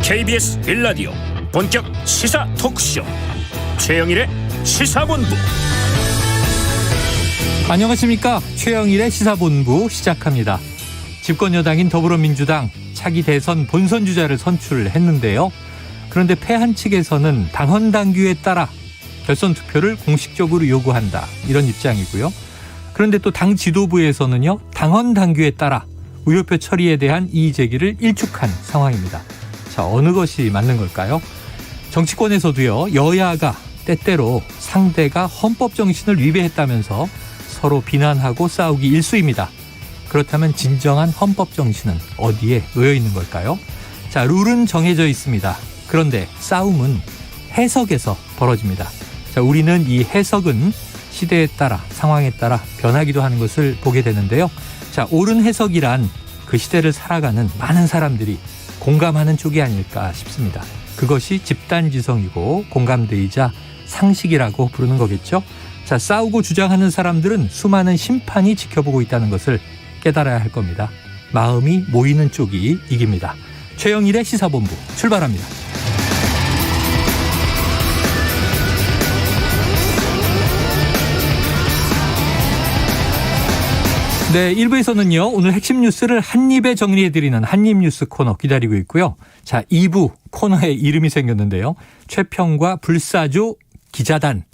KBS 1라디오 본격 시사 토크쇼 최영일의 시사본부. 안녕하십니까. 최영일의 시사본부 시작합니다. 집권여당인 더불어민주당 차기 대선 본선 주자를 선출했는데요. 그런데 패한 측에서는 당헌 당규에 따라 결선 투표를 공식적으로 요구한다, 이런 입장이고요. 그런데 또 당 지도부에서는요, 당헌 당규에 따라 무효표 처리에 대한 이의 제기를 일축한 상황입니다. 자, 어느 것이 맞는 걸까요? 정치권에서도요, 여야가 때때로 상대가 헌법 정신을 위배했다면서 서로 비난하고 싸우기 일쑤입니다. 그렇다면 진정한 헌법 정신은 어디에 놓여 있는 걸까요? 자, 룰은 정해져 있습니다. 그런데 싸움은 해석에서 벌어집니다. 자, 우리는 이 해석은 시대에 따라, 상황에 따라 변하기도 하는 것을 보게 되는데요. 자, 옳은 해석이란 그 시대를 살아가는 많은 사람들이 공감하는 쪽이 아닐까 싶습니다. 그것이 집단지성이고 공감대이자 상식이라고 부르는 거겠죠. 자, 싸우고 주장하는 사람들은 수많은 심판이 지켜보고 있다는 것을 깨달아야 할 겁니다. 마음이 모이는 쪽이 이깁니다. 최영일의 시사본부 출발합니다. 네, 1부에서는요, 오늘 핵심 뉴스를 한입에 정리해드리는 한입뉴스 코너 기다리고 있고요. 자, 2부 코너에 이름이 생겼는데요. 최평과 불사조 기자단.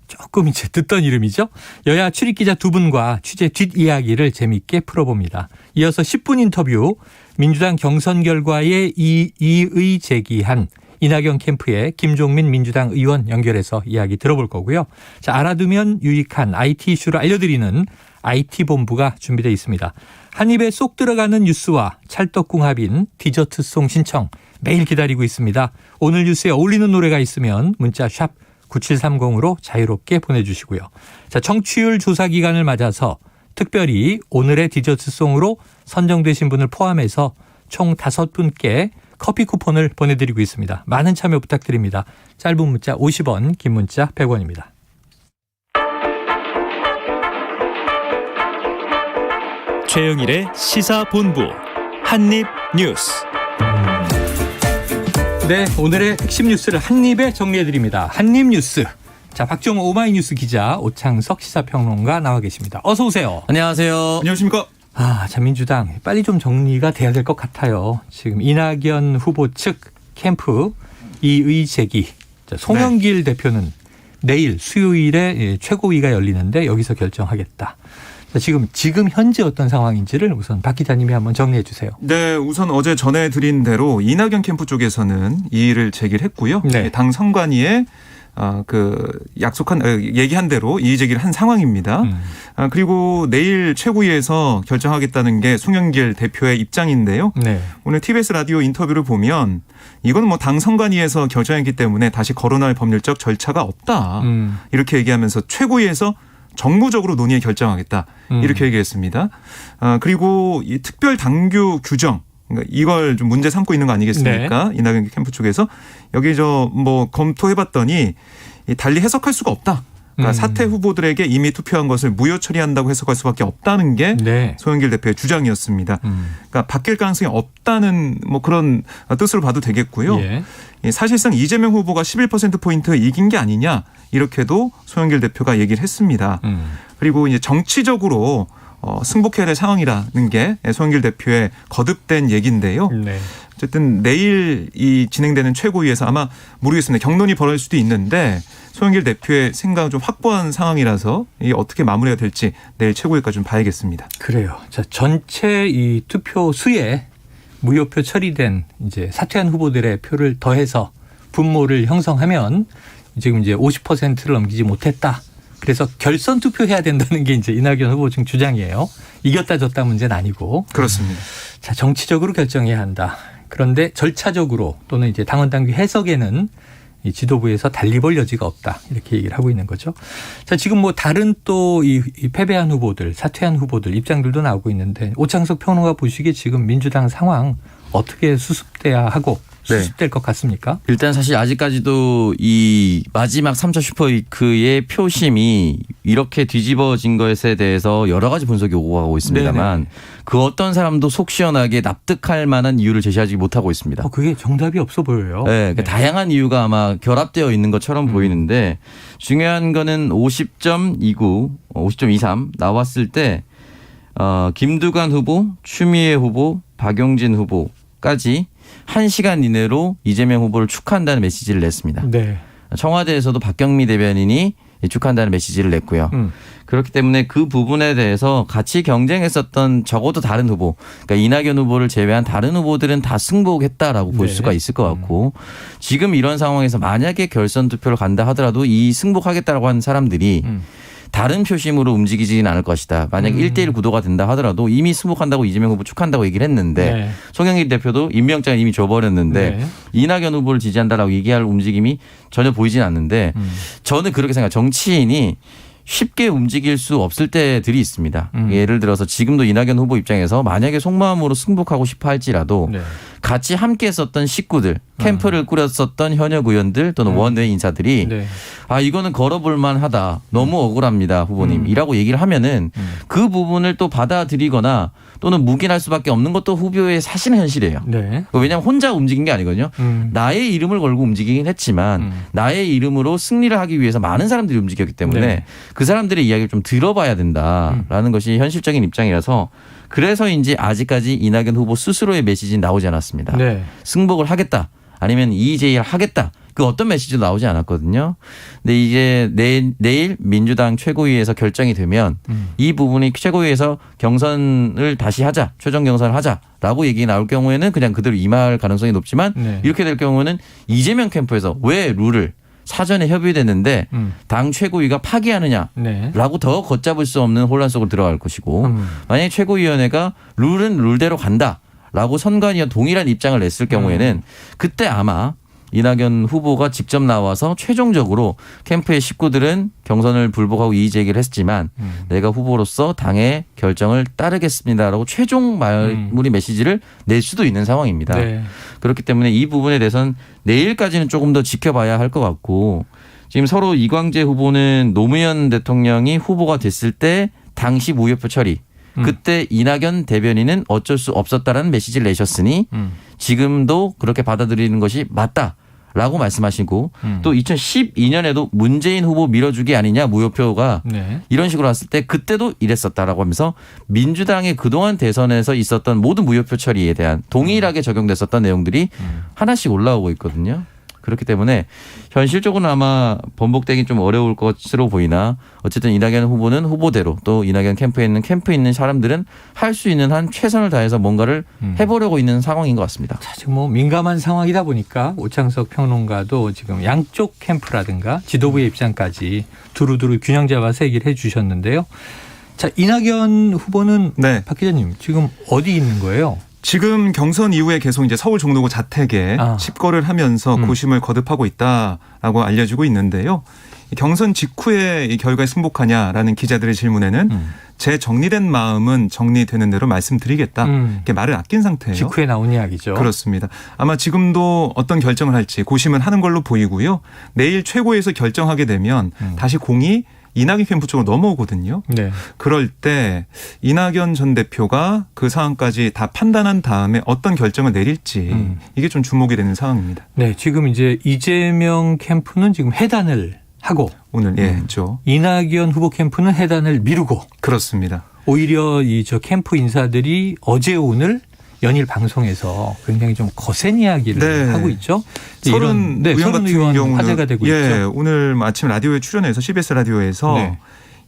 조금 이제 듣던 이름이죠. 여야 출입기자 두 분과 취재 뒷이야기를 재미있게 풀어봅니다. 이어서 10분 인터뷰, 민주당 경선 결과에 이의 제기한 이낙연 캠프의 김종민 민주당 의원 연결해서 이야기 들어볼 거고요. 자, 알아두면 유익한 IT 이슈를 알려드리는 IT본부가 준비되어 있습니다. 한 입에 쏙 들어가는 뉴스와 찰떡궁합인 디저트송 신청 매일 기다리고 있습니다. 오늘 뉴스에 어울리는 노래가 있으면 문자 샵 9730으로 자유롭게 보내주시고요. 자, 청취율 조사 기간을 맞아서 특별히 오늘의 디저트송으로 선정되신 분을 포함해서 총 5분께 커피 쿠폰을 보내드리고 있습니다. 많은 참여 부탁드립니다. 짧은 문자 50원, 긴 문자 100원입니다. 최영일의 시사본부 한입뉴스. 네, 오늘의 핵심 뉴스를 한입에 정리해드립니다. 한입뉴스. 자, 박정호 오마이뉴스 기자, 오창석 시사평론가 나와 계십니다. 어서 오세요. 안녕하세요. 안녕하십니까? 자, 민주당 빨리 좀 정리가 돼야 될 것 같아요. 지금 이낙연 후보 측 캠프 이의 제기. 자, 송영길 대표는 내일 수요일에 최고위가 열리는데 여기서 결정하겠다. 자, 지금 현재 어떤 상황인지를 우선 박 기자님이 한번 정리해 주세요. 네, 우선 어제 전해드린 대로 이낙연 캠프 쪽에서는 이의를 제기를 했고요. 네. 당 선관위에 얘기한 대로 이의 제기를 한 상황입니다. 그리고 내일 최고위에서 결정하겠다는 게 송영길 대표의 입장인데요. 네. 오늘 TBS 라디오 인터뷰를 보면 이건 뭐 당 선관위에서 결정했기 때문에 다시 거론할 법률적 절차가 없다. 이렇게 얘기하면서 최고위에서 정무적으로 논의에 결정하겠다, 이렇게 얘기했습니다. 그리고 이 특별 당규 규정, 그러니까 이걸 좀 문제 삼고 있는 거 아니겠습니까? 네. 이낙연 캠프 쪽에서 여기 검토해봤더니 달리 해석할 수가 없다. 그러니까 사퇴 후보들에게 이미 투표한 것을 무효 처리한다고 해석할 수밖에 없다는 게 네. 송영길 대표의 주장이었습니다. 그러니까 바뀔 가능성이 없다는 뭐 그런 뜻으로 봐도 되겠고요. 예. 사실상 이재명 후보가 11%포인트 이긴 게 아니냐, 이렇게도 송영길 대표가 얘기를 했습니다. 그리고 이제 정치적으로 승복해야 될 상황이라는 게 송영길 대표의 거듭된 얘기인데요. 네. 어쨌든 내일 이 진행되는 최고위에서 아마 모르겠습니다. 격론이 벌어질 수도 있는데 송영길 대표의 생각은 좀 확보한 상황이라서 이게 어떻게 마무리가 될지 내일 최고위까지 좀 봐야겠습니다. 그래요. 자, 전체 이 투표 수에 무효표 처리된 이제 사퇴한 후보들의 표를 더해서 분모를 형성하면 지금 이제 50%를 넘기지 못했다. 그래서 결선 투표해야 된다는 게 이제 이낙연 후보 측 주장이에요. 이겼다 졌다 문제는 아니고. 그렇습니다. 자, 정치적으로 결정해야 한다. 그런데 절차적으로 또는 이제 당헌 당규 해석에는 이 지도부에서 달리 볼 여지가 없다, 이렇게 얘기를 하고 있는 거죠. 자, 지금 뭐 다른 또 이 패배한 후보들, 사퇴한 후보들 입장들도 나오고 있는데 오창석 평론가 보시기에 지금 민주당 상황 어떻게 수습돼야 하고 수습될 것 같습니까? 일단 사실 아직까지도 이 마지막 3차 슈퍼위크의 표심이 이렇게 뒤집어진 것에 대해서 여러 가지 분석이 오고 가고 있습니다만 네네. 그 어떤 사람도 속 시원하게 납득할 만한 이유를 제시하지 못하고 있습니다. 그게 정답이 없어 보여요. 네, 그 다양한 이유가 아마 결합되어 있는 것처럼 보이는데 중요한 거는 50.29, 50.23 나왔을 때 김두관 후보, 추미애 후보, 박용진 후보까지 1시간 이내로 이재명 후보를 축하한다는 메시지를 냈습니다. 네. 청와대에서도 박경미 대변인이 축하한다는 메시지를 냈고요. 그렇기 때문에 그 부분에 대해서 같이 경쟁했었던 적어도 다른 후보, 그러니까 이낙연 후보를 제외한 다른 후보들은 다 승복했다라고 볼 네. 수가 있을 것 같고 지금 이런 상황에서 만약에 결선 투표를 간다 하더라도 이 승복하겠다라고 하는 사람들이 다른 표심으로 움직이지는 않을 것이다. 만약에 1대1 구도가 된다 하더라도 이미 승복한다고 이재명 후보 축한다고 얘기를 했는데 네. 송영길 대표도 임명장을 이미 줘버렸는데 네. 이낙연 후보를 지지한다라고 얘기할 움직임이 전혀 보이진 않는데 저는 그렇게 생각해요. 정치인이 쉽게 움직일 수 없을 때들이 있습니다. 예를 들어서 지금도 이낙연 후보 입장에서 만약에 속마음으로 승복하고 싶어 할지라도 네. 같이 함께 했었던 식구들, 캠프를 꾸렸었던 현역 의원들 또는 원외 인사들이 네. 아 이거는 걸어볼 만하다. 너무 억울합니다. 후보님이라고 얘기를 하면은 그 부분을 또 받아들이거나 또는 묵인할 수밖에 없는 것도 후보의 사실은 현실이에요. 네. 왜냐하면 혼자 움직인 게 아니거든요. 나의 이름을 걸고 움직이긴 했지만 나의 이름으로 승리를 하기 위해서 많은 사람들이 움직였기 때문에 네. 그 사람들의 이야기를 좀 들어봐야 된다라는 것이 현실적인 입장이라서 그래서인지 아직까지 이낙연 후보 스스로의 메시지는 나오지 않았습니다. 네. 승복을 하겠다 아니면 이재일 하겠다. 그 어떤 메시지도 나오지 않았거든요. 근데 이제 내일 민주당 최고위에서 결정이 되면 이 부분이 최고위에서 경선을 다시 하자, 최종 경선을 하자라고 얘기 나올 경우에는 그냥 그대로 임할 가능성이 높지만 네. 이렇게 될 경우는 이재명 캠프에서 왜 룰을 사전에 협의됐는데 당 최고위가 파기하느냐라고 네. 더 걷잡을 수 없는 혼란 속으로 들어갈 것이고 만약에 최고위원회가 룰은 룰대로 간다라고 선관위와 동일한 입장을 냈을 경우에는 그때 아마 이낙연 후보가 직접 나와서 최종적으로 캠프의 식구들은 경선을 불복하고 이의 제기를 했지만 내가 후보로서 당의 결정을 따르겠습니다라고 최종 마무리 메시지를 낼 수도 있는 상황입니다. 네. 그렇기 때문에 이 부분에 대해서는 내일까지는 조금 더 지켜봐야 할 것 같고 지금 서로 이광재 후보는 노무현 대통령이 후보가 됐을 때 당시 무효표 처리 그때 이낙연 대변인은 어쩔 수 없었다라는 메시지를 내셨으니 지금도 그렇게 받아들이는 것이 맞다라고 말씀하시고 또 2012년에도 문재인 후보 밀어주기 아니냐 무효표가 네. 이런 식으로 왔을 때 그때도 이랬었다라고 하면서 민주당의 그동안 대선에서 있었던 모든 무효표 처리에 대한 동일하게 적용됐었던 내용들이 하나씩 올라오고 있거든요. 그렇기 때문에 현실적으로는 아마 번복되기 좀 어려울 것으로 보이나 어쨌든 이낙연 후보는 후보대로 또 이낙연 캠프에 있는 사람들은 할 수 있는 한 최선을 다해서 뭔가를 해보려고 있는 상황인 것 같습니다. 자, 지금 뭐 민감한 상황이다 보니까 오창석 평론가도 지금 양쪽 캠프라든가 지도부의 입장까지 두루두루 균형 잡아서 얘기를 해 주셨는데요. 자, 이낙연 후보는 네. 박 기자님 지금 어디 있는 거예요? 지금 경선 이후에 계속 이제 서울 종로구 자택에 집거를 하면서 고심을 거듭하고 있다라고 알려지고 있는데요. 경선 직후에 이 결과에 승복하냐라는 기자들의 질문에는 제 정리된 마음은 정리되는 대로 말씀드리겠다. 이렇게 말을 아낀 상태예요. 직후에 나온 이야기죠. 그렇습니다. 아마 지금도 어떤 결정을 할지 고심은 하는 걸로 보이고요. 내일 최고위에서 결정하게 되면 다시 공이 이낙연 캠프 쪽으로 넘어오거든요. 네. 그럴 때 이낙연 전 대표가 그 상황까지 다 판단한 다음에 어떤 결정을 내릴지 이게 좀 주목이 되는 상황입니다. 네, 지금 이제 이재명 캠프는 지금 해단을 하고 오늘 했죠. 이낙연 후보 캠프는 해단을 미루고 그렇습니다. 오히려 이 저 캠프 인사들이 어제 오늘 연일 방송에서 굉장히 좀 거센 이야기를 하고 있죠. 서른 의원 같은 경우는 화제가 되고 있죠. 오늘 아침 라디오에 출연해서 CBS 라디오에서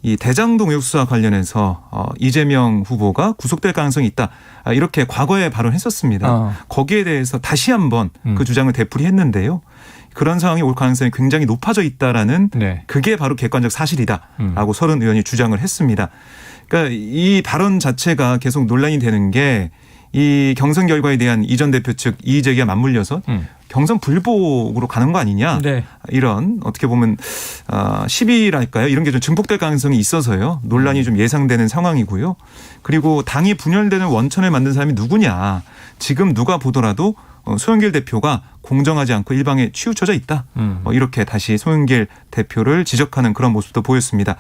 이 대장동 의혹 수사 관련해서 이재명 후보가 구속될 가능성이 있다. 이렇게 과거에 발언했었습니다. 거기에 대해서 다시 한번 그 주장을 되풀이했는데요. 그런 상황이 올 가능성이 굉장히 높아져 있다라는 그게 바로 객관적 사실이다라고 서른 의원이 주장을 했습니다. 그러니까 이 발언 자체가 계속 논란이 되는 게 이 경선 결과에 대한 이 전 대표 측 이의 제기가 맞물려서 경선 불복으로 가는 거 아니냐. 이런 어떻게 보면 시비랄까요. 이런 게 좀 증폭될 가능성이 있어서요. 논란이 좀 예상되는 상황이고요. 그리고 당이 분열되는 원천을 만든 사람이 누구냐. 지금 누가 보더라도 송영길 대표가 공정하지 않고 일방에 치우쳐져 있다. 이렇게 다시 송영길 대표를 지적하는 그런 모습도 보였습니다.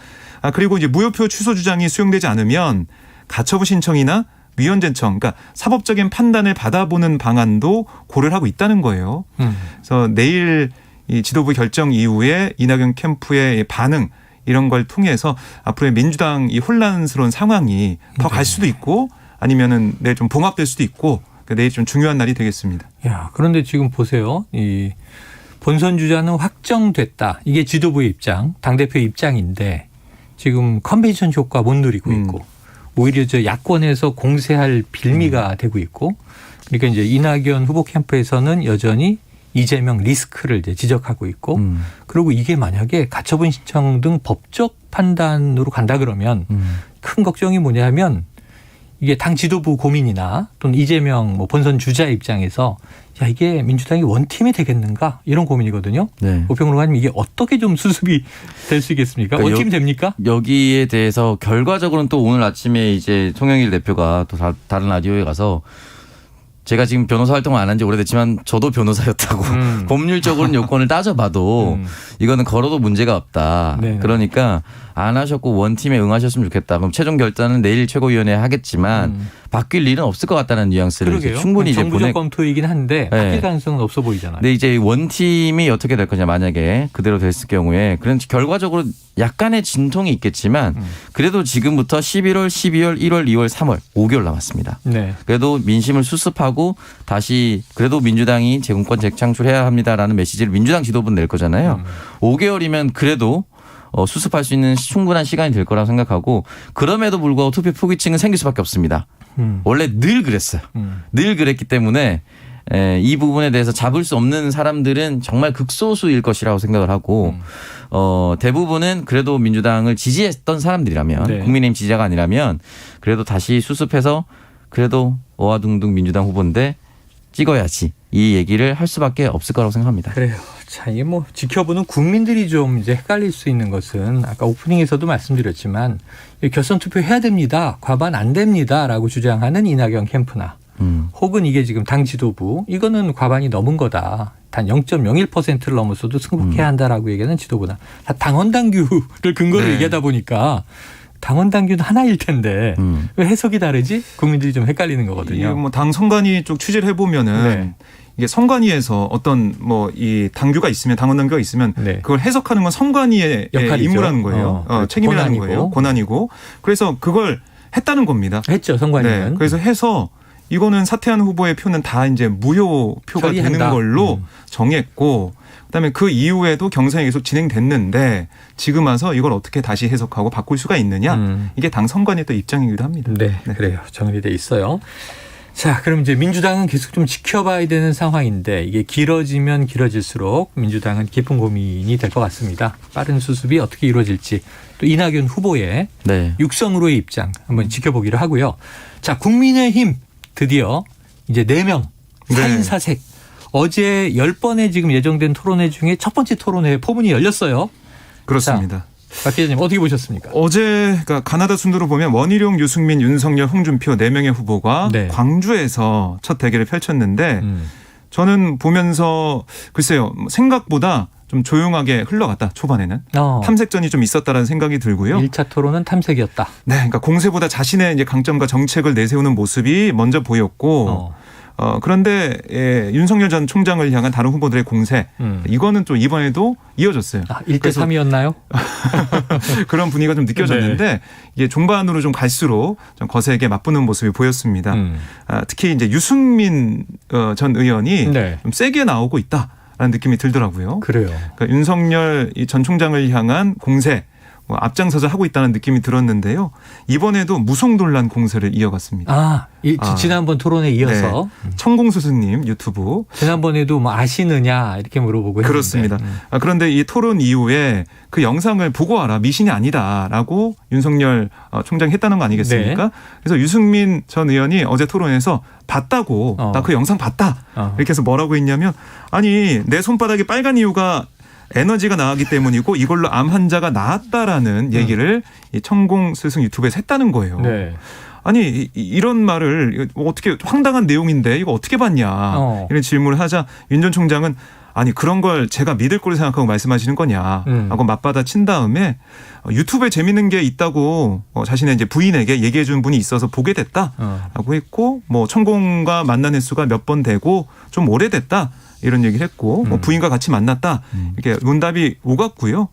그리고 이제 무효표 취소 주장이 수용되지 않으면 가처분 신청이나 위헌 제청, 그러니까 사법적인 판단을 받아보는 방안도 고려를 하고 있다는 거예요. 그래서 내일 이 지도부 결정 이후에 이낙연 캠프의 반응 이런 걸 통해서 앞으로의 민주당 이 혼란스러운 상황이 더 갈 수도 있고 아니면은 내일 좀 봉합될 수도 있고 내일 좀 중요한 날이 되겠습니다. 야, 그런데 지금 보세요. 이 본선 주자는 확정됐다. 이게 지도부의 입장, 당대표의 입장인데 지금 컨벤션 효과 못 누리고 있고 오히려 저 야권에서 공세할 빌미가 되고 있고 그러니까 이제 이낙연 후보 캠프에서는 여전히 이재명 리스크를 이제 지적하고 있고 그리고 이게 만약에 가처분 신청 등 법적 판단으로 간다 그러면 큰 걱정이 뭐냐면 이게 당 지도부 고민이나 또는 이재명 뭐 본선 주자 입장에서 야 이게 민주당이 원팀이 되겠는가 이런 고민이거든요. 네. 오평론가님 이게 어떻게 좀 수습이 될 수 있겠습니까? 그러니까 원팀 됩니까? 여기에 대해서 결과적으로는 또 오늘 아침에 이제 송영길 대표가 또 다른 라디오에 가서 제가 지금 변호사 활동을 안 한 지 오래됐지만 저도 변호사였다고 법률적으로는 요건을 따져봐도 이거는 걸어도 문제가 없다. 네. 그러니까 안 하셨고 원팀에 응하셨으면 좋겠다. 그럼 최종 결단은 내일 최고위원회 하겠지만 바뀔 일은 없을 것 같다는 뉘앙스를 이제 충분히 이제 정부적 검토이긴 한데 바뀔 네. 가능성은 없어 보이잖아요. 근데 이제 원팀이 어떻게 될 거냐 만약에 그대로 됐을 경우에 그런 결과적으로 약간의 진통이 있겠지만 그래도 지금부터 11월, 12월, 1월, 2월, 3월 5개월 남았습니다. 네. 그래도 민심을 수습하고 다시 그래도 민주당이 재공권 재창출해야 합니다라는 메시지를 민주당 지도부는 낼 거잖아요. 5개월이면 그래도 수습할 수 있는 충분한 시간이 될 거라고 생각하고 그럼에도 불구하고 투표 포기층은 생길 수밖에 없습니다. 원래 늘 그랬어요. 늘 그랬기 때문에 이 부분에 대해서 잡을 수 없는 사람들은 정말 극소수일 것이라고 생각을 하고 대부분은 그래도 민주당을 지지했던 사람들이라면 네. 국민의힘 지지자가 아니라면 그래도 다시 수습해서 그래도 어와둥둥 민주당 후보인데 찍어야지 이 얘기를 할 수밖에 없을 거라고 생각합니다. 그래요. 자, 이게 뭐 지켜보는 국민들이 좀 이제 헷갈릴 수 있는 것은 아까 오프닝에서도 말씀드렸지만 결선 투표 해야 됩니다. 과반 안 됩니다라고 주장하는 이낙연 캠프나 혹은 이게 지금 당 지도부 이거는 과반이 넘은 거다. 단 0.01%를 넘었어도 승복해야 한다라고 얘기하는 지도부나 다 당원 당규를 근거로 네. 얘기하다 보니까 당원 당규는 하나일 텐데 왜 해석이 다르지? 국민들이 좀 헷갈리는 거거든요. 이게 뭐 당 선관위 쪽 취재를 해보면은 네. 이게 선관위에서 어떤 뭐 이 당규가 있으면 당원 당규가 있으면 네. 그걸 해석하는 건 선관위의 역할이죠. 임무라는 거예요. 책임이라는 권한이고. 거예요. 권한이고. 그래서 그걸 했다는 겁니다. 했죠, 선관위는. 네. 그래서 해서 이거는 사퇴한 후보의 표는 다 이제 무효표가 처리한다. 되는 걸로 정했고 그다음에 그 이후에도 경선이 계속 진행됐는데 지금 와서 이걸 어떻게 다시 해석하고 바꿀 수가 있느냐 이게 당 선관위의 또 입장이기도 합니다. 네, 그래요. 정리돼 있어요. 자, 그럼 이제 민주당은 계속 좀 지켜봐야 되는 상황인데 이게 길어지면 길어질수록 민주당은 깊은 고민이 될 것 같습니다. 빠른 수습이 어떻게 이루어질지 또 이낙연 후보의 네. 육성으로의 입장 한번 지켜보기로 하고요. 자, 국민의힘 드디어 이제 4명 사인 사색. 어제 10번에 지금 예정된 토론회 중에 첫 번째 토론회 포문이 열렸어요. 그렇습니다. 박 기자님 어떻게 보셨습니까? 어제 그러니까 가나다 순으로 보면 원희룡, 유승민, 윤석열, 홍준표 4명의 후보가 네. 광주에서 첫 대결을 펼쳤는데 저는 보면서 글쎄요 생각보다 좀 조용하게 흘러갔다 초반에는 탐색전이 좀 있었다라는 생각이 들고요. 1차 토론은 탐색이었다. 네, 그러니까 공세보다 자신의 이제 강점과 정책을 내세우는 모습이 먼저 보였고. 그런데 윤석열 전 총장을 향한 다른 후보들의 공세 이거는 좀 이번에도 이어졌어요. 1대 3이었나요? 그런 분위기가 좀 느껴졌는데 네. 이게 종반으로 좀 갈수록 좀 거세게 맞붙는 모습이 보였습니다. 특히 이제 유승민 전 의원이 네. 좀 세게 나오고 있다라는 느낌이 들더라고요. 그래요. 그러니까 윤석열 전 총장을 향한 공세 앞장서서 하고 있다는 느낌이 들었는데요. 이번에도 무속논란 공세를 이어갔습니다. 지난번 토론에 이어서 네. 천공스승님 유튜브. 지난번에도 뭐 아시느냐 이렇게 물어보고 했는데. 그렇습니다. 그런데 이 토론 이후에 그 영상을 보고 와라 미신이 아니다라고 윤석열 총장이 했다는 거 아니겠습니까? 네. 그래서 유승민 전 의원이 어제 토론에서 봤다고 나 그 영상 봤다 이렇게 해서 뭐라고 했냐면 아니 내 손바닥이 빨간 이유가 에너지가 나가기 때문이고 이걸로 암 환자가 나았다라는 얘기를 이 천공스승 유튜브에서 했다는 거예요. 네. 아니 이런 말을 어떻게 황당한 내용인데 이거 어떻게 봤냐 이런 질문을 하자 윤 전 총장은 아니 그런 걸 제가 믿을 거로 생각하고 말씀하시는 거냐 하고 맞받아 친 다음에 유튜브에 재밌는 게 있다고 자신의 이제 부인에게 얘기해 준 분이 있어서 보게 됐다라고 했고 뭐 천공과 만난 횟수가 몇 번 되고 좀 오래됐다 이런 얘기를 했고 뭐 부인과 같이 만났다 이렇게 문답이 오갔고요.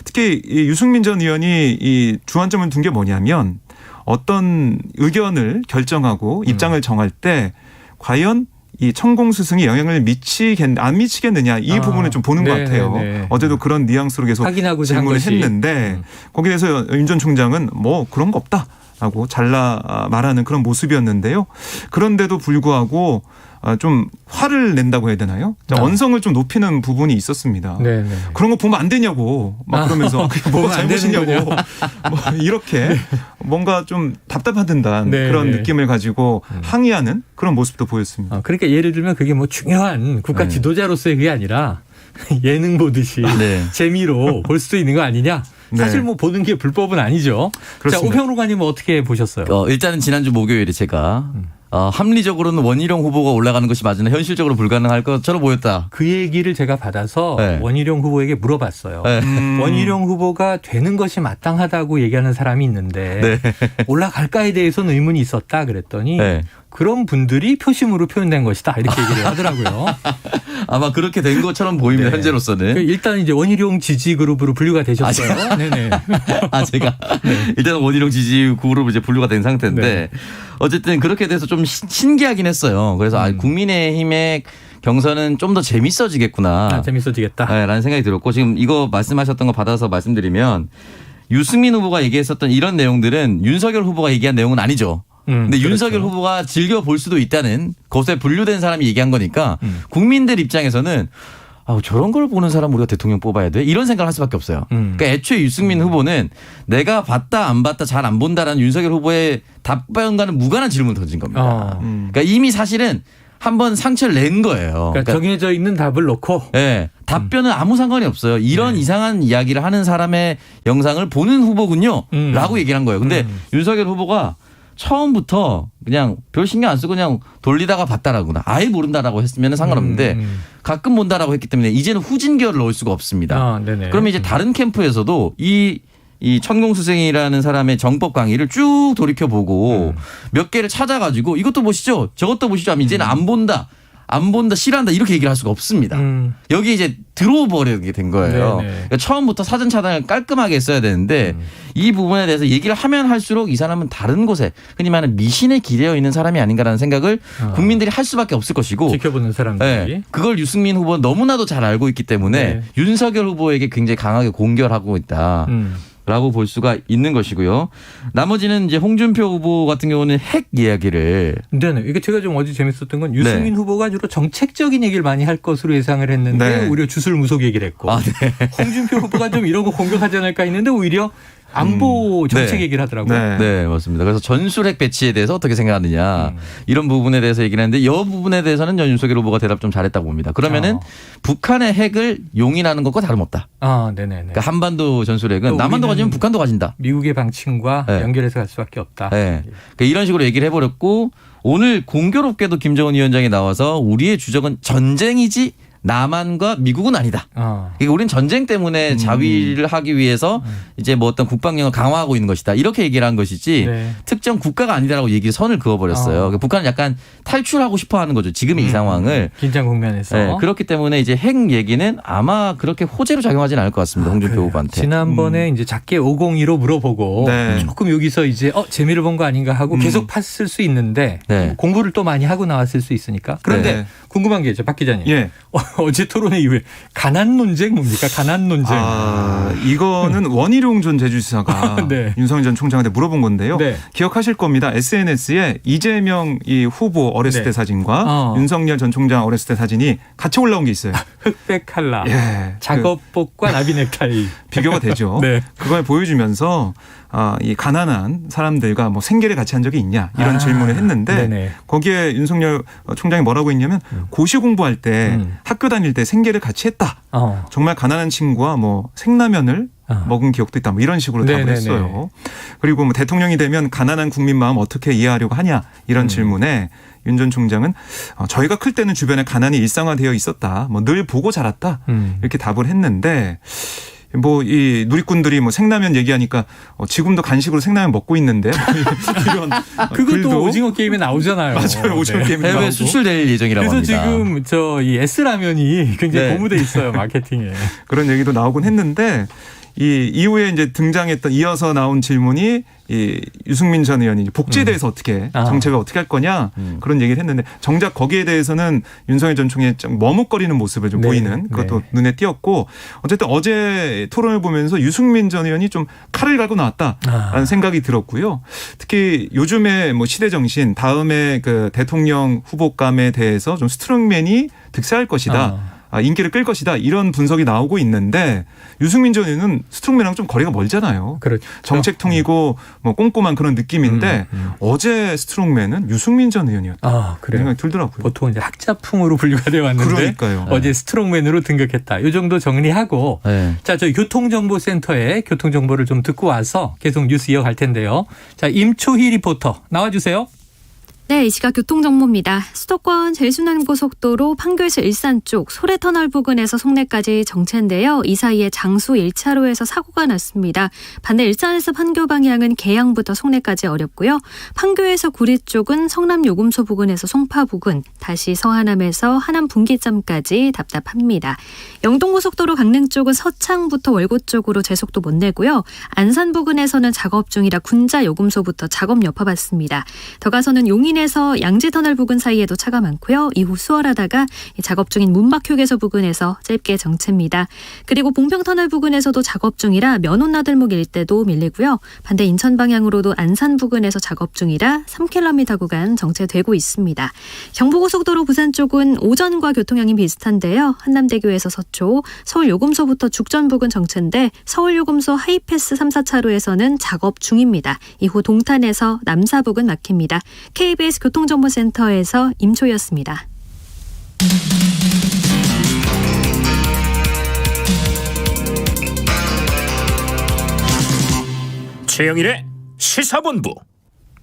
특히 이 유승민 전 의원이 이 주안점을 둔 게 뭐냐면 어떤 의견을 결정하고 입장을 정할 때 과연 이 천공 스승이 영향을 안 미치겠느냐 이 부분을 좀 보는 것 같아요. 어제도 그런 뉘앙스로 계속 질문을 했는데 거기에 대해서 윤 전 총장은 뭐 그런 거 없다라고 잘라 말하는 그런 모습이었는데요. 그런데도 불구하고 좀 화를 낸다고 해야 되나요? 언성을 좀 높이는 부분이 있었습니다. 네네. 그런 거 보면 안 되냐고 막 그러면서 그게 뭐가 잘못이냐고 뭐 이렇게 뭔가 좀 답답한 듯한 그런 느낌을 가지고 항의하는 그런 모습도 보였습니다. 그러니까 예를 들면 그게 뭐 중요한 국가 지도자로서의 그게 아니라 예능 보듯이 재미로 볼 수도 있는 거 아니냐? 사실 뭐 보는 게 불법은 아니죠. 그렇습니다. 자, 오평론가님은 어떻게 보셨어요? 일단은 지난주 목요일에 제가 합리적으로는 원희룡 후보가 올라가는 것이 맞으나 현실적으로 불가능할 것처럼 보였다. 그 얘기를 제가 받아서 원희룡 후보에게 물어봤어요. 원희룡 후보가 되는 것이 마땅하다고 얘기하는 사람이 있는데 올라갈까에 대해서는 의문이 있었다 그랬더니 그런 분들이 표심으로 표현된 것이다 이렇게 얘기를 하더라고요. 아마 그렇게 된 것처럼 보입니다. 현재로서는. 일단 이제 원희룡 지지 그룹으로 분류가 되셨어요. 네네. 제가 일단 원희룡 지지 그룹으로 이제 분류가 된 상태인데 어쨌든 그렇게 돼서 좀 신기하긴 했어요. 그래서 국민의힘의 경선은 좀 더 재밌어지겠구나. 재밌어지겠다. 라는 생각이 들었고 지금 이거 말씀하셨던 거 받아서 말씀드리면 유승민 후보가 얘기했었던 이런 내용들은 윤석열 후보가 얘기한 내용은 아니죠. 근데 그렇죠. 윤석열 후보가 즐겨 볼 수도 있다는 것에 분류된 사람이 얘기한 거니까 국민들 입장에서는 저런 걸 보는 사람 우리가 대통령 뽑아야 돼? 이런 생각을 할 수밖에 없어요. 그러니까 애초에 유승민 후보는 내가 봤다 안 봤다 잘 안 본다라는 윤석열 후보의 답변과는 무관한 질문을 던진 겁니다. 그러니까 이미 사실은 한번 상처를 낸 거예요. 그러니까 정해져 있는 답을 놓고. 답변은 아무 상관이 없어요. 이런 이상한 이야기를 하는 사람의 영상을 보는 후보군요. 라고 얘기를 한 거예요. 근데 윤석열 후보가 처음부터 그냥 별 신경 안 쓰고 그냥 돌리다가 봤다라거나 아예 모른다라고 했으면 상관없는데 가끔 본다라고 했기 때문에 이제는 후진결을 넣을 수가 없습니다. 그러면 이제 다른 캠프에서도 이 천공수생이라는 사람의 정법 강의를 쭉 돌이켜보고 몇 개를 찾아가지고 이것도 보시죠. 저것도 보시죠 하면 이제는 안 본다, 싫어한다 이렇게 얘기를 할 수가 없습니다. 여기 이제 들어버리게 된 거예요. 그러니까 처음부터 사전 차단을 깔끔하게 했어야 되는데 이 부분에 대해서 얘기를 하면 할수록 이 사람은 다른 곳에 흔히 말하는 미신에 기대어 있는 사람이 아닌가라는 생각을 국민들이 할 수밖에 없을 것이고 지켜보는 사람들이 그걸 유승민 후보는 너무나도 잘 알고 있기 때문에 윤석열 후보에게 굉장히 강하게 공격하고 있다. 라고 볼 수가 있는 것이고요. 나머지는 이제 홍준표 후보 같은 경우는 핵 이야기를. 이게 제가 좀 어제 재밌었던 건 유승민 후보가 주로 정책적인 얘기를 많이 할 것으로 예상을 했는데 오히려 주술무속 얘기를 했고 홍준표 후보가 좀 이런 거 공격하지 않을까 했는데 오히려 안보 정책 얘기를 하더라고요. 네, 맞습니다. 그래서 전술핵 배치에 대해서 어떻게 생각하느냐 이런 부분에 대해서 얘기를 했는데 이 부분에 대해서는 윤석열 후보가 대답 좀 잘했다고 봅니다. 그러면은 북한의 핵을 용인하는 것과 다름없다. 그러니까 한반도 전술핵은 남한도 가지면 북한도 가진다. 미국의 방침과 연결해서 갈 수밖에 없다. 그러니까 이런 식으로 얘기를 해버렸고 오늘 공교롭게도 김정은 위원장이 나와서 우리의 주적은 전쟁이지 남한과 미국은 아니다. 그러니까 우리는 전쟁 때문에 자위를 하기 위해서 이제 뭐 어떤 국방력을 강화하고 있는 것이다. 이렇게 얘기를 한 것이지 특정 국가가 아니다라고 얘기를 선을 그어버렸어요. 그러니까 북한은 약간 탈출하고 싶어하는 거죠. 지금의 이 상황을. 긴장 국면에서. 그렇기 때문에 이제 핵 얘기는 아마 그렇게 호재로 작용하지는 않을 것 같습니다. 홍준표 후보한테. 지난번에 이제 작게 502로 물어보고 조금 여기서 이제 재미를 본 거 아닌가 하고 계속 팠을 수 있는데 공부를 또 많이 하고 나왔을 수 있으니까. 그런데 궁금한 게 있죠. 박 기자님. 어제 토론회 이후에 가난 논쟁 뭡니까? 가난 논쟁. 이거는 원희룡 전 제주지사가 윤석열 전 총장한테 물어본 건데요. 기억하실 겁니다. SNS에 이재명 이 후보 어렸을 때 사진과 윤석열 전 총장 어렸을 때 사진이 같이 올라온 게 있어요. 흑백 칼라, 작업복과 나비 넥타이. 비교가 되죠. 그걸 보여주면서 이 가난한 사람들과 뭐 생계를 같이 한 적이 있냐 이런 질문을 했는데 거기에 윤석열 총장이 뭐라고 했냐면 고시 공부할 때 학교 다닐 때 생계를 같이 했다. 정말 가난한 친구와 뭐 생라면을 먹은 기억도 있다. 뭐 이런 식으로 답을 네네네. 했어요. 그리고 뭐 대통령이 되면 가난한 국민 마음 어떻게 이해하려고 하냐 이런 질문에 윤 전 총장은 저희가 클 때는 주변에 가난이 일상화되어 있었다. 뭐 늘 보고 자랐다. 이렇게 답을 했는데 뭐 이 누리꾼들이 뭐 생라면 얘기하니까 지금도 간식으로 생라면 먹고 있는데 이런 그것도 글도 오징어 게임에 나오잖아요. 맞아요. 오징어 게임에 해외 나오고. 수출될 예정이라고 그래서 합니다. 지금 이 S라면이 굉장히 네. 고무돼 있어요. 마케팅에. 그런 얘기도 나오곤 했는데 이 이후에 이제 등장했던 이어서 나온 질문이 이 유승민 전 의원이 이제 복지에 대해서 어떻게 정책을 어떻게 할 거냐 그런 얘기를 했는데 정작 거기에 대해서는 윤석열 전 총리의 좀 머뭇거리는 모습을 좀 네. 보이는 그것도 네. 눈에 띄었고 어쨌든 어제 토론을 보면서 유승민 전 의원이 좀 칼을 갈고 나왔다라는 생각이 들었고요. 특히 요즘에 뭐 시대 정신 다음에 그 대통령 후보감에 대해서 좀 스트롱맨이 득세할 것이다. 인기를 끌 것이다. 이런 분석이 나오고 있는데 유승민 전 의원은 스트롱맨하고 좀 거리가 멀잖아요. 그렇죠. 정책통이고 뭐 꼼꼼한 그런 느낌인데 어제 스트롱맨은 유승민 전 의원이었다. 그래요. 생각이 들더라고요. 보통 이제 학자풍으로 분류가 되어 왔는데 그러니까요. 어제 스트롱맨으로 등극했다. 이 정도 정리하고 네. 자, 저희 교통정보센터에 교통정보를 좀 듣고 와서 계속 뉴스 이어갈 텐데요. 자, 임초희 리포터 나와주세요. 네, 이 시각 교통정보입니다. 수도권 제일순환고속도로 판교에서 일산 쪽 소래터널 부근에서 송내까지 정체인데요. 이 사이에 장수 1차로에서 사고가 났습니다. 반대 일산에서 판교 방향은 계양부터 송내까지 어렵고요. 판교에서 구리 쪽은 성남요금소 부근에서 송파 부근, 다시 서하남에서 하남 분기점까지 답답합니다. 영동고속도로 강릉 쪽은 서창부터 월곶 쪽으로 제속도 못 내고요. 안산 부근에서는 작업 중이라 군자 요금소부터 작업 여파 받습니다. 더 가서는 용인에서 양지터널 부근 사이에도 차가 많고요. 이후 수월하다가 작업 중인 문박휴게소 부근에서 짧게 정체입니다. 그리고 봉평터널 부근에서도 작업 중이라 면온나들목 일대도 밀리고요. 반대 인천 방향으로도 안산 부근에서 작업 중이라 3km 구간 정체되고 있습니다. 경부고속도로 부산 쪽은 오전과 교통량이 비슷한데요. 한남대교에서 서초, 서울요금소부터 죽전 부근 정체인데 서울요금소 하이패스 3, 4차로에서는 작업 중입니다. 이후 동탄에서 남사 부근 막힙니다. KBS 교통정보센터에서 임초였습니다. 최영일의 시사본부.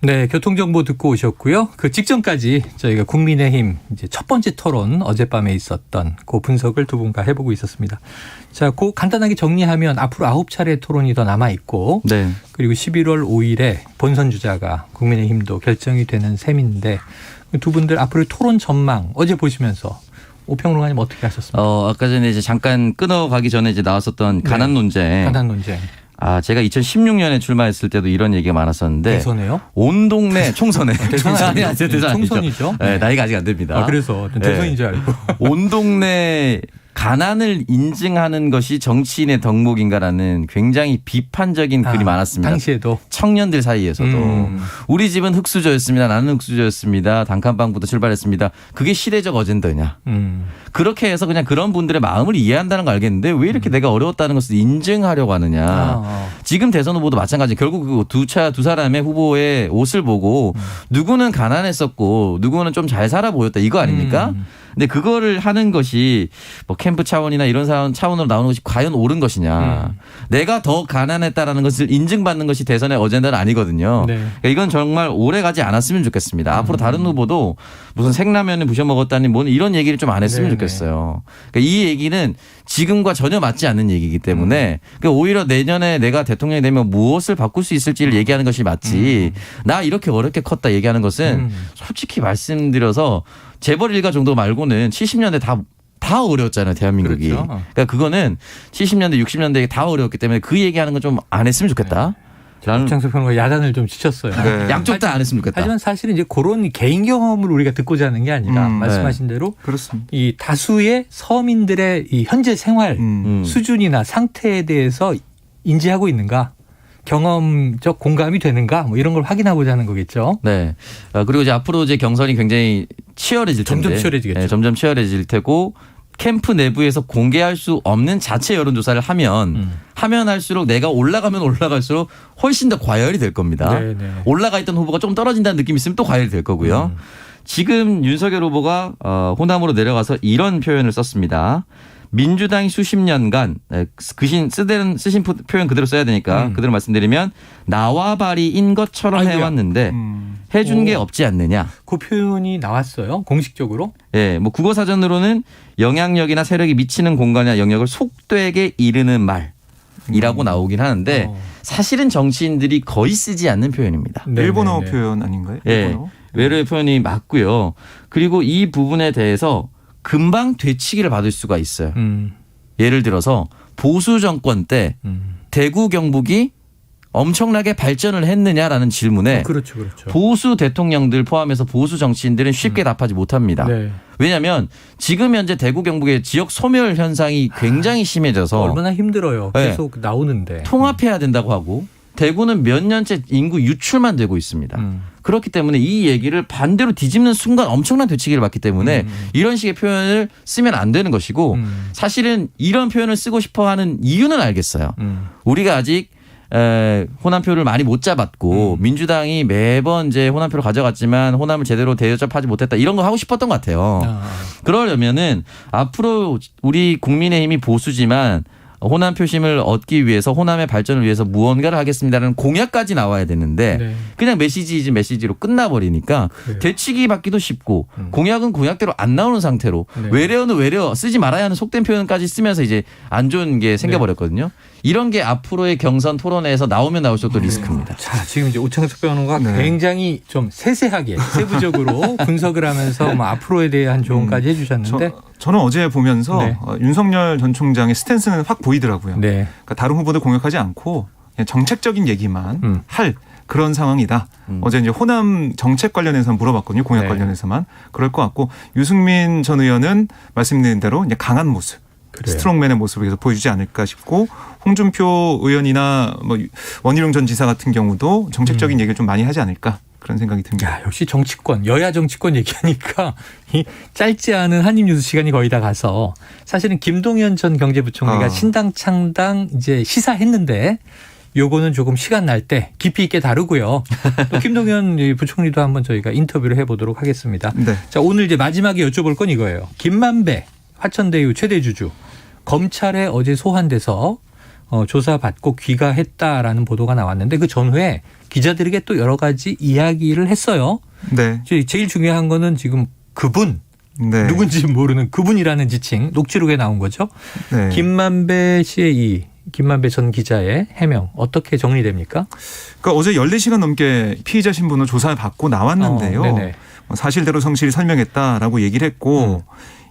네, 교통정보 듣고 오셨고요. 그 직전까지 저희가 국민의힘 이제 첫 번째 토론 어젯밤에 있었던 그 분석을 두 분과 해보고 있었습니다. 자, 그 간단하게 정리하면 앞으로 9차례 토론이 더 남아 있고, 네. 그리고 11월 5일에 본선 주자가 국민의힘도 결정이 되는 셈인데 두 분들 앞으로 토론 전망 어제 보시면서 오평론가님 어떻게 하셨습니까? 아까 전에 이제 잠깐 끊어가기 전에 이제 나왔었던 가난 논쟁. 가난 논쟁. 제가 2016년에 출마했을 때도 이런 얘기가 많았었는데. 대선에요? 온 동네 총선에. 대선 아니죠? 대선 아니죠. 총선이죠. 네, 나이가 아직 안 됩니다. 그래서 대선인 줄 알고. 온 동네 가난을 인증하는 것이 정치인의 덕목인가라는 굉장히 비판적인 글이 많았습니다. 당시에도. 청년들 사이에서도. 우리 집은 흙수저였습니다. 나는 흙수저였습니다. 단칸방부터 출발했습니다. 그게 시대적 어젠더냐. 그렇게 해서 그냥 그런 분들의 마음을 이해한다는 거 알겠는데 왜 이렇게 내가 어려웠다는 것을 인증하려고 하느냐. 지금 대선 후보도 마찬가지. 결국 그 두 사람의 후보의 옷을 보고 누구는 가난했었고 누구는 좀 잘 살아 보였다. 이거 아닙니까? 근데 그거를 하는 것이 뭐 캠프 차원이나 이런 차원으로 나오는 것이 과연 옳은 것이냐. 내가 더 가난했다라는 것을 인증받는 것이 대선의 어젠다는 아니거든요. 네. 그러니까 이건 정말 오래 가지 않았으면 좋겠습니다. 앞으로 다른 후보도 무슨 생라면을 부셔 먹었다니 뭐 이런 얘기를 좀 안 했으면 네네. 좋겠어요. 그러니까 이 얘기는 지금과 전혀 맞지 않는 얘기이기 때문에 그러니까 오히려 내년에 내가 대통령이 되면 무엇을 바꿀 수 있을지를 얘기하는 것이 맞지. 나 이렇게 어렵게 컸다 얘기하는 것은 솔직히 말씀드려서 재벌 일가 정도 말고는 70년대 다 어려웠잖아요, 대한민국이. 그렇죠. 그러니까 그거는 70년대, 60년대에 다 어려웠기 때문에 그 얘기하는 건 좀 안 했으면 좋겠다. 라는 박창석 평론가 야단을 좀 치셨어요. 네. 양쪽 다 안 했으면 좋겠다. 하지만 사실은 이제 그런 개인 경험을 우리가 듣고자 하는 게 아니라 말씀하신 대로 그렇습니다. 이 다수의 서민들의 이 현재 생활 수준이나 상태에 대해서 인지하고 있는가, 경험적 공감이 되는가, 뭐 이런 걸 확인하고자 하는 거겠죠. 네. 그리고 이제 앞으로 이제 경선이 굉장히 치열해질 텐데. 점점 치열해지겠죠. 네, 점점 치열해질 테고 캠프 내부에서 공개할 수 없는 자체 여론조사를 하면 할수록 내가 올라가면 올라갈수록 훨씬 더 과열이 될 겁니다. 네네. 올라가 있던 후보가 좀 떨어진다는 느낌이 있으면 또 과열이 될 거고요. 지금 윤석열 후보가 호남으로 내려가서 이런 표현을 썼습니다. 민주당이 수십 년간 쓰신 표현 그대로 써야 되니까 그대로 말씀드리면 나와바리인 것처럼 아이고야. 해왔는데 해준 게 없지 않느냐. 그 표현이 나왔어요. 공식적으로. 예, 뭐 국어사전으로는 영향력이나 세력이 미치는 공간이나 영역을 속되게 이르는 말이라고 나오긴 하는데 사실은 정치인들이 거의 쓰지 않는 표현입니다. 일본어 표현 아닌가요? 예, 일본어? 외래의 표현이 맞고요. 그리고 이 부분에 대해서 금방 되치기를 받을 수가 있어요. 예를 들어서 보수 정권 때 대구 경북이 엄청나게 발전을 했느냐라는 질문에 그렇죠. 보수 대통령들 포함해서 보수 정치인들은 쉽게 답하지 못합니다. 네. 왜냐하면 지금 현재 대구 경북의 지역 소멸 현상이 굉장히 심해져서 얼마나 힘들어요. 네. 계속 나오는데. 통합해야 된다고 하고 대구는 몇 년째 인구 유출만 되고 있습니다. 그렇기 때문에 이 얘기를 반대로 뒤집는 순간 엄청난 되치기를 받기 때문에 이런 식의 표현을 쓰면 안 되는 것이고 사실은 이런 표현을 쓰고 싶어 하는 이유는 알겠어요. 우리가 아직 호남표를 많이 못 잡았고 민주당이 매번 이제 호남표를 가져갔지만 호남을 제대로 대접하지 못했다 이런 거 하고 싶었던 것 같아요. 그러려면은 앞으로 우리 국민의힘이 보수지만 호남 표심을 얻기 위해서 호남의 발전을 위해서 무언가를 하겠습니다라는 공약까지 나와야 되는데 그냥 메시지이지 메시지로 끝나버리니까 되치기 받기도 쉽고 공약은 공약대로 안 나오는 상태로 외래어는 외래어 쓰지 말아야 하는 속된 표현까지 쓰면서 이제 안 좋은 게 생겨버렸거든요. 이런 게 앞으로의 경선 토론회에서 나오면 나올수록 또 리스크입니다. 자, 지금 이제 오창석 변호가 굉장히 좀 세세하게 세부적으로 분석을 하면서 뭐 앞으로에 대한 조언까지 해주셨는데 저는 어제 보면서 윤석열 전 총장의 스탠스는 확 보이더라고요. 그러니까 다른 후보들 공격하지 않고 그냥 정책적인 얘기만 할 그런 상황이다. 어제 이제 호남 정책 관련해서 물어봤거든요. 공약 관련해서만. 그럴 것 같고 유승민 전 의원은 말씀드린 대로 이제 강한 모습. 스트롱맨의 모습을 계속 보여주지 않을까 싶고 홍준표 의원이나 뭐 원희룡 전 지사 같은 경우도 정책적인 얘기를 좀 많이 하지 않을까 그런 생각이 듭니다. 야, 역시 정치권, 여야 정치권 얘기하니까 이 짧지 않은 한입뉴스 시간이 거의 다 가서 사실은 김동연 전 경제부총리가 신당 창당 이제 시사했는데 요거는 조금 시간 날 때 깊이 있게 다루고요. 또 김동연 부총리도 한번 저희가 인터뷰를 해보도록 하겠습니다. 자, 오늘 이제 마지막에 여쭤볼 건 이거예요. 김만배 화천대유 최대 주주 검찰에 어제 소환돼서 조사받고 귀가했다라는 보도가 나왔는데 그 전후에 기자들에게 또 여러 가지 이야기를 했어요. 제일 중요한 거는 지금 그분 누군지 모르는 그분이라는 지칭 녹취록에 나온 거죠. 김만배 씨의 김만배 전 기자의 해명 어떻게 정리됩니까? 그러니까 어제 14시간 넘게 피의자 신분을 조사를 받고 나왔는데요. 사실대로 성실히 설명했다라고 얘기를 했고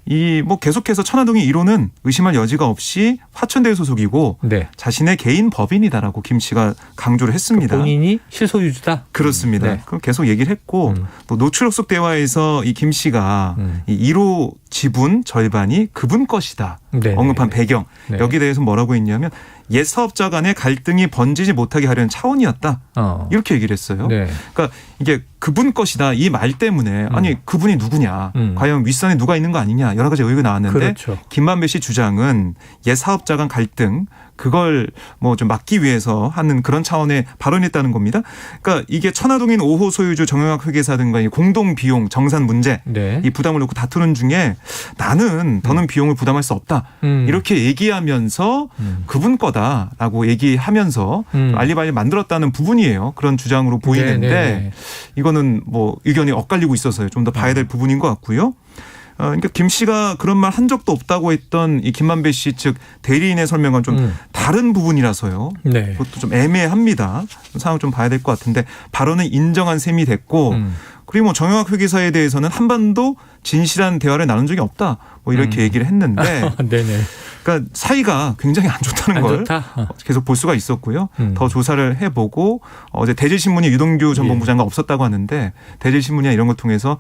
이 뭐 계속해서 천화동의 1호는 의심할 여지가 없이 화천대유 소속이고 자신의 개인 법인이다라고 김 씨가 강조를 했습니다. 본인이 실소유주다? 그렇습니다. 그럼 계속 얘기를 했고 또 노출록 속 대화에서 이 김 씨가 이 1호 지분 절반이 그분 것이다. 언급한 배경. 여기에 대해서 뭐라고 했냐면 옛 사업자 간의 갈등이 번지지 못하게 하려는 차원이었다. 이렇게 얘기를 했어요. 그러니까 이게 그분 것이다 이 말 때문에 아니 그분이 누구냐. 과연 윗선에 누가 있는 거 아니냐. 여러 가지 의혹이 나왔는데 김만배 씨 주장은 옛 사업자 간 갈등 그걸 뭐 좀 막기 위해서 하는 그런 차원의 발언했다는 겁니다. 그러니까 이게 천화동인 5호 소유주 정영학 회계사 등과의 공동 비용 정산 문제 이 부담을 놓고 다투는 중에 나는 더는 비용을 부담할 수 없다. 이렇게 얘기하면서 그분 거다라고 얘기하면서 알리바이를 만들었다는 부분이에요. 그런 주장으로 보이는데 이거는 뭐 의견이 엇갈리고 있어서 좀 더 봐야 될 부분인 것 같고요. 그러니까 김 씨가 그런 말 한 적도 없다고 했던 이 김만배 씨 측 대리인의 설명은 좀 다른 부분이라서요. 그것도 좀 애매합니다. 상황 좀 봐야 될 것 같은데 발언은 인정한 셈이 됐고 그리고 뭐 정영학 회계사에 대해서는 한 번도 진실한 대화를 나눈 적이 없다. 뭐 이렇게 얘기를 했는데 그러니까 사이가 굉장히 안 좋다는 걸 계속 볼 수가 있었고요. 더 조사를 해보고 어제 대질신문이 유동규 전 본부장과 없었다고 하는데 대질신문이나 이런 걸 통해서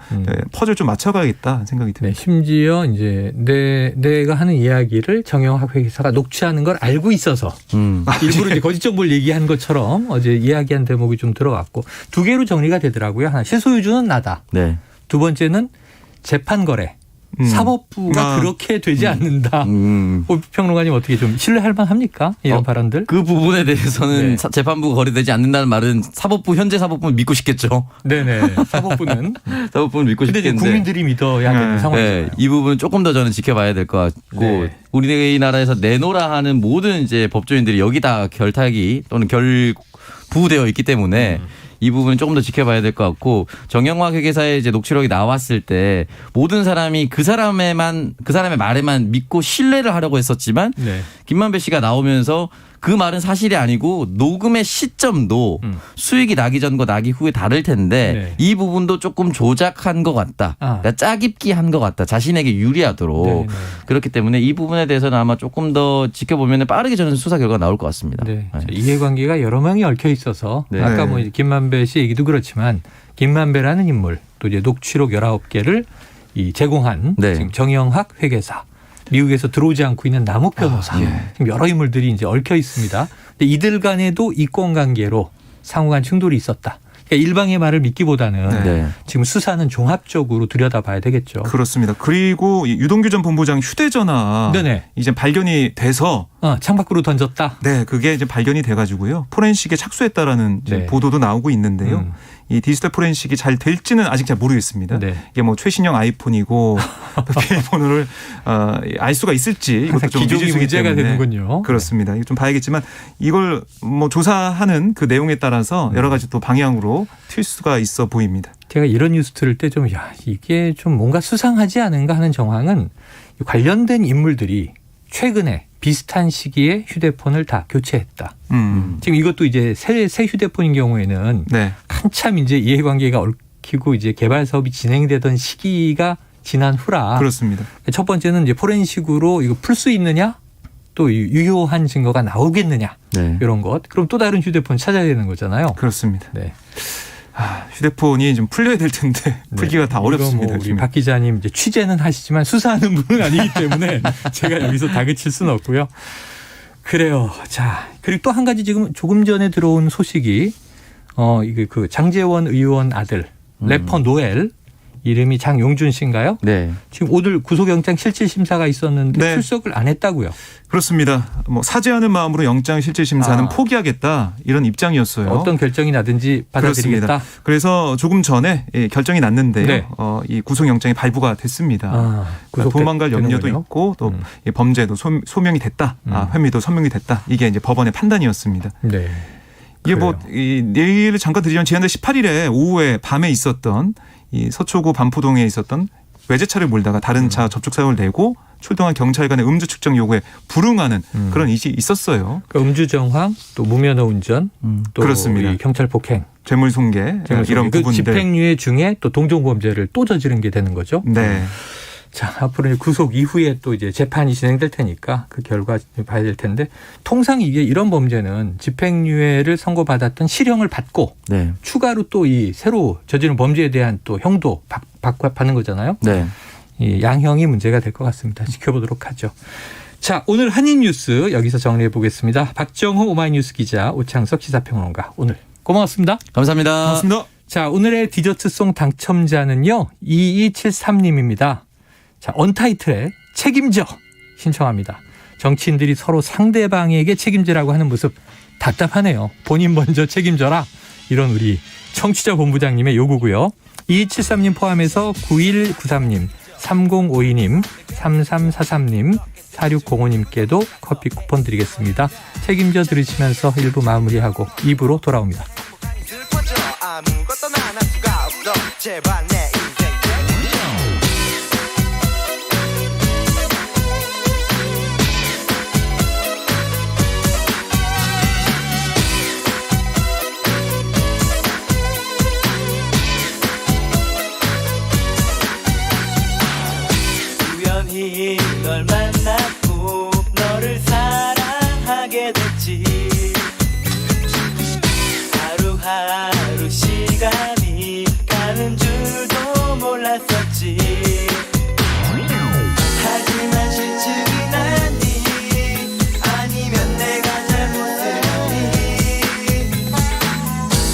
퍼즐 좀 맞춰가야겠다 생각이 듭니다. 심지어 이제 내가 하는 이야기를 정영학 회계사가 녹취하는 걸 알고 있어서 일부러 이제 거짓 정보를 얘기한 것처럼 어제 이야기한 대목이 좀 들어갔고 두 개로 정리가 되더라고요. 하나 실소유주는 나다. 두 번째는 재판 거래. 사법부가 그렇게 되지 않는다. 오평론가님 어떻게 좀 신뢰할 만합니까? 이런 발언들? 그 부분에 대해서는 네. 재판부가 거래되지 않는다는 말은 현재 사법부는 믿고 싶겠죠. 네네. 사법부는. 사법부는 믿고 근데 이제 싶겠는데. 국민들이 믿어야 되는 상황이잖아요. 네, 이 부분은 조금 더 저는 지켜봐야 될 것 같고 네. 우리나라에서 내노라 하는 모든 이제 법조인들이 여기다 결탁이 또는 결부되어 있기 때문에 이 부분은 조금 더 지켜봐야 될 것 같고 정영학 회계사의 이제 녹취록이 나왔을 때 모든 사람이 그 사람의 말에만 믿고 신뢰를 하려고 했었지만 네. 김만배 씨가 나오면서 그 말은 사실이 아니고 녹음의 시점도 수익이 나기 전과 나기 후에 다를 텐데 네. 이 부분도 조금 조작한 것 같다. 그러니까 짜깁기 한 것 같다. 자신에게 유리하도록. 네, 네. 그렇기 때문에 이 부분에 대해서는 아마 조금 더 지켜보면 빠르게 저는 수사 결과가 나올 것 같습니다. 네. 네. 이해관계가 여러 명이 얽혀 있어서 네. 아까 뭐 이제 김만배 씨 얘기도 그렇지만 김만배라는 인물 또 이제 녹취록 19개를 이 제공한 네. 지금 정영학 회계사 미국에서 들어오지 않고 있는 남욱 변호사 지금 여러 인물들이 이제 얽혀 있습니다. 근데 이들 간에도 이권 관계로 상호간 충돌이 있었다. 그러니까 일방의 말을 믿기보다는 네. 지금 수사는 종합적으로 들여다봐야 되겠죠. 그렇습니다. 그리고 유동규 전 본부장 휴대전화 네네. 이제 발견이 돼서 창밖으로 던졌다. 네, 그게 이제 발견이 돼가지고요. 포렌식에 착수했다라는 이제 네. 보도도 나오고 있는데요. 이 디지털 포렌식이 잘 될지는 아직 잘 모르겠습니다. 네. 이게 뭐 최신형 아이폰이고 또 비밀번호를 알 수가 있을지 이것도 좀 기종이 미지수이기 문제가 때문에 되는군요. 그렇습니다. 이거 좀 봐야겠지만 이걸 뭐 조사하는 그 내용에 따라서 여러 가지 또 방향으로 튈 수가 있어 보입니다. 제가 이런 뉴스 들을 때 좀 이게 좀 뭔가 수상하지 않은가 하는 정황은 관련된 인물들이 최근에 비슷한 시기에 휴대폰을 다 교체했다. 지금 이것도 이제 새 휴대폰인 경우에는 네. 한참 이제 이해관계가 얽히고 이제 개발 사업이 진행되던 시기가 지난 후라. 그렇습니다. 첫 번째는 이제 포렌식으로 이거 풀 수 있느냐, 또 유효한 증거가 나오겠느냐 네. 이런 것. 그럼 또 다른 휴대폰 찾아야 되는 거잖아요. 그렇습니다. 네. 휴대폰이 좀 풀려야 될 텐데 풀기가 다 이거 어렵습니다. 뭐 우리 요즘에. 박 기자님 이제 취재는 하시지만 수사하는 분은 아니기 때문에 제가 여기서 다그칠 수는 없고요. 그래요. 자, 그리고 또 한 가지 지금 조금 전에 들어온 소식이 이게 그 장제원 의원 아들 래퍼 노엘 이름이 장용준 씨인가요? 네. 지금 오늘 구속영장 실질 심사가 있었는데 네. 출석을 안 했다고요. 그렇습니다. 뭐 사죄하는 마음으로 영장 실질 심사는 아. 포기하겠다 이런 입장이었어요. 어떤 결정이 나든지 받아들이겠다. 그렇습니다. 그래서 조금 전에 결정이 났는데요. 네. 이 구속영장이 발부가 됐습니다. 그러니까 도망갈 염려도 되는군요. 있고 또 이 범죄도 소명이 됐다. 혐의도 선명이 됐다. 이게 이제 법원의 판단이었습니다. 네. 이게 뭐 내일 잠깐 드리면 지난달 18일에 오후에 밤에 있었던 이 서초구 반포동에 있었던 외제차를 몰다가 다른 차 접촉 사고를 내고 출동한 경찰관의 음주 측정 요구에 불응하는 그런 일이 있었어요. 그러니까 음주 정황, 또 무면허 운전, 또 그렇습니다. 이 경찰 폭행, 재물손괴 이런 그 부분들. 집행유예 중에 또 동종범죄를 또 저지른 게 되는 거죠. 네. 자, 앞으로 이제 구속 이후에 또 이제 재판이 진행될 테니까 그 결과 봐야 될 텐데 통상 이게 이런 범죄는 집행유예를 선고받았던 실형을 받고 네. 추가로 또 이 새로 저지른 범죄에 대한 또 형도 받는 거잖아요. 네. 이 양형이 문제가 될 것 같습니다. 지켜보도록 하죠. 자, 오늘 한입뉴스 여기서 정리해 보겠습니다. 박정호 오마이뉴스 기자, 오창석 시사평론가 오늘 고맙습니다. 감사합니다. 고맙습니다. 자, 오늘의 디저트송 당첨자는요. 2273님입니다. 자, 언타이틀의 책임져 신청합니다. 정치인들이 서로 상대방에게 책임지라고 하는 모습 답답하네요. 본인 먼저 책임져라. 이런 우리 청취자 본부장님의 요구고요. 2273님 포함해서 9193님, 3052님, 3343님, 4605님께도 커피 쿠폰 드리겠습니다. 책임져 들으시면서 1부 마무리하고 2부로 돌아옵니다. 아무것도 난 할 수가 없어 제발 내 인생 우연히 널 만났고 너를 사랑하게 됐지 하루하루 시간이 가는 줄도 몰랐었지 하지만 실증이 나니 아니면 내가 잘못했니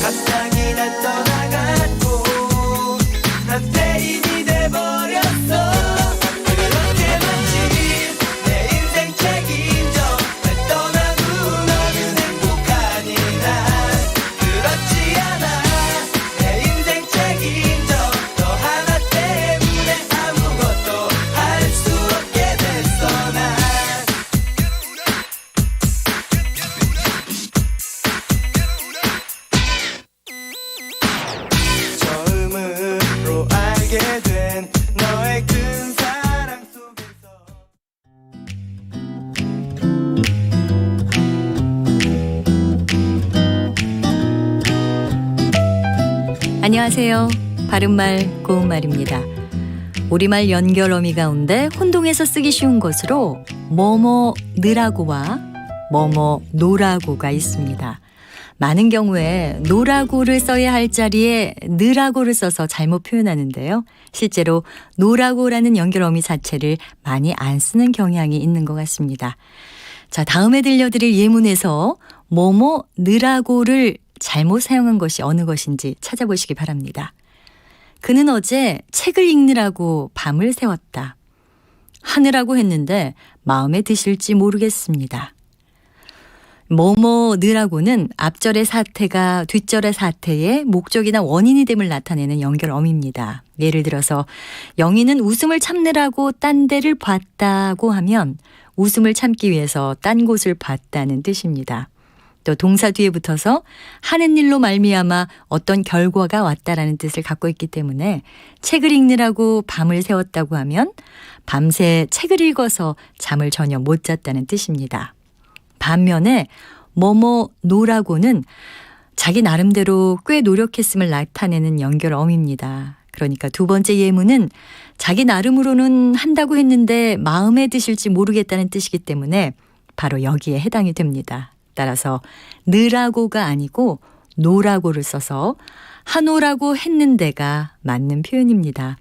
갑자기 날 떠나갔고 난 대인이 돼버렸어 안녕하세요. 바른말 고운말입니다. 우리말 연결 어미 가운데 혼동해서 쓰기 쉬운 것으로 뭐뭐 느라고와 뭐뭐 노라고가 있습니다. 많은 경우에 노라고를 써야 할 자리에 느라고를 써서 잘못 표현하는데요. 실제로 노라고라는 연결 어미 자체를 많이 안 쓰는 경향이 있는 것 같습니다. 자, 다음에 들려드릴 예문에서 뭐뭐 느라고를 잘못 사용한 것이 어느 것인지 찾아보시기 바랍니다. 그는 어제 책을 읽느라고 밤을 새웠다. 하느라고 했는데 마음에 드실지 모르겠습니다. 뭐뭐 느라고는 앞절의 사태가 뒷절의 사태의 목적이나 원인이 됨을 나타내는 연결 어미입니다. 예를 들어서 영희는 웃음을 참느라고 딴 데를 봤다고 하면 웃음을 참기 위해서 딴 곳을 봤다는 뜻입니다. 또 동사 뒤에 붙어서 하는 일로 말미암아 어떤 결과가 왔다라는 뜻을 갖고 있기 때문에 책을 읽느라고 밤을 새웠다고 하면 밤새 책을 읽어서 잠을 전혀 못 잤다는 뜻입니다. 반면에 뭐뭐 노라고는 자기 나름대로 꽤 노력했음을 나타내는 연결 어미입니다. 그러니까 두 번째 예문은 자기 나름으로는 한다고 했는데 마음에 드실지 모르겠다는 뜻이기 때문에 바로 여기에 해당이 됩니다. 따라서 느라고가 아니고 노라고를 써서 하노라고 했는데가 맞는 표현입니다.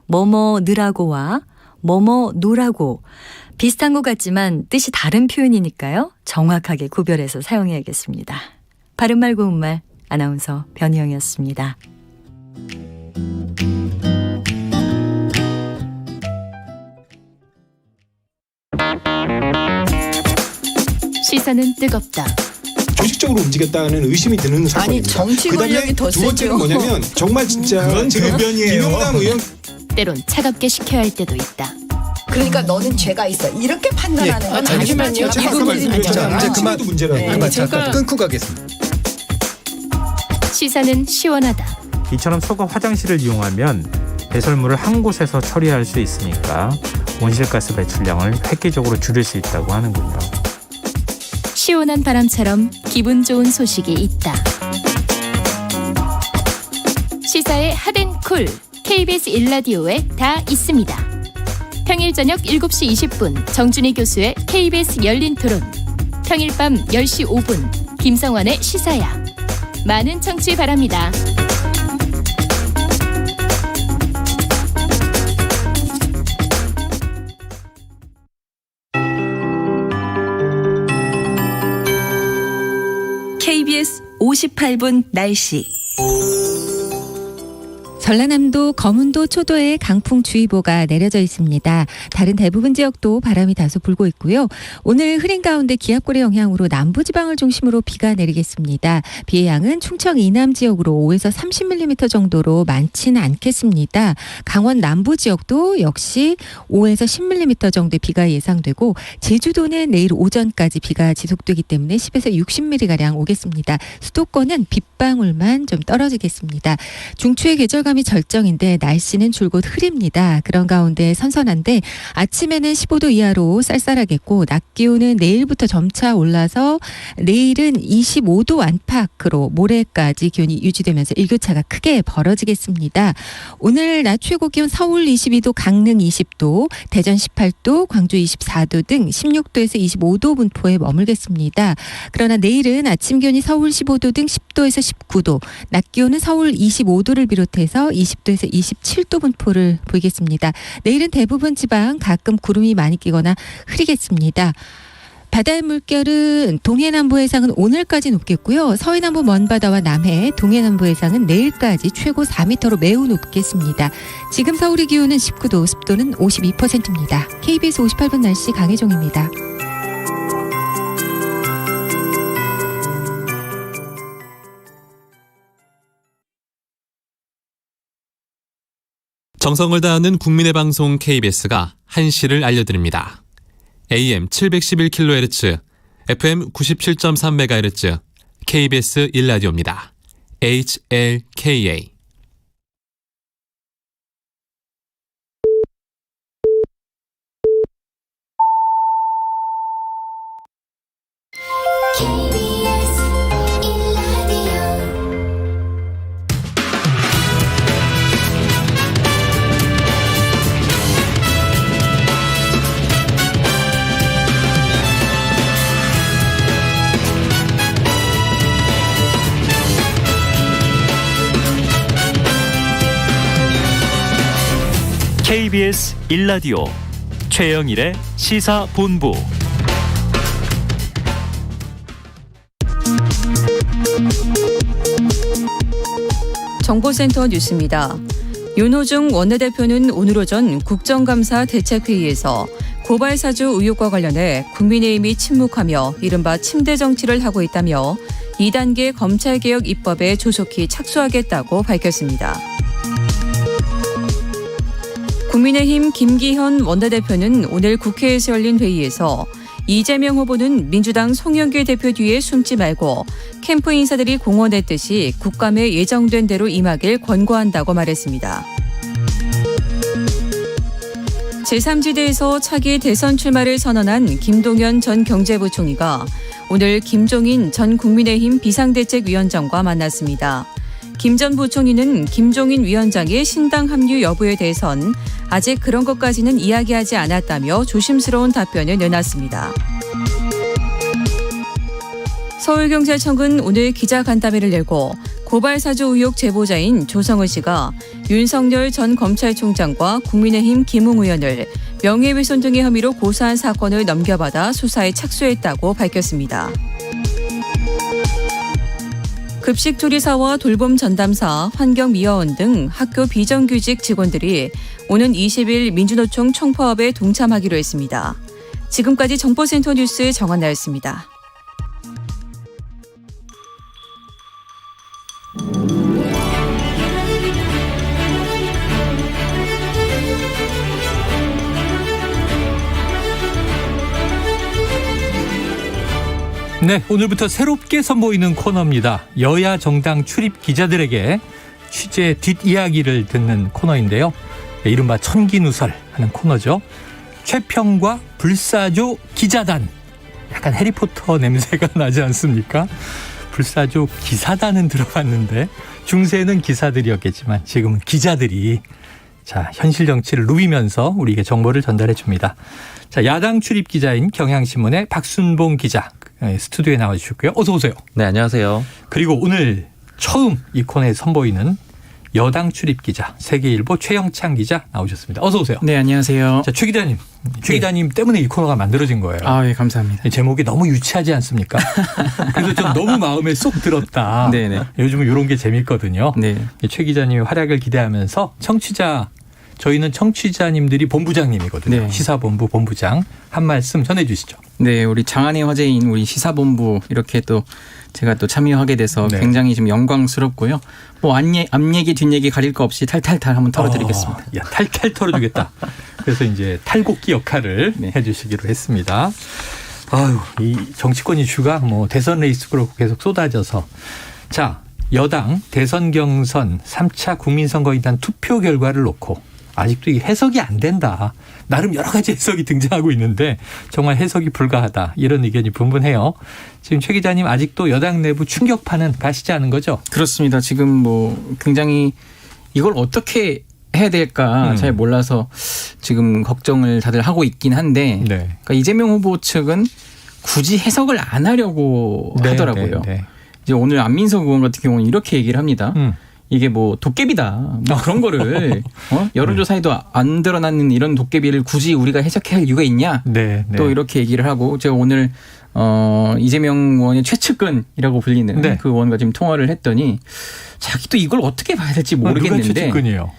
뭐뭐 느라고와 뭐뭐 노라고 비슷한 것 같지만 뜻이 다른 표현이니까요. 정확하게 구별해서 사용해야겠습니다. 바른말 고운말 아나운서 변희영이었습니다. 시선은 뜨겁다. 조직적으로 움직였다는 의심이 드는 사건입니다. 아니 정치 권력이 더 두 번째는 뭐냐면 정말 진짜 그건 지금 김영남 의원 때론 차갑게 식혀야 할 때도 있다. 그러니까 너는 죄가 있어. 이렇게 판단하는 건 잠시만요. 제가 아까 말씀드렸잖아요. 이제 그만 문제라고. 그만 잠깐 끊고 가겠습니다. 시사는 시원하다. 이처럼 소가 화장실을 이용하면 배설물을 한 곳에서 처리할 수 있으니까 온실가스 배출량을 획기적으로 줄일 수 있다고 하는군요. 시원한 바람처럼 기분 좋은 소식이 있다. 시사의 핫앤쿨 KBS 1라디오에 다 있습니다. 평일 저녁 7시 20분 정준희 교수의 KBS 열린 토론, 평일 밤 10시 5분 김성환의 시사야. 많은 청취 바랍니다. KBS 58분 날씨. 전라남도 거문도 초도에 강풍주의보가 내려져 있습니다. 다른 대부분 지역도 바람이 다소 불고 있고요. 오늘 흐린 가운데 기압골의 영향으로 남부지방을 중심으로 비가 내리겠습니다. 비의 양은 충청 이남 지역으로 5에서 30mm 정도로 많지는 않겠습니다. 강원 남부 지역도 역시 5에서 10mm 정도의 비가 예상되고 제주도는 내일 오전까지 비가 지속되기 때문에 10에서 60mm가량 오겠습니다. 수도권은 빗방울만 좀 떨어지겠습니다. 중추의 계절감이 절정인데 날씨는 줄곧 흐립니다. 그런 가운데 선선한데 아침에는 15도 이하로 쌀쌀하겠고 낮 기온은 내일부터 점차 올라서 내일은 25도 안팎으로 모레까지 기온이 유지되면서 일교차가 크게 벌어지겠습니다. 오늘 낮 최고 기온 서울 22도, 강릉 20도, 대전 18도, 광주 24도 등 16도에서 25도 분포에 머물겠습니다. 그러나 내일은 아침 기온이 서울 15도 등 10도에서 19도, 낮 기온은 서울 25도를 비롯해서 20도에서 27도 분포를 보이겠습니다. 내일은 대부분 지방 가끔 구름이 많이 끼거나 흐리겠습니다. 바다의 물결은 동해남부 해상은 오늘까지 높겠고요. 서해남부 먼바다와 남해, 동해남부 해상은 내일까지 최고 4m로 매우 높겠습니다. 지금 서울의 기온은 19도, 습도는 52%입니다. KBS 58분 날씨 강혜종입니다. 정성을 다하는 국민의 방송 KBS가 한시를 알려드립니다. AM 711kHz, FM 97.3MHz, KBS 1라디오입니다. HLKA. KBS 1라디오 최영일의 시사본부. 정보센터 뉴스입니다. 윤호중 원내대표는 오늘 오전 국정감사 대책회의에서 고발사주 의혹과 관련해 국민의힘이 침묵하며 이른바 침대 정치를 하고 있다며 2단계 검찰개혁 입법에 조속히 착수하겠다고 밝혔습니다. 국민의힘 김기현 원내대표는 오늘 국회에서 열린 회의에서 이재명 후보는 민주당 송영길 대표 뒤에 숨지 말고 캠프 인사들이 공언했듯이 국감에 예정된 대로 임하길 권고한다고 말했습니다. 제3지대에서 차기 대선 출마를 선언한 김동연 전 경제부총리가 오늘 김종인 전 국민의힘 비상대책위원장과 만났습니다. 김 전 부총리는 김종인 위원장의 신당 합류 여부에 대해선 아직 그런 것까지는 이야기하지 않았다며 조심스러운 답변을 내놨습니다. 서울경찰청은 오늘 기자간담회를 열고 고발사주 의혹 제보자인 조성은 씨가 윤석열 전 검찰총장과 국민의힘 김웅 의원을 명예훼손 등의 혐의로 고소한 사건을 넘겨받아 수사에 착수했다고 밝혔습니다. 급식 조리사와 돌봄 전담사, 환경미화원 등 학교 비정규직 직원들이 오는 20일 민주노총 총파업에 동참하기로 했습니다. 지금까지 정보센터 뉴스 정한나였습니다. 네, 오늘부터 새롭게 선보이는 코너입니다. 여야 정당 출입 기자들에게 취재 뒷이야기를 듣는 코너인데요. 이른바 천기누설 하는 코너죠. 최평과 불사조 기자단. 약간 해리포터 냄새가 나지 않습니까? 불사조 기사단은 들어봤는데 중세는 기사들이었겠지만 지금은 기자들이 현실 정치를 누비면서 우리에게 정보를 전달해 줍니다. 야당 출입 기자인 경향신문의 박순봉 기자 스튜디오에 나와 주셨고요. 어서 오세요. 네, 안녕하세요. 그리고 오늘 처음 이 코너에 선보이는 여당 출입 기자 세계일보 최영찬 기자 나오셨습니다. 어서 오세요. 네, 안녕하세요. 최 기자님. 최 기자님 때문에 이 코너가 만들어진 거예요. 아, 예, 감사합니다. 제목이 너무 유치하지 않습니까? 그래서 좀 너무 마음에 쏙 들었다. 네네. 요즘은 이런 게 재밌거든요. 네. 최 기자님의 활약을 기대하면서 저희는 청취자님들이 본부장님이거든요. 네. 시사본부 본부장 한 말씀 전해주시죠. 네, 우리 장안의 화제인 우리 시사본부 이렇게 또 제가 또 참여하게 돼서 굉장히 좀 영광스럽고요. 뭐 앞 얘기 뒷얘기 가릴 거 없이 탈탈탈 한번 털어드리겠습니다. 탈탈 털어주겠다. 그래서 이제 탈곡기 역할을 해주시기로 했습니다. 이 정치권 이슈가 대선 레이스 그렇고 계속 쏟아져서 여당 대선 경선 3차 국민선거인단 투표 결과를 놓고 아직도 이 해석이 안 된다. 나름 여러 가지 해석이 등장하고 있는데 정말 해석이 불가하다. 이런 의견이 분분해요. 지금 최 기자님 아직도 여당 내부 충격파는 가시지 않은 거죠? 그렇습니다. 지금 굉장히 이걸 어떻게 해야 될까 잘 몰라서 지금 걱정을 다들 하고 있긴 한데 그러니까 이재명 후보 측은 굳이 해석을 안 하려고 하더라고요. 이제 오늘 안민석 의원 같은 경우는 이렇게 얘기를 합니다. 이게 도깨비다. 그런 거를 여론조사에도 안 드러나는 이런 도깨비를 굳이 우리가 해석해야 할 이유가 있냐? 또 이렇게 얘기를 하고 제가 오늘 이재명 의원의 최측근이라고 불리는 그 의원과 지금 통화를 했더니 자기도 이걸 어떻게 봐야 될지 모르겠는데. 누가 최측근이에요?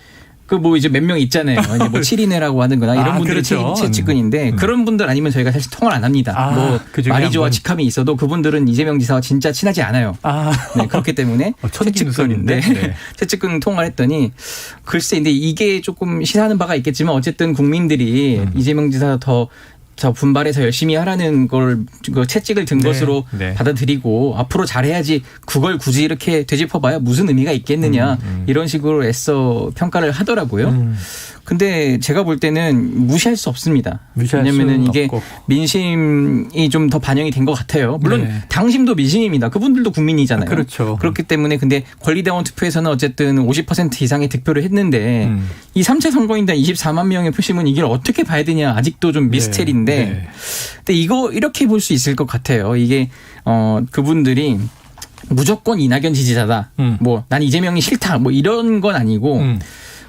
이제 몇 명 있잖아요. 7인회라고 하는 거나 이런 분들이 최측근인데 그런 분들 아니면 저희가 사실 통화를 안 합니다. 마리조와 직함이 있어도 그분들은 이재명 지사와 진짜 친하지 않아요. 네, 그렇기 때문에 최측근인데 최측근 통화를 했더니 글쎄 근데 이게 조금 시사하는 바가 있겠지만 어쨌든 국민들이 이재명 지사 더 분발해서 열심히 하라는 걸 채찍을 든 것으로 받아들이고 앞으로 잘해야지 그걸 굳이 이렇게 되짚어봐야 무슨 의미가 있겠느냐 이런 식으로 애써 평가를 하더라고요. 근데 제가 볼 때는 무시할 수 없습니다. 왜냐하면 이게 민심이 좀 더 반영이 된 것 같아요. 물론 당심도 민심입니다. 그분들도 국민이잖아요. 그렇죠. 그렇기 때문에 근데 권리당원 투표에서는 어쨌든 50% 이상의 득표를 했는데 이 3차 선거인단 24만 명의 표심은 이걸 어떻게 봐야 되냐 아직도 좀 미스테리인데 근데 이거 이렇게 볼 수 있을 것 같아요. 이게 그분들이 무조건 이낙연 지지자다. 난 이재명이 싫다. 이런 건 아니고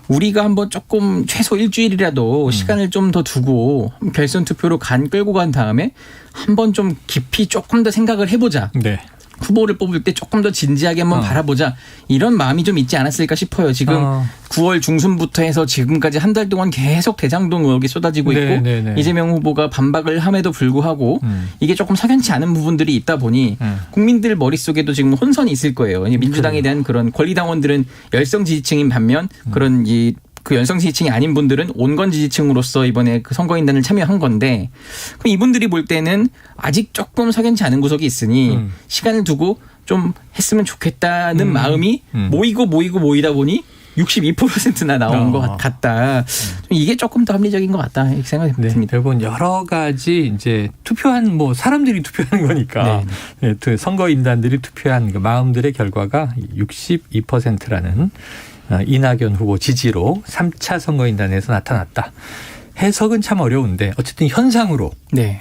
우리가 한번 조금 최소 일주일이라도 시간을 좀 더 두고 결선 투표로 끌고 간 다음에 한번 좀 깊이 조금 더 생각을 해보자. 네. 후보를 뽑을 때 조금 더 진지하게 한번 바라보자. 이런 마음이 좀 있지 않았을까 싶어요. 지금 9월 중순부터 해서 지금까지 한 달 동안 계속 대장동 의혹이 쏟아지고 있고 이재명 후보가 반박을 함에도 불구하고 이게 조금 석연치 않은 부분들이 있다 보니 국민들 머릿속에도 지금 혼선이 있을 거예요. 민주당에 대한 그런 권리당원들은 열성 지지층인 반면 그런 그 열성 지지층이 아닌 분들은 온건 지지층으로서 이번에 그 선거인단을 참여한 건데 그럼 이분들이 볼 때는 아직 조금 석연치 않은 구석이 있으니 시간을 두고 좀 했으면 좋겠다는 마음이 모이다 보니 62%나 나온 것 같다. 이게 조금 더 합리적인 것 같다 이렇게 생각이 듭니다. 대부분 여러 가지 이제 투표한 사람들이 투표한 거니까 선거인단들이 투표한 그 마음들의 결과가 62%라는 이낙연 후보 지지로 3차 선거인단에서 나타났다. 해석은 참 어려운데 어쨌든 현상으로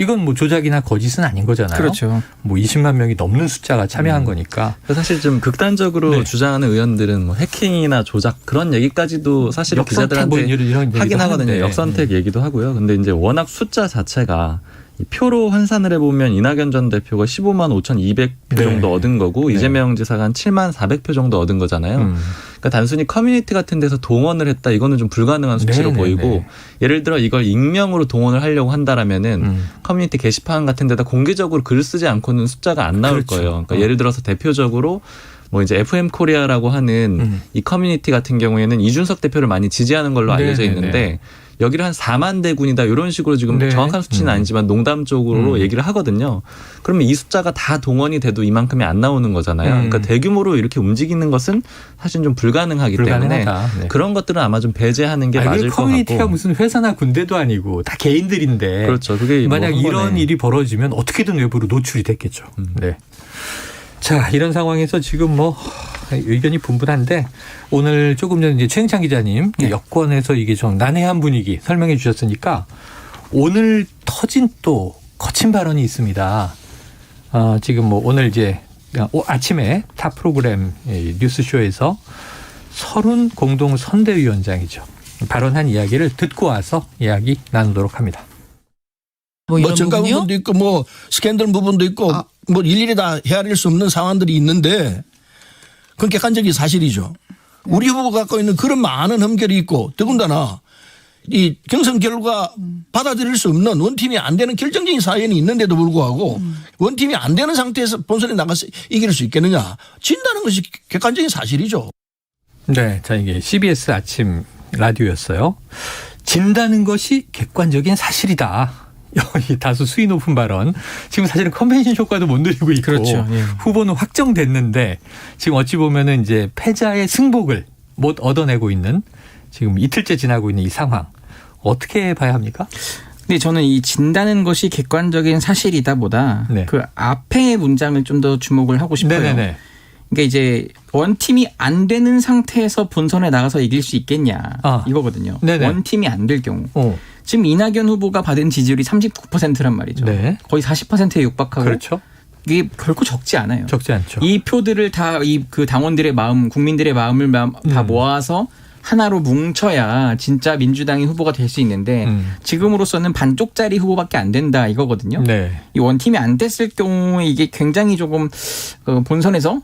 이건 조작이나 거짓은 아닌 거잖아요. 그렇죠. 20만 명이 넘는 숫자가 참여한 거니까. 사실 좀 극단적으로 주장하는 의원들은 해킹이나 조작 그런 얘기까지도 사실은 기자들한테 하긴 하거든요. 역선택 얘기도 하고요. 근데 이제 워낙 숫자 자체가 표로 환산을 해보면 이낙연 전 대표가 15만 5,200표 정도 얻은 거고 이재명 지사가 한 7만 400표 정도 얻은 거잖아요. 그러니까 단순히 커뮤니티 같은 데서 동원을 했다 이거는 좀 불가능한 수치로 보이고 예를 들어 이걸 익명으로 동원을 하려고 한다라면은 커뮤니티 게시판 같은 데다 공개적으로 글을 쓰지 않고는 숫자가 안 나올 거예요. 그러니까 예를 들어서 대표적으로 이제 FM 코리아라고 하는 이 커뮤니티 같은 경우에는 이준석 대표를 많이 지지하는 걸로 알려져 있는데 여기를 한 4만 대군이다 이런 식으로 지금 정확한 수치는 아니지만 농담적으로 얘기를 하거든요. 그러면 이 숫자가 다 동원이 돼도 이만큼이 안 나오는 거잖아요. 그러니까 대규모로 이렇게 움직이는 것은 사실 좀 불가능하기 때문에 그런 것들은 아마 좀 배제하는 게 맞을 것 같고. 커뮤니티가 무슨 회사나 군대도 아니고 다 개인들인데 그렇죠. 그게 만약 이런 일이 벌어지면 어떻게든 외부로 노출이 됐겠죠. 네. 자, 이런 상황에서 지금 의견이 분분한데 오늘 조금 전에 이제 최영찬 기자님 여권에서 이게 좀 난해한 분위기 설명해 주셨으니까 오늘 터진 또 거친 발언이 있습니다. 지금 오늘 이제 아침에 타 프로그램 뉴스쇼에서 서른 공동 선대위원장이죠. 발언한 이야기를 듣고 와서 이야기 나누도록 합니다. 정가 부분도 있고 스캔들 부분도 있고 일일이 다 헤아릴 수 없는 상황들이 있는데 그건 객관적인 사실이죠. 우리 후보가 갖고 있는 그런 많은 흠결이 있고 더군다나 이 경선 결과 받아들일 수 없는 원팀이 안 되는 결정적인 사연이 있는데도 불구하고 원팀이 안 되는 상태에서 본선에 나가서 이길 수 있겠느냐. 진다는 것이 객관적인 사실이죠. 네. 자, 이게 CBS 아침 라디오였어요. 진다는 것이 객관적인 사실이다. 다소 수위 높은 발언. 지금 사실은 컨벤션 효과도 못 누리고 있고 그렇죠. 후보는 확정됐는데 지금 어찌 보면은 이제 패자의 승복을 못 얻어내고 있는 지금 이틀째 지나고 있는 이 상황 어떻게 봐야 합니까? 근데 저는 이 진다는 것이 객관적인 사실이다보다 그 앞에 문장을 좀 더 주목을 하고 싶어요. 그러니까 이제 원팀이 안 되는 상태에서 본선에 나가서 이길 수 있겠냐 이거거든요. 원팀이 안 될 경우. 지금 이낙연 후보가 받은 지지율이 39%란 말이죠. 거의 40%에 육박하고. 그렇죠. 이게 결코 적지 않아요. 적지 않죠. 이 표들을 다 그 당원들의 마음, 국민들의 마음을 다 모아서 하나로 뭉쳐야 진짜 민주당이 후보가 될 수 있는데 지금으로서는 반쪽짜리 후보밖에 안 된다 이거거든요. 이 원팀이 안 됐을 경우에 이게 굉장히 조금 본선에서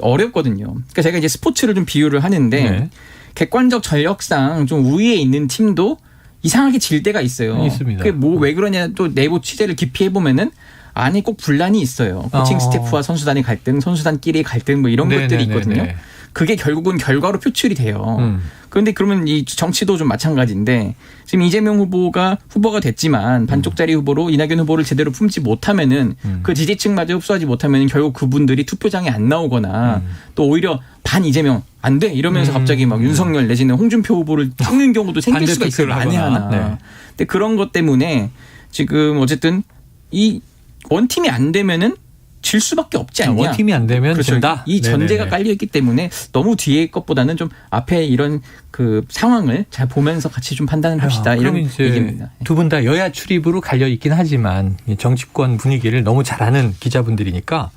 어렵거든요. 그러니까 제가 이제 스포츠를 좀 비유를 하는데 객관적 전력상 좀 우위에 있는 팀도 이상하게 질 때가 있어요. 있습니다. 그게 왜 그러냐 또 내부 취재를 깊이 해보면은 안에 꼭 분란이 있어요. 코칭 스태프와 선수단의 갈등, 선수단끼리의 갈등 이런 것들이 있거든요. 그게 결국은 결과로 표출이 돼요. 그런데 그러면 이 정치도 좀 마찬가지인데 지금 이재명 후보가 됐지만 반쪽짜리 후보로 이낙연 후보를 제대로 품지 못하면은 그 지지층마저 흡수하지 못하면은 결국 그분들이 투표장에 안 나오거나 또 오히려 반 이재명 안 돼 이러면서 갑자기 막 윤석열 내지는 홍준표 후보를 찍는 경우도 생길 수가 있어요. 만에 하나. 근데 그런 것 때문에 지금 어쨌든 이 원팀이 안 되면은 질 수밖에 없지 않냐. 원팀이 안 되면 진다. 이 전제가 깔려 있기 때문에 너무 뒤에 것보다는 좀 앞에 이런 그 상황을 잘 보면서 같이 좀 판단을 합시다. 이런 얘기입니다. 두 분 다 여야 출입으로 갈려 있긴 하지만 정치권 분위기를 너무 잘 아는 기자분들이니까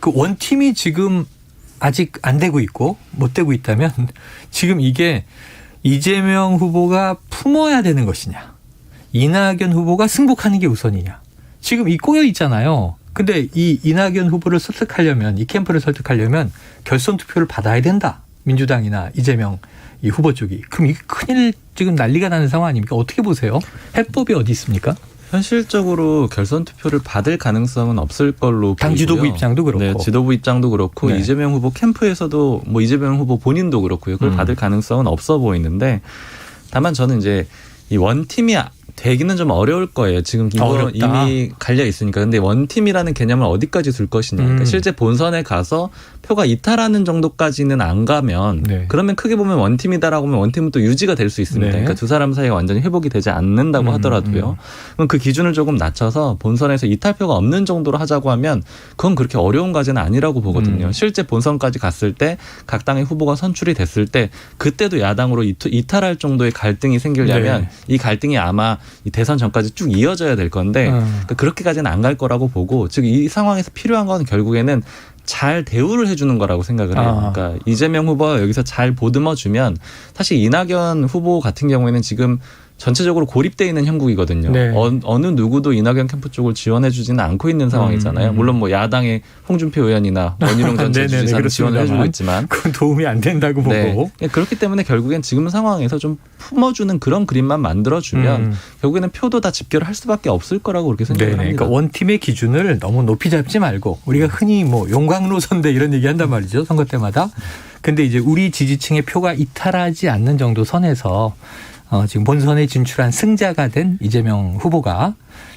그 원팀이 지금 아직 안 되고 있고 못 되고 있다면 지금 이게 이재명 후보가 품어야 되는 것이냐, 이낙연 후보가 승복하는 게 우선이냐. 지금 이 꼬여 있잖아요. 근데 이 이낙연 후보를 설득하려면, 이 캠프를 설득하려면 결선 투표를 받아야 된다. 민주당이나 이재명 이 후보 쪽이. 그럼 이게 큰일 지금 난리가 나는 상황 아닙니까? 어떻게 보세요? 해법이 어디 있습니까? 현실적으로 결선 투표를 받을 가능성은 없을 걸로 당 보이고요. 지도부 입장도 그렇고. 네, 지도부 입장도 그렇고 네. 이재명 후보 캠프에서도 뭐 이재명 후보 본인도 그렇고요. 그걸 받을 가능성은 없어 보이는데 다만 저는 이제 이 원팀이 되기는 좀 어려울 거예요. 지금 이거 이미 갈려 있으니까. 근데 원팀이라는 개념을 어디까지 둘 것이냐. 그러니까 실제 본선에 가서 표가 이탈하는 정도까지는 안 가면 그러면 크게 보면 원팀이다라고 하면 원팀은 또 유지가 될 수 있습니다. 그러니까 두 사람 사이가 완전히 회복이 되지 않는다고 하더라도요. 그럼 그 기준을 조금 낮춰서 본선에서 이탈표가 없는 정도로 하자고 하면 그건 그렇게 어려운 과제는 아니라고 보거든요. 실제 본선까지 갔을 때 각 당의 후보가 선출이 됐을 때 그때도 야당으로 이탈할 정도의 갈등이 생기려면 이 갈등이 아마 이 대선 전까지 쭉 이어져야 될 건데 그러니까 그렇게까지는 안 갈 거라고 보고 즉 이 상황에서 필요한 건 결국에는 잘 대우를 해주는 거라고 생각을 해요. 그러니까 이재명 후보가 여기서 잘 보듬어주면 사실 이낙연 후보 같은 경우에는 지금 전체적으로 고립되어 있는 형국이거든요. 네. 어느 누구도 이낙연 캠프 쪽을 지원해주지는 않고 있는 상황이잖아요. 물론 뭐 야당의 홍준표 의원이나 원희룡 전 제주지사는 지원을 해주고 있지만 그건 도움이 안 된다고 보고. 네. 그렇기 때문에 결국엔 지금 상황에서 좀 품어주는 그런 그림만 만들어주면 결국에는 표도 다 집결을 할 수밖에 없을 거라고 그렇게 생각을 합니다. 그러니까 원팀의 기준을 너무 높이 잡지 말고 우리가 흔히 뭐 용광로 선대 이런 얘기한단 말이죠. 선거 때마다. 근데 이제 우리 지지층의 표가 이탈하지 않는 정도 선에서 지금 본선에 진출한 승자가 된 이재명 후보가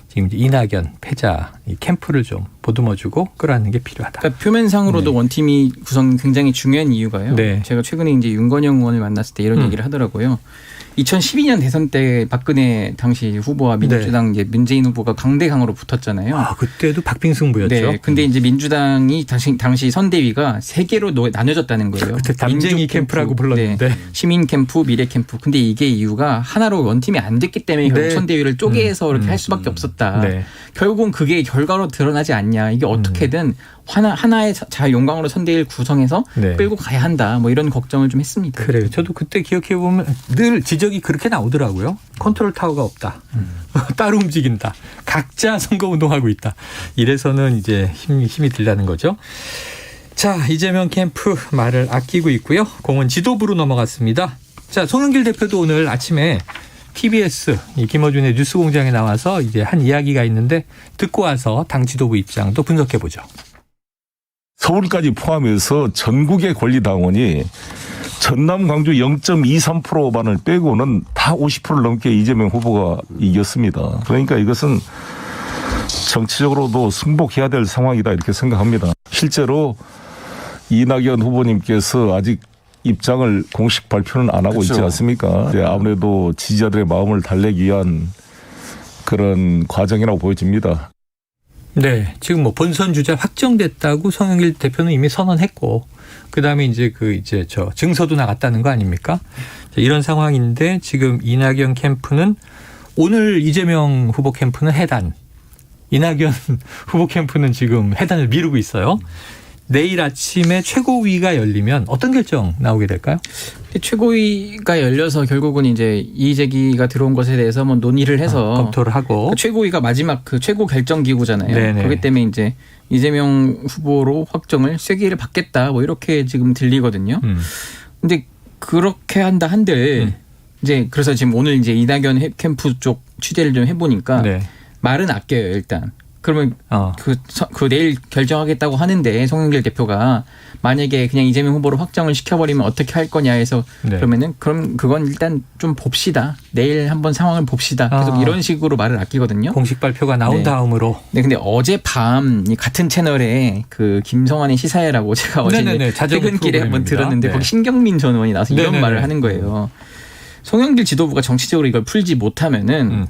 지금 이제 이낙연 패자 이 캠프를 좀 보듬어주고 끌어안는 게 필요하다. 그러니까 표면상으로도 원팀이 구성 굉장히 중요한 이유가요. 제가 최근에 이제 윤건영 의원을 만났을 때 이런 얘기를 하더라고요. 2012년 대선 때 박근혜 당시 후보와 민주당 이제 문재인 후보가 강대강으로 붙었잖아요. 그때도 박빙승부였죠. 네. 근데 이제 민주당이 당시 선대위가 세 개로 나눠졌다는 거예요. 그때 담쟁이 캠프라고 불렀는데 시민 캠프, 미래 캠프. 근데 이게 이유가 하나로 원팀이 안 됐기 때문에 결국 선대위를 쪼개서 이렇게 할 수밖에 없었다. 결국은 그게 결과로 드러나지 않냐. 이게 어떻게든 하나의 잘 용광으로 선대위를 구성해서 끌고 가야 한다. 뭐 이런 걱정을 좀 했습니다. 그래요. 저도 그때 기억해 보면 늘 지적이 그렇게 나오더라고요. 컨트롤 타워가 없다. 따로 움직인다. 각자 선거운동하고 있다. 이래서는 이제 힘이 들라는 거죠. 자, 이재명 캠프 말을 아끼고 있고요. 공은 지도부로 넘어갔습니다. 자, 송영길 대표도 오늘 아침에 TBS 김어준의 뉴스공장에 나와서 이제 한 이야기가 있는데 듣고 와서 당 지도부 입장도 분석해 보죠. 서울까지 포함해서 전국의 권리당원이 전남, 광주 0.23%만을 빼고는 다 50%를 넘게 이재명 후보가 이겼습니다. 그러니까 이것은 정치적으로도 승복해야 될 상황이다 이렇게 생각합니다. 실제로 이낙연 후보님께서 아직 입장을 공식 발표는 안 하고 있지 않습니까? 아무래도 지지자들의 마음을 달래기 위한 그런 과정이라고 보여집니다. 네, 지금 뭐 본선 주자 확정됐다고 송영길 대표는 이미 선언했고, 그 다음에 이제 저 증서도 나갔다는 거 아닙니까? 이런 상황인데 지금 이낙연 캠프는 오늘 이재명 후보 캠프는 해단, 이낙연 후보 캠프는 지금 해단을 미루고 있어요. 내일 아침에 최고위가 열리면 어떤 결정 나오게 될까요? 최고위가 열려서 결국은 이제 이의제기가 들어온 것에 대해서 뭐 논의를 해서 검토를 하고 최고위가 마지막 그 최고 결정 기구잖아요. 네네. 그렇기 때문에 이제 이재명 후보로 확정을 쐐기를 받겠다 뭐 이렇게 지금 들리거든요. 근데 그렇게 한다 한들 이제 그래서 지금 오늘 이제 이낙연 캠프 쪽 취재를 좀 해보니까 말은 아껴요 일단. 그러면 그 내일 결정하겠다고 하는데 송영길 대표가 만약에 그냥 이재명 후보로 확정을 시켜버리면 어떻게 할 거냐 해서 그러면은 그럼 그건 일단 좀 봅시다. 내일 한번 상황을 봅시다. 계속 이런 식으로 말을 아끼거든요. 공식 발표가 나온 다음으로. 네, 근데 어젯밤 같은 채널에 그 김성환의 시사회라고 제가 어제 퇴근길에 한번 들었는데 거기 신경민 전 의원이 나와서 이런 말을 하는 거예요. 송영길 지도부가 정치적으로 이걸 풀지 못하면은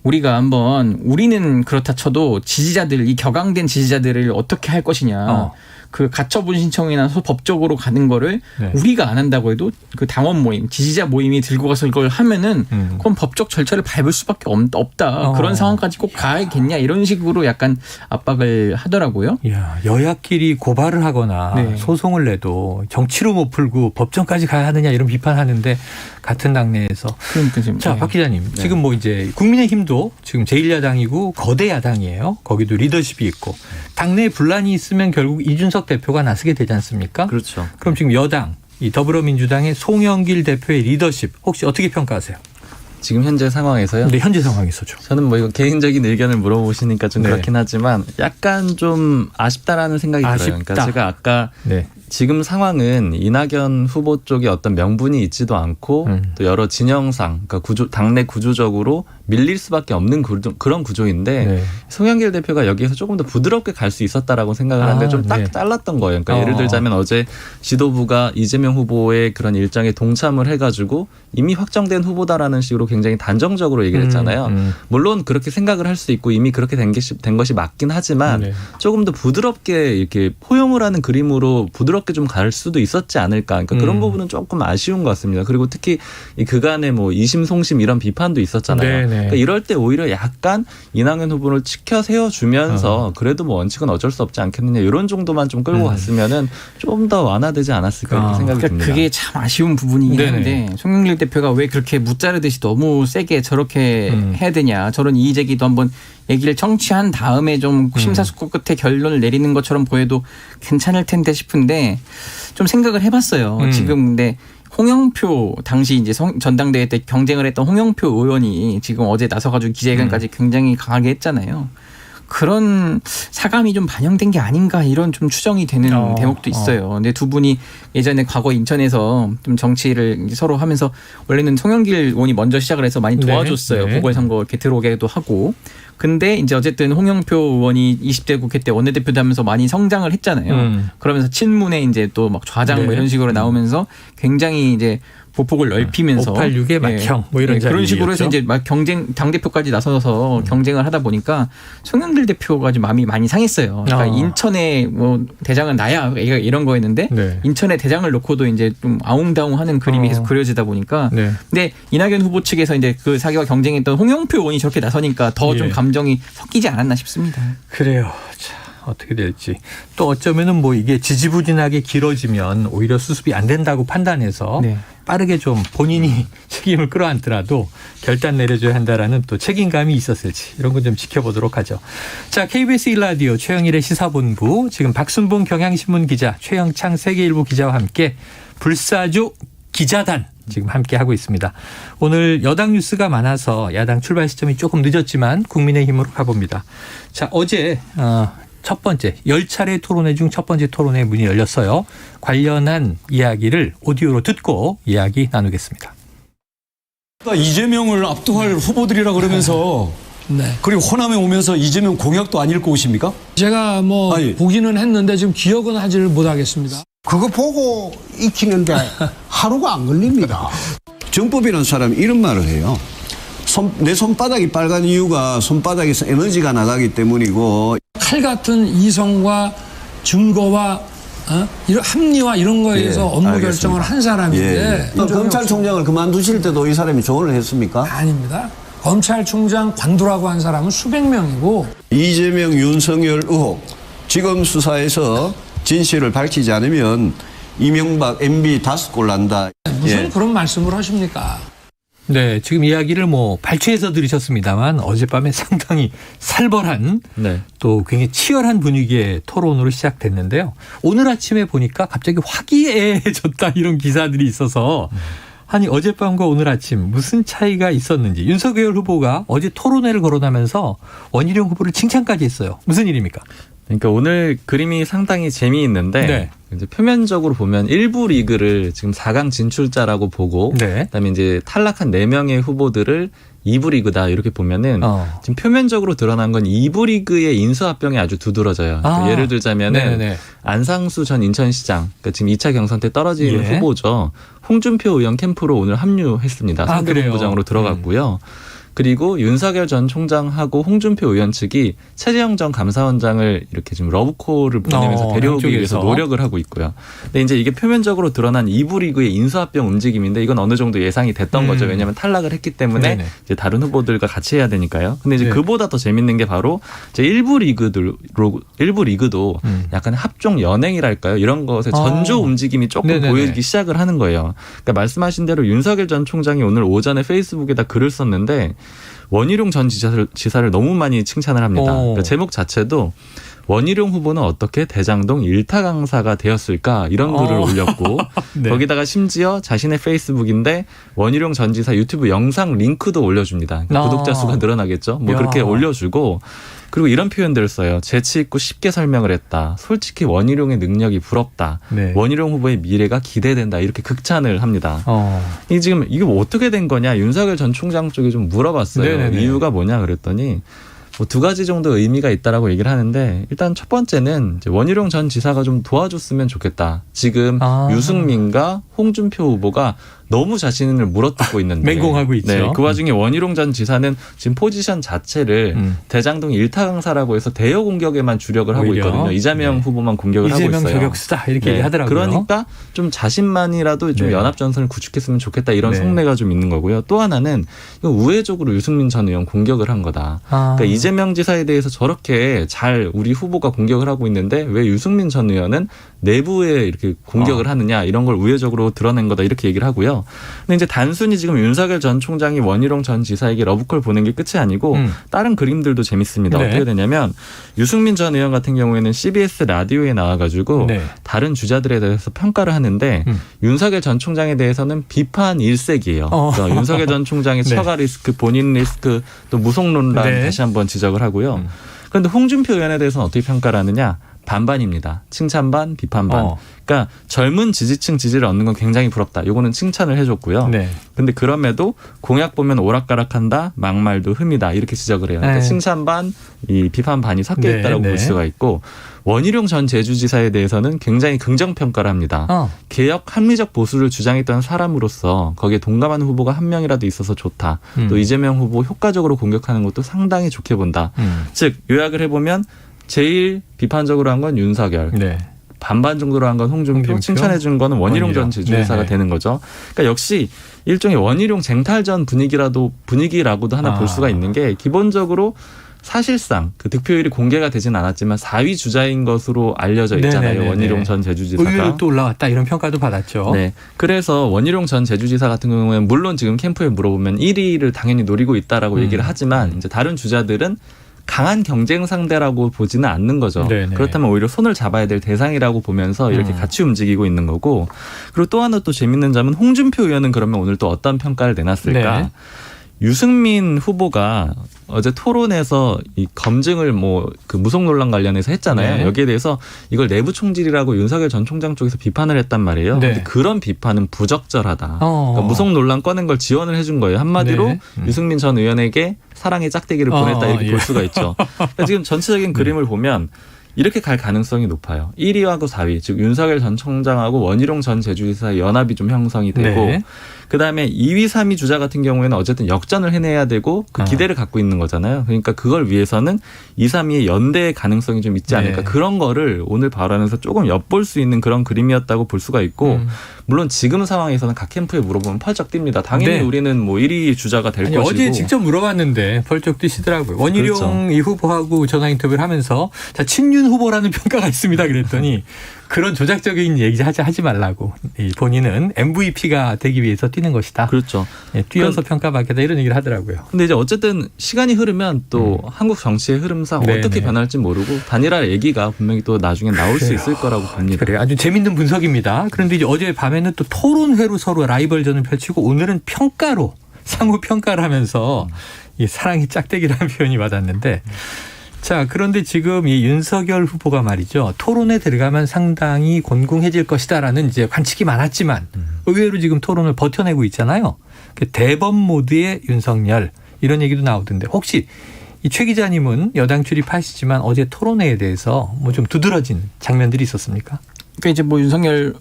우리가 한번 우리는 그렇다 쳐도 지지자들 이 격앙된 지지자들을 어떻게 할 것이냐. 그 가처분 신청이나 법적으로 가는 거를 네. 우리가 안 한다고 해도 그 당원 모임, 지지자 모임이 들고 가서 이걸 하면은 그건 법적 절차를 밟을 수밖에 없다. 그런 상황까지 꼭 가야겠냐 이런 식으로 약간 압박을 하더라고요. 이야, 여야끼리 고발을 하거나 네. 소송을 내도 정치로 못 풀고 법정까지 가야 하느냐 이런 비판하는데 같은 당내에서. 그러니까 지금 자, 박 기자님. 지금 뭐 이제 국민의힘도 지금 제1야당이고 거대 야당이에요. 거기도 리더십이 있고 당내에 분란이 있으면 결국 이준석 대표가 나서게 되지 않습니까? 그렇죠. 그럼 지금 여당, 이 더불어민주당의 송영길 대표의 리더십 혹시 어떻게 평가하세요? 지금 현재 상황에서요? 네, 현재 상황에서죠. 저는 뭐 이거 개인적인 의견을 물어보시니까 좀 네. 그렇긴 하지만 약간 좀 아쉽다라는 생각이 들어요. 그러니까 제가 아까 네. 지금 상황은 이낙연 후보 쪽에 어떤 명분이 있지도 않고 또 여러 진영상, 그러니까 당내 구조적으로 밀릴 수밖에 없는 그런 구조인데 네. 송영길 대표가 여기에서 조금 더 부드럽게 갈 수 있었다라고 생각을 하는데 좀 딱 네. 잘랐던 거예요. 그러니까 예를 들자면 어제 지도부가 이재명 후보의 그런 일정에 동참을 해가지고 이미 확정된 후보다라는 식으로 굉장히 단정적으로 얘기를 했잖아요. 물론 그렇게 생각을 할 수 있고 이미 그렇게 된 것이 맞긴 하지만 네. 조금 더 부드럽게 이렇게 포용을 하는 그림으로 부드럽게 좀 갈 수도 있었지 않을까. 그러니까 그런 부분은 조금 아쉬운 것 같습니다. 그리고 특히 이 그간에 뭐 이심송심 이런 비판도 있었잖아요. 네네. 그러니까 이럴 때 오히려 약간 이낙연 후보를 치켜 세워주면서 그래도 뭐 원칙은 어쩔 수 없지 않겠느냐 이런 정도만 좀 끌고 갔으면은 좀 더 완화되지 않았을까 이렇게 생각이 듭니다. 그게 참 아쉬운 부분이긴 네네. 한데 송영길 대표가 왜 그렇게 무자르듯이 너무 세게 저렇게 해야 되냐. 저런 이의제기도 한번 얘기를 청취한 다음에 좀 심사숙고 끝에 결론을 내리는 것처럼 보여도 괜찮을 텐데 싶은데 좀 생각을 해봤어요. 지금 근데 홍영표 당시 이제 전당대회 때 경쟁을 했던 홍영표 의원이 지금 어제 나서가지고 기자회견까지 굉장히 강하게 했잖아요. 그런 사감이 좀 반영된 게 아닌가 이런 좀 추정이 되는 대목도 있어요. 근데 두 분이 예전에 과거 인천에서 좀 정치를 서로 하면서 원래는 송영길 의원이 먼저 시작을 해서 많이 도와줬어요. 네. 보궐선거 이렇게 들어오게도 하고. 근데 이제 어쨌든 홍영표 의원이 20대 국회 때 원내대표 되면서 많이 성장을 했잖아요. 그러면서 친문에 이제 또 막 좌장 뭐 이런 식으로 나오면서 굉장히 이제 보폭을 넓히면서 586의 막형 뭐 이런 그런 식으로 해서 자리였죠. 이제 막 경쟁 당대표까지 나서서 경쟁을 하다 보니까 송영길 대표가 좀 마음이 많이 상했어요. 그러니까 인천에 뭐 대장은 나야 이런 거였는데 인천에 대장을 놓고도 이제 좀 아웅다웅하는 그림이 계속 그려지다 보니까 근데 이낙연 후보 측에서 이제 그 자기와 경쟁했던 홍영표 의원이 저렇게 나서니까 더 좀 감정이 섞이지 않았나 싶습니다. 그래요. 자, 어떻게 될지. 또 어쩌면은 뭐 이게 지지부진하게 길어지면 오히려 수습이 안 된다고 판단해서 빠르게 좀 본인이 책임을 끌어안더라도 결단 내려줘야 한다라는 또 책임감이 있었을지 이런 건 좀 지켜보도록 하죠. 자, KBS 1라디오 최영일의 시사본부 지금 박순봉 경향신문 기자 최영창 세계일보 기자와 함께 불사조 기자단 지금 함께 하고 있습니다. 오늘 여당 뉴스가 많아서 야당 출발 시점이 조금 늦었지만 국민의힘으로 가봅니다. 자, 어제 첫 번째 10차례 토론회 중 첫 번째 토론회 문이 열렸어요. 관련한 이야기를 오디오로 듣고 이야기 나누겠습니다. 이재명을 압도할 후보들이라 그러면서 그리고 호남에 오면서 이재명 공약도 안 읽고 오십니까? 제가 뭐 보기는 했는데 지금 기억은 하지를 못하겠습니다. 그거 보고 익히는데 하루가 안 걸립니다. 정법이라는 사람이 이런 말을 해요. 내 손바닥이 빨간 이유가 손바닥에서 에너지가 나가기 때문이고 칼 같은 이성과 증거와 이런 합리화 이런 거에 대해서 업무 알겠습니다. 결정을 한 사람인데 검찰총장을 그만두실 때도 이 사람이 조언을 했습니까? 아닙니다. 검찰총장 관두라고 한 사람은 수백 명이고 이재명, 윤석열 의혹 지금 수사에서 진실을 밝히지 않으면 이명박, MB 5골 난다. 무슨 그런 말씀을 하십니까? 네, 지금 이야기를 뭐 발췌해서 들으셨습니다만 어젯밤에 상당히 살벌한 또 굉장히 치열한 분위기의 토론으로 시작됐는데요. 오늘 아침에 보니까 갑자기 화기애애해졌다 이런 기사들이 있어서 아니 어젯밤과 오늘 아침 무슨 차이가 있었는지 윤석열 후보가 어제 토론회를 거론하면서 원희룡 후보를 칭찬까지 했어요. 무슨 일입니까? 그러니까 오늘 그림이 상당히 재미있는데 이제 표면적으로 보면 1부 리그를 지금 4강 진출자라고 보고 그다음에 이제 탈락한 4명의 후보들을 2부 리그다 이렇게 보면은 지금 표면적으로 드러난 건 2부 리그의 인수합병이 아주 두드러져요. 그러니까 예를 들자면은 안상수 전 인천시장 그러니까 지금 2차 경선 때 떨어지는 후보죠. 홍준표 의원 캠프로 오늘 합류했습니다. 상대본부장으로 들어갔고요. 그리고 윤석열 전 총장하고 홍준표 의원 측이 최재형 전 감사원장을 이렇게 지금 러브콜을 보내면서 데려오기 위해서 노력을 하고 있고요. 근데 이제 이게 표면적으로 드러난 2부 리그의 인수합병 움직임인데 이건 어느 정도 예상이 됐던 거죠. 왜냐하면 탈락을 했기 때문에 이제 다른 후보들과 같이 해야 되니까요. 근데 이제 그보다 더 재밌는 게 바로 이제 일부 리그도 약간 합종 연행이랄까요? 이런 것의 전조 움직임이 조금 보이기 시작을 하는 거예요. 그러니까 말씀하신 대로 윤석열 전 총장이 오늘 오전에 페이스북에다 글을 썼는데 원희룡 전 지사를 너무 많이 칭찬을 합니다. 그러니까 제목 자체도 원희룡 후보는 어떻게 대장동 일타 강사가 되었을까 이런 글을 올렸고 거기다가 심지어 자신의 페이스북인데 원희룡 전 지사 유튜브 영상 링크도 올려줍니다. 그러니까 구독자 수가 늘어나겠죠. 뭐 그렇게 올려주고 그리고 이런 표현들을 써요. 재치 있고 쉽게 설명을 했다. 솔직히 원희룡의 능력이 부럽다. 원희룡 후보의 미래가 기대된다. 이렇게 극찬을 합니다. 이게 뭐 어떻게 된 거냐. 윤석열 전 총장 쪽에 좀 물어봤어요. 이유가 뭐냐 그랬더니 뭐 두 가지 정도 의미가 있다라고 얘기를 하는데 일단 첫 번째는 이제 원희룡 전 지사가 좀 도와줬으면 좋겠다. 지금 유승민과 홍준표 후보가 너무 자신을 물어뜯고 있는데 맹공하고 있죠. 그 와중에 원희룡 전 지사는 지금 포지션 자체를 대장동 일타 강사라고 해서 대여 공격에만 주력을 하고 있거든요. 이재명 후보만 공격을 하고 있어요. 이재명 저격수다 이렇게 얘기하더라고요. 그러니까 좀 자신만이라도 좀 연합 전선을 구축했으면 좋겠다 이런 속내가 좀 있는 거고요. 또 하나는 이거 우회적으로 유승민 전 의원 공격을 한 거다. 그러니까 이재명 지사에 대해서 저렇게 잘 우리 후보가 공격을 하고 있는데 왜 유승민 전 의원은 내부에 이렇게 공격을 하느냐 이런 걸 우회적으로 드러낸 거다 이렇게 얘기를 하고요. 근데 이제 단순히 지금 윤석열 전 총장이 원희룡 전 지사에게 러브콜 보낸 게 끝이 아니고 다른 그림들도 재밌습니다. 어떻게 되냐면 유승민 전 의원 같은 경우에는 CBS 라디오에 나와가지고 다른 주자들에 대해서 평가를 하는데 윤석열 전 총장에 대해서는 비판 일색이에요. 그러니까 윤석열 전 총장의 처가 리스크, 본인 리스크, 또 무속 논란 다시 한번 지적을 하고요. 그런데 홍준표 의원에 대해서는 어떻게 평가를 하느냐? 반반입니다. 칭찬 반, 비판 반. 그러니까 젊은 지지층 지지를 얻는 건 굉장히 부럽다. 요거는 칭찬을 해줬고요. 근데 그럼에도 공약 보면 오락가락한다, 막말도 흠이다 이렇게 지적을 해요. 그러니까 칭찬 반, 이 비판 반이 섞여 있다라고 볼 수가 있고 원희룡 전 제주지사에 대해서는 굉장히 긍정평가를 합니다. 개혁 합리적 보수를 주장했던 사람으로서 거기에 동감하는 후보가 한 명이라도 있어서 좋다. 또 이재명 후보 효과적으로 공격하는 것도 상당히 좋게 본다. 즉 요약을 해보면 제일 비판적으로 한 건 윤석열. 반반 정도로 한 건 홍준표. 칭찬해 준 거는 원희룡 전 제주지사가 되는 거죠. 그러니까 역시 일종의 원희룡 쟁탈전 분위기라고도 하나 볼 수가 있는 게 기본적으로 사실상 그 득표율이 공개가 되진 않았지만 4위 주자인 것으로 알려져 있잖아요. 원희룡 전 제주지사가. 의외로 또 올라왔다 이런 평가도 받았죠. 그래서 원희룡 전 제주지사 같은 경우에는 물론 지금 캠프에 물어보면 1위를 당연히 노리고 있다라고 얘기를 하지만 이제 다른 주자들은 강한 경쟁 상대라고 보지는 않는 거죠. 그렇다면 오히려 손을 잡아야 될 대상이라고 보면서 이렇게 같이 움직이고 있는 거고. 그리고 또 하나 또 재밌는 점은 홍준표 의원은 그러면 오늘 또 어떤 평가를 내놨을까. 유승민 후보가 어제 토론에서 이 검증을 그 무속 논란 관련해서 했잖아요. 여기에 대해서 이걸 내부 총질이라고 윤석열 전 총장 쪽에서 비판을 했단 말이에요. 근데 그런 비판은 부적절하다. 그러니까 무속 논란 꺼낸 걸 지원을 해준 거예요. 한마디로 유승민 전 의원에게 사랑의 짝대기를 보냈다 이렇게 볼 수가 있죠. 그러니까 지금 전체적인 그림을 보면 이렇게 갈 가능성이 높아요. 1위하고 4위, 즉 윤석열 전 총장하고 원희룡 전 제주지사의 연합이 좀 형성이 되고 그다음에 2위, 3위 주자 같은 경우에는 어쨌든 역전을 해내야 되고 그 기대를 갖고 있는 거잖아요. 그러니까 그걸 위해서는 2, 3위의 연대의 가능성이 좀 있지 않을까. 그런 거를 오늘 발언에서 조금 엿볼 수 있는 그런 그림이었다고 볼 수가 있고 물론 지금 상황에서는 각 캠프에 물어보면 펄쩍 뜁니다. 당연히 우리는 뭐 1위 주자가 될 것이고. 어제 직접 물어봤는데 펄쩍 뛰시더라고요. 원희룡 이 후보하고 전화 인터뷰를 하면서 자 친윤 후보라는 평가가 있습니다. 그랬더니 그런 조작적인 얘기 하지 말라고. 본인은 MVP가 되기 위해서 뛰는 것이다. 그렇죠. 뛰어서 평가받겠다 이런 얘기를 하더라고요. 근데 이제 어쨌든 시간이 흐르면 또 한국 정치의 흐름상 어떻게 변할지 모르고 단일화 얘기가 분명히 또 나중에 나올 수 있을 거라고 봅니다. 그래요. 아주 재밌는 분석입니다. 그런데 이제 어제 밤에는 또 토론회로 서로 라이벌전을 펼치고 오늘은 평가로 상호 평가를 하면서 이 사랑의 짝대기라는 표현이 와닿는데 자, 그런데 지금 이 윤석열 후보가 말이죠. 토론에 들어가면 상당히 곤궁해질 것이다라는 이제 관측이 많았지만 의외로 지금 토론을 버텨내고 있잖아요. 대범 모드의 윤석열 이런 얘기도 나오던데 혹시 이 최 기자님은 여당 출입하시지만 어제 토론회에 대해서 뭐 좀 두드러진 장면들이 있었습니까? 그러니까 이제 뭐 윤석열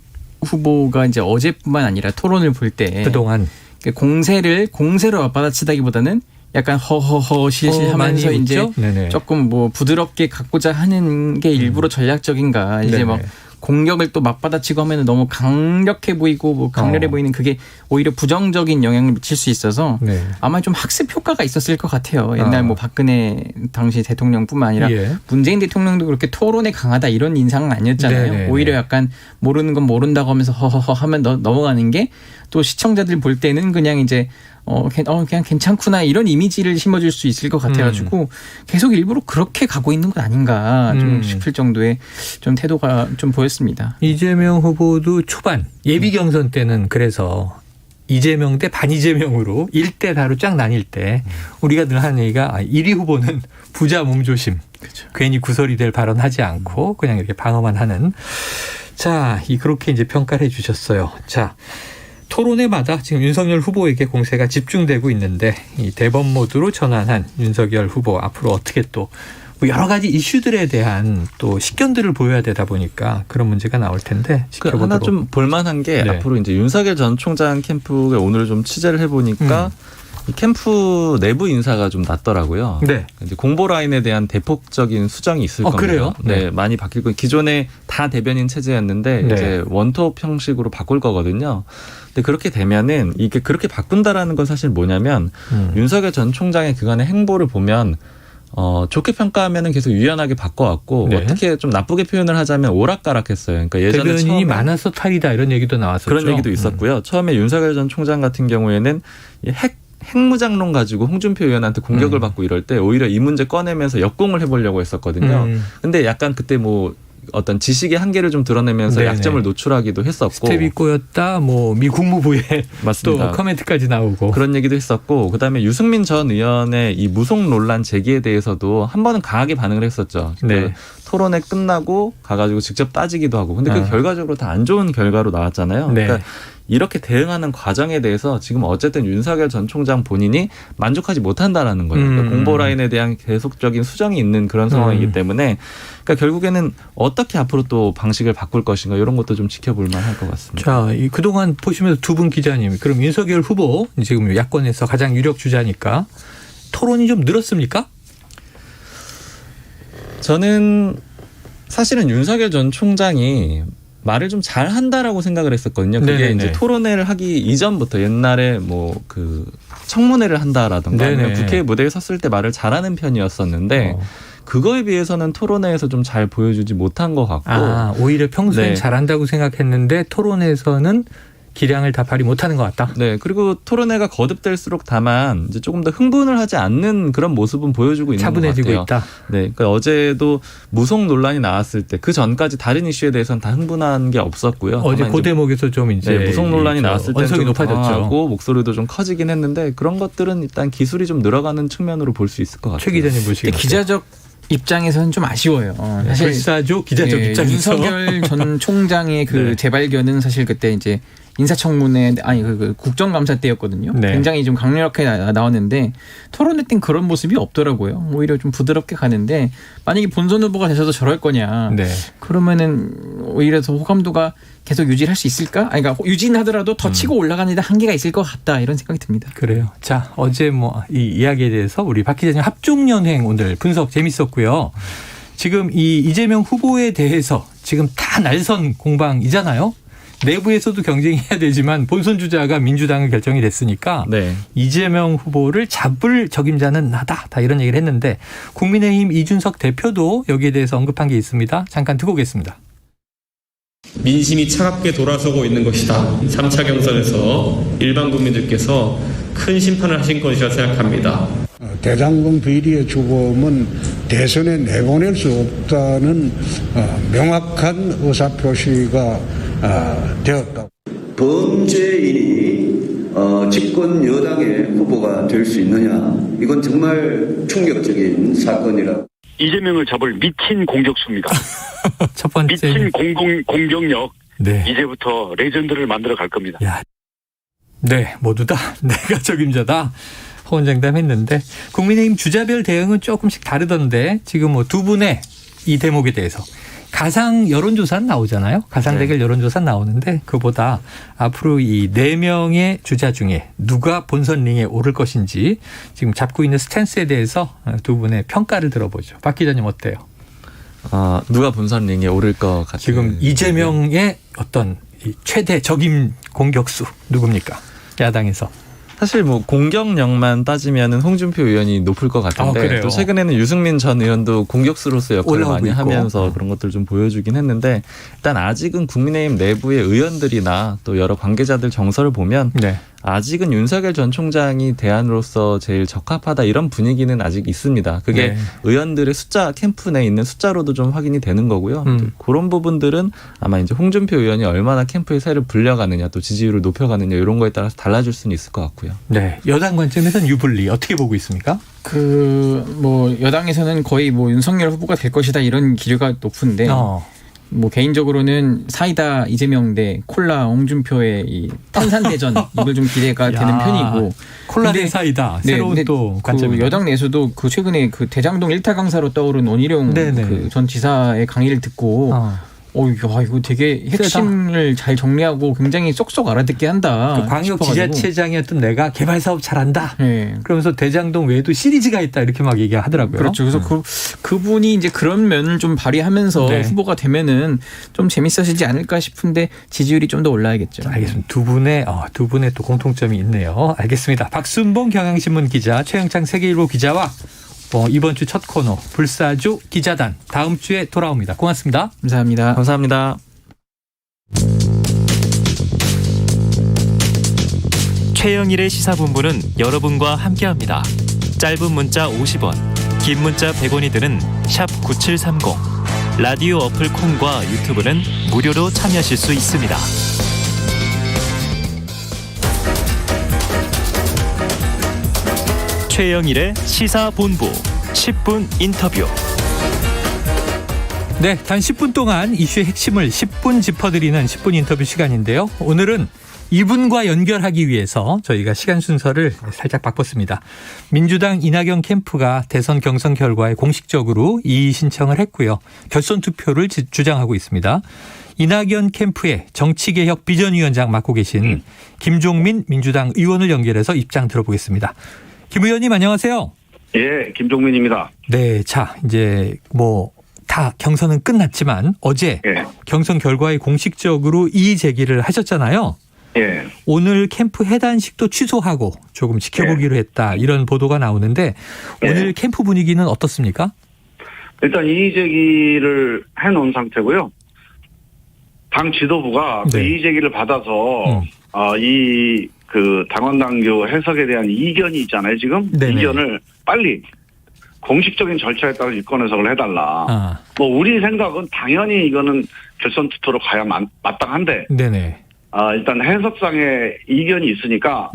후보가 이제 어제뿐만 아니라 토론을 볼 때 그동안 공세로 맞받아치다기보다는 약간 허허허 실실하면서 이제 조금 뭐 부드럽게 갖고자 하는 게 일부러 전략적인가. 이제 막 공격을 또 맞받아치고 하면 너무 강력해 보이고 뭐 강렬해 보이는 그게 오히려 부정적인 영향을 미칠 수 있어서 아마 좀 학습 효과가 있었을 것 같아요. 옛날 뭐 박근혜 당시 대통령뿐만 아니라 문재인 대통령도 그렇게 토론에 강하다 이런 인상은 아니었잖아요. 오히려 약간 모르는 건 모른다고 하면서 허허허 하면 넘어가는 게 또 시청자들 볼 때는 그냥 이제 그냥 괜찮구나 이런 이미지를 심어줄 수 있을 것 같아가지고 계속 일부러 그렇게 가고 있는 건 아닌가 좀 싶을 정도의 좀 태도가 좀 보였습니다. 이재명 후보도 초반 예비 경선 때는 그래서 이재명 대 반이재명으로 1대 4로 쫙 나뉠 때 우리가 늘 하는 얘기가 1위 후보는 부자 몸조심. 그렇죠. 괜히 구설이 될 발언하지 않고 그냥 이렇게 방어만 하는. 자, 그렇게 이제 평가를 해 주셨어요. 자, 토론회마다 지금 윤석열 후보에게 공세가 집중되고 있는데 이 대법 모드로 전환한 윤석열 후보 앞으로 어떻게 또 여러 가지 이슈들에 대한 또 식견들을 보여야 되다 보니까 그런 문제가 나올 텐데 지켜보도록. 하나 좀 볼만한 게 앞으로 이제 윤석열 전 총장 캠프에 오늘 좀 취재를 해보니까 이 캠프 내부 인사가 좀 낮더라고요. 이제 공보 라인에 대한 대폭적인 수정이 있을 겁니다. 그래요? 네, 많이 바뀔 거예요. 기존에 다 대변인 체제였는데 이제 원톱 형식으로 바꿀 거거든요. 근데 그렇게 되면은 이게 그렇게 바꾼다라는 건 사실 뭐냐면 윤석열 전 총장의 그간의 행보를 보면 좋게 평가하면은 계속 유연하게 바꿔왔고 어떻게 좀 나쁘게 표현을 하자면 오락가락했어요. 그러니까 예전에 대변인이 많아서 탈이다 이런 얘기도 나왔었죠. 그런 얘기도 있었고요. 처음에 윤석열 전 총장 같은 경우에는 핵무장론 가지고 홍준표 의원한테 공격을 받고 이럴 때 오히려 이 문제 꺼내면서 역공을 해보려고 했었거든요. 근데 약간 그때 뭐 어떤 지식의 한계를 좀 드러내면서 약점을 노출하기도 했었고 스텝이 꼬였다. 뭐 미 국무부에 맞습니다. 또 커멘트까지 나오고 그런 얘기도 했었고 그다음에 유승민 전 의원의 이 무속 논란 제기에 대해서도 한 번은 강하게 반응을 했었죠. 토론회 끝나고 가가지고 직접 따지기도 하고 근데 그 결과적으로 다 안 좋은 결과로 나왔잖아요. 그러니까 이렇게 대응하는 과정에 대해서 지금 어쨌든 윤석열 전 총장 본인이 만족하지 못한다라는 거예요. 그러니까 공보 라인에 대한 계속적인 수정이 있는 그런 상황이기 때문에 그러니까 결국에는 어떻게 앞으로 또 방식을 바꿀 것인가 이런 것도 좀 지켜볼 만할 것 같습니다. 자, 그동안 보시면서 두 분 기자님 그럼 윤석열 후보 지금 야권에서 가장 유력 주자니까 토론이 좀 늘었습니까? 저는 사실은 윤석열 전 총장이 말을 좀 잘한다라고 생각을 했었거든요. 그게 이제 토론회를 하기 이전부터 옛날에 뭐 그 청문회를 한다라든가 아니면 국회 무대에 섰을 때 말을 잘하는 편이었었는데 그거에 비해서는 토론회에서 좀 잘 보여주지 못한 것 같고 오히려 평소엔 잘한다고 생각했는데 토론회에서는 기량을 다 발휘 못하는 것 같다. 네, 그리고 토론회가 거듭될수록 다만 이제 조금 더 흥분을 하지 않는 그런 모습은 보여주고 있는 것 같아요. 차분해지고 있다. 네, 그러니까 어제도 무속 논란이 나왔을 때 그 전까지 다른 이슈에 대해서는 다 흥분한 게 없었고요. 어제 그 대목에서 좀 이제 무속 논란이 나왔을 때 언성이 높아졌죠. 목소리도 좀 커지긴 했는데 그런 것들은 일단 기술이 좀 늘어가는 측면으로 볼 수 있을 것 같아요. 최 기자님 보시기에 기자적 입장에서는 좀 아쉬워요. 사실 불사조 기자적 입장에서 윤석열 전 총장의 그 재발견은 사실 그때 이제 인사청문회 그 국정감사 때였거든요. 굉장히 좀 강력하게 나왔는데 토론회 땐 그런 모습이 없더라고요. 오히려 좀 부드럽게 가는데 만약에 본선 후보가 되셔도 저럴 거냐. 그러면은 오히려 더 호감도가 계속 유지할 수 있을까? 그러니까 유지하더라도 더 치고 올라가는 데 한계가 있을 것 같다 이런 생각이 듭니다. 그래요. 자, 어제 뭐 이 이야기에 대해서 우리 박 기자님 합종연행 오늘 분석 재밌었고요. 지금 이 이재명 후보에 대해서 지금 다 날선 공방이잖아요. 내부에서도 경쟁해야 되지만 본선 주자가 민주당은 결정이 됐으니까 이재명 후보를 잡을 적임자는 나다. 다 이런 얘기를 했는데 국민의힘 이준석 대표도 여기에 대해서 언급한 게 있습니다. 잠깐 듣고 오겠습니다. 민심이 차갑게 돌아서고 있는 것이다. 3차 경선에서 일반 국민들께서 큰 심판을 하신 것이라 생각합니다. 대장동 비리의 주범은 대선에 내보낼 수 없다는 명확한 의사표시가 되었다. 범죄인이 집권 여당의 후보가 될 수 있느냐? 이건 정말 충격적인 사건이라. 이재명을 잡을 미친 공격수입니다. 첫 번째 미친 공격력. 이제부터 레전드를 만들어 갈 겁니다. 네, 모두 다 내가 적임자다. 호언장담했는데 국민의힘 주자별 대응은 조금씩 다르던데 지금 뭐 두 분의 이 대목에 대해서 가상 여론조사는 나오잖아요. 가상 대결 여론조사 나오는데 그보다 앞으로 이 4명의 주자 중에 누가 본선 링에 오를 것인지 지금 잡고 있는 스탠스에 대해서 두 분의 평가를 들어보죠. 박 기자님 어때요? 누가 본선 링에 오를 것 같아요? 지금 이재명의 어떤 최대 적임 공격수 누굽니까? 야당에서. 사실 뭐 공격력만 따지면은 홍준표 의원이 높을 것 같은데 또 최근에는 유승민 전 의원도 공격수로서 역할을 많이 하면서 그런 것들을 좀 보여주긴 했는데 일단 아직은 국민의힘 내부의 의원들이나 또 여러 관계자들 정서를 보면 아직은 윤석열 전 총장이 대안으로서 제일 적합하다 이런 분위기는 아직 있습니다. 그게 의원들의 숫자 캠프 내에 있는 숫자로도 좀 확인이 되는 거고요. 그런 부분들은 아마 이제 홍준표 의원이 얼마나 캠프의 세를 불려가느냐 또 지지율을 높여가느냐 이런 거에 따라서 달라질 수는 있을 것 같고요. 네, 여당 관점에서는 유불리 어떻게 보고 있습니까? 뭐 여당에서는 거의 뭐 윤석열 후보가 될 것이다 이런 기류가 높은데. 뭐 개인적으로는 사이다 이재명 대 콜라 홍준표의 이 탄산대전 이걸 좀 기대가 되는 편이고 콜라 대 사이다 새로운 또 관점이 여당 내에서도 그 최근에 그 대장동 일타 강사로 떠오른 원희룡 그 전 지사의 강의를 듣고 이거 되게 핵심을 잘 정리하고 굉장히 쏙쏙 알아듣게 한다. 그 광역 지자체장이었던 내가 개발 사업 잘한다. 그러면서 대장동 외에도 시리즈가 있다 이렇게 막 얘기하더라고요. 그렇죠. 그래서 그분이 이제 그런 면을 좀 발휘하면서 후보가 되면은 좀 재밌어지지 않을까 싶은데 지지율이 좀 더 올라야겠죠. 알겠습니다. 두 분의 또 공통점이 있네요. 알겠습니다. 박순봉 경향신문 기자, 최영창 세계일보 기자와 이번 주 첫 코너 불사조 기자단 다음 주에 돌아옵니다. 고맙습니다. 감사합니다. 감사합니다. 최영일의 시사본부는 여러분과 함께합니다. 짧은 문자 50원, 긴 문자 100원이 드는 샵 9730. 라디오 어플 콩과 유튜브는 무료로 참여하실 수 있습니다. 최영일의 시사본부 10분 인터뷰. 네, 단 10분 동안 이슈의 핵심을 10분 짚어드리는 10분 인터뷰 시간인데요. 오늘은 이분과 연결하기 위해서 저희가 시간 순서를 살짝 바꿨습니다. 민주당 이낙연 캠프가 대선 경선 결과에 공식적으로 이의 신청을 했고요. 결선 투표를 주장하고 있습니다. 이낙연 캠프의 정치개혁 비전위원장 맡고 계신 김종민 민주당 의원을 연결해서 입장 들어보겠습니다. 김 의원님 안녕하세요. 예, 김종민입니다. 네, 자 이제 다 경선은 끝났지만 어제 경선 결과에 공식적으로 이의 제기를 하셨잖아요. 예. 오늘 캠프 해단식도 취소하고 조금 지켜보기로 했다 이런 보도가 나오는데 오늘 캠프 분위기는 어떻습니까? 일단 이의 제기를 해놓은 상태고요. 당 지도부가 그 이의 제기를 받아서 그 당원당규 해석에 대한 이견이 있잖아요, 지금. 이견을 빨리 공식적인 절차에 따라 입건 해석을 해달라. 우리 생각은 당연히 이거는 결선 투표로 가야 마땅한데. 일단 해석상의 이견이 있으니까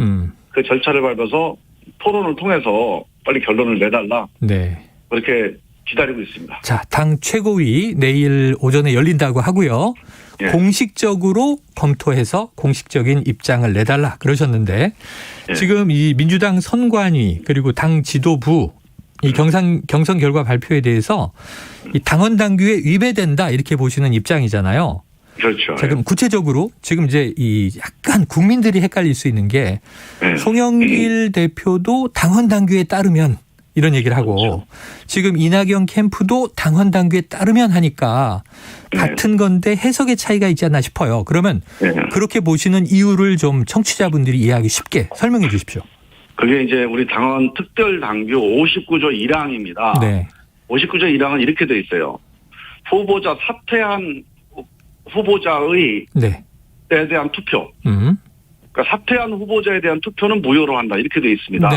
그 절차를 밟아서 토론을 통해서 빨리 결론을 내달라. 그렇게 기다리고 있습니다. 자, 당 최고위 내일 오전에 열린다고 하고요. 공식적으로 검토해서 공식적인 입장을 내달라 그러셨는데 지금 이 민주당 선관위 그리고 당 지도부 이 경선 결과 발표에 대해서 이 당원 당규에 위배된다 이렇게 보시는 입장이잖아요. 그렇죠. 자, 그럼 구체적으로 지금 이제 이 약간 국민들이 헷갈릴 수 있는 게 송영길 대표도 당원 당규에 따르면 이런 얘기를 하고 지금 이낙연 캠프도 당원 당규에 따르면 하니까 같은 건데 해석의 차이가 있지 않나 싶어요. 그러면 그렇게 보시는 이유를 좀 청취자분들이 이해하기 쉽게 설명해 주십시오. 그게 이제 우리 당원 특별 당규 59조 1항입니다. 59조 1항은 이렇게 돼 있어요. 후보자 사퇴한 후보자의 에 대한 투표. 그러니까 사퇴한 후보자에 대한 투표는 무효로 한다. 이렇게 돼 있습니다.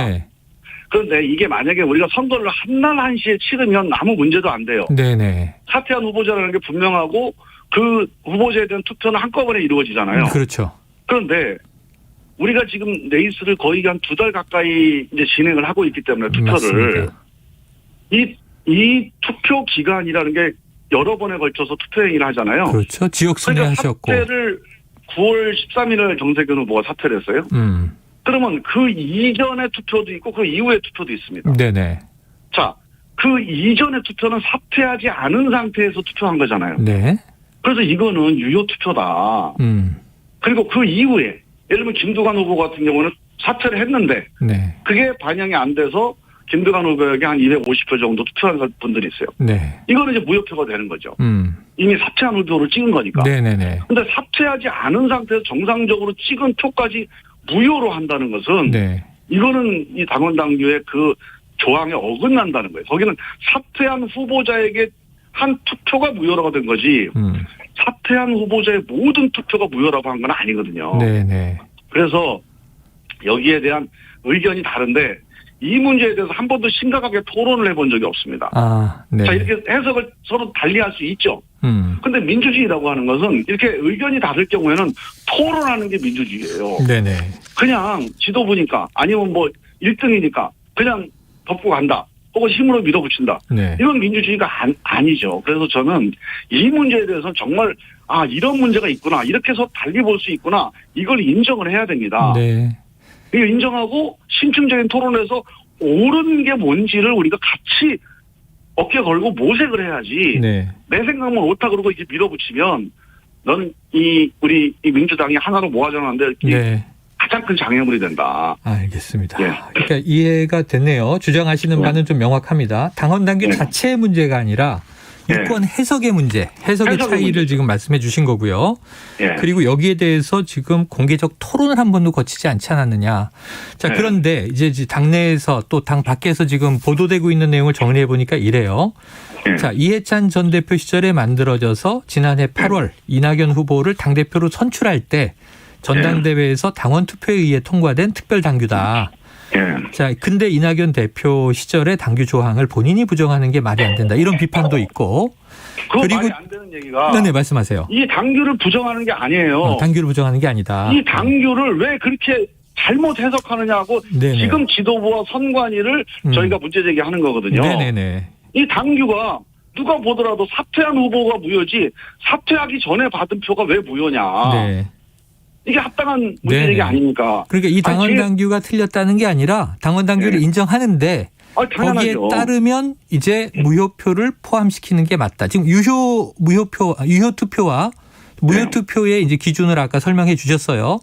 그런데 이게 만약에 우리가 선거를 한날 한시에 치르면 아무 문제도 안 돼요. 사퇴한 후보자라는 게 분명하고 그 후보자에 대한 투표는 한꺼번에 이루어지잖아요. 그렇죠. 그런데 우리가 지금 레이스를 거의 한 2달 가까이 이제 진행을 하고 있기 때문에 투표를 이 투표 기간이라는 게 여러 번에 걸쳐서 투표 행위를 하잖아요. 그렇죠. 지역 순회하셨고. 그러니까 사퇴를 9월 13일에 정세균 후보가 사퇴를 했어요. 그러면 그 이전의 투표도 있고 그 이후의 투표도 있습니다. 자, 그 이전의 투표는 사퇴하지 않은 상태에서 투표한 거잖아요. 네. 그래서 이거는 유효 투표다. 그리고 그 이후에 예를 들면 김두관 후보 같은 경우는 사퇴를 했는데 네. 그게 반영이 안 돼서 김두관 후보에게 한 250표 정도 투표한 분들이 있어요. 네. 이거는 이제 무효표가 되는 거죠. 이미 사퇴한 후보를 찍은 거니까. 네네네. 근데 사퇴하지 않은 상태에서 정상적으로 찍은 표까지 무효로 한다는 것은 네. 이거는 이 당원 당규의 그 조항에 어긋난다는 거예요. 거기는 사퇴한 후보자에게 한 투표가 무효라고 된 거지 사퇴한 후보자의 모든 투표가 무효라고 한 건 아니거든요. 네네. 그래서 여기에 대한 의견이 다른데 이 문제에 대해서 한 번도 심각하게 토론을 해본 적이 없습니다. 아, 네. 자, 이렇게 해석을 서로 달리할 수 있죠. 근데 민주주의라고 하는 것은 이렇게 의견이 다를 경우에는 토론하는 게 민주주의예요. 네네. 그냥 지도부니까 아니면 뭐 1등이니까 그냥 덮고 간다. 혹은 힘으로 밀어붙인다. 네. 이건 민주주의가 아니죠. 그래서 저는 이 문제에 대해서 정말 이런 문제가 있구나. 이렇게 해서 달리 볼 수 있구나. 이걸 인정을 해야 됩니다. 네. 이걸 인정하고 신중적인 토론에서 옳은 게 뭔지를 우리가 같이 어깨 걸고 모색을 해야지. 네. 내 생각만 옳다 그러고 이제 밀어붙이면 너는 우리 이 민주당이 하나로 모아져나는데 네. 가장 큰 장애물이 된다. 알겠습니다. 예. 그러니까 이해가 됐네요. 주장하시는 바는 좀 명확합니다. 당원 당규 자체의 문제가 아니라 유권 해석의 문제, 해석의 차이를 문제. 지금 말씀해 주신 거고요. 예. 그리고 여기에 대해서 지금 공개적 토론을 한 번도 거치지 않지 않았느냐. 자, 그런데 이제 당내에서 또 당 밖에서 지금 보도되고 있는 내용을 정리해 보니까 이래요. 자, 이해찬 전 대표 시절에 만들어져서 지난해 8월 이낙연 후보를 당대표로 선출할 때 전당대회에서 당원 투표에 의해 통과된 특별 당규다. 자, 근데 이낙연 대표 시절에 당규 조항을 본인이 부정하는 게 말이 안 된다. 이런 비판도 있고. 그리고 말이 안 되는 얘기가 네, 말씀하세요. 이 당규를 부정하는 게 아니에요. 당규를 부정하는 게 아니다. 이 당규를 왜 그렇게 잘못 해석하느냐고 네네. 지금 지도부와 선관위를 저희가 문제 제기하는 거거든요. 네네네. 이 당규가 누가 보더라도 사퇴한 후보가 무효지 사퇴하기 전에 받은 표가 왜 무효냐. 네. 이게 합당한 문제 제기 아닙니까? 그러니까 이 당원 당규가 틀렸다는 게 아니라 당원 당규를 인정하는데 거기에 따르면 이제 무효표를 포함시키는 게 맞다. 지금 유효 투표와 무효 투표의 이제 기준을 아까 설명해 주셨어요.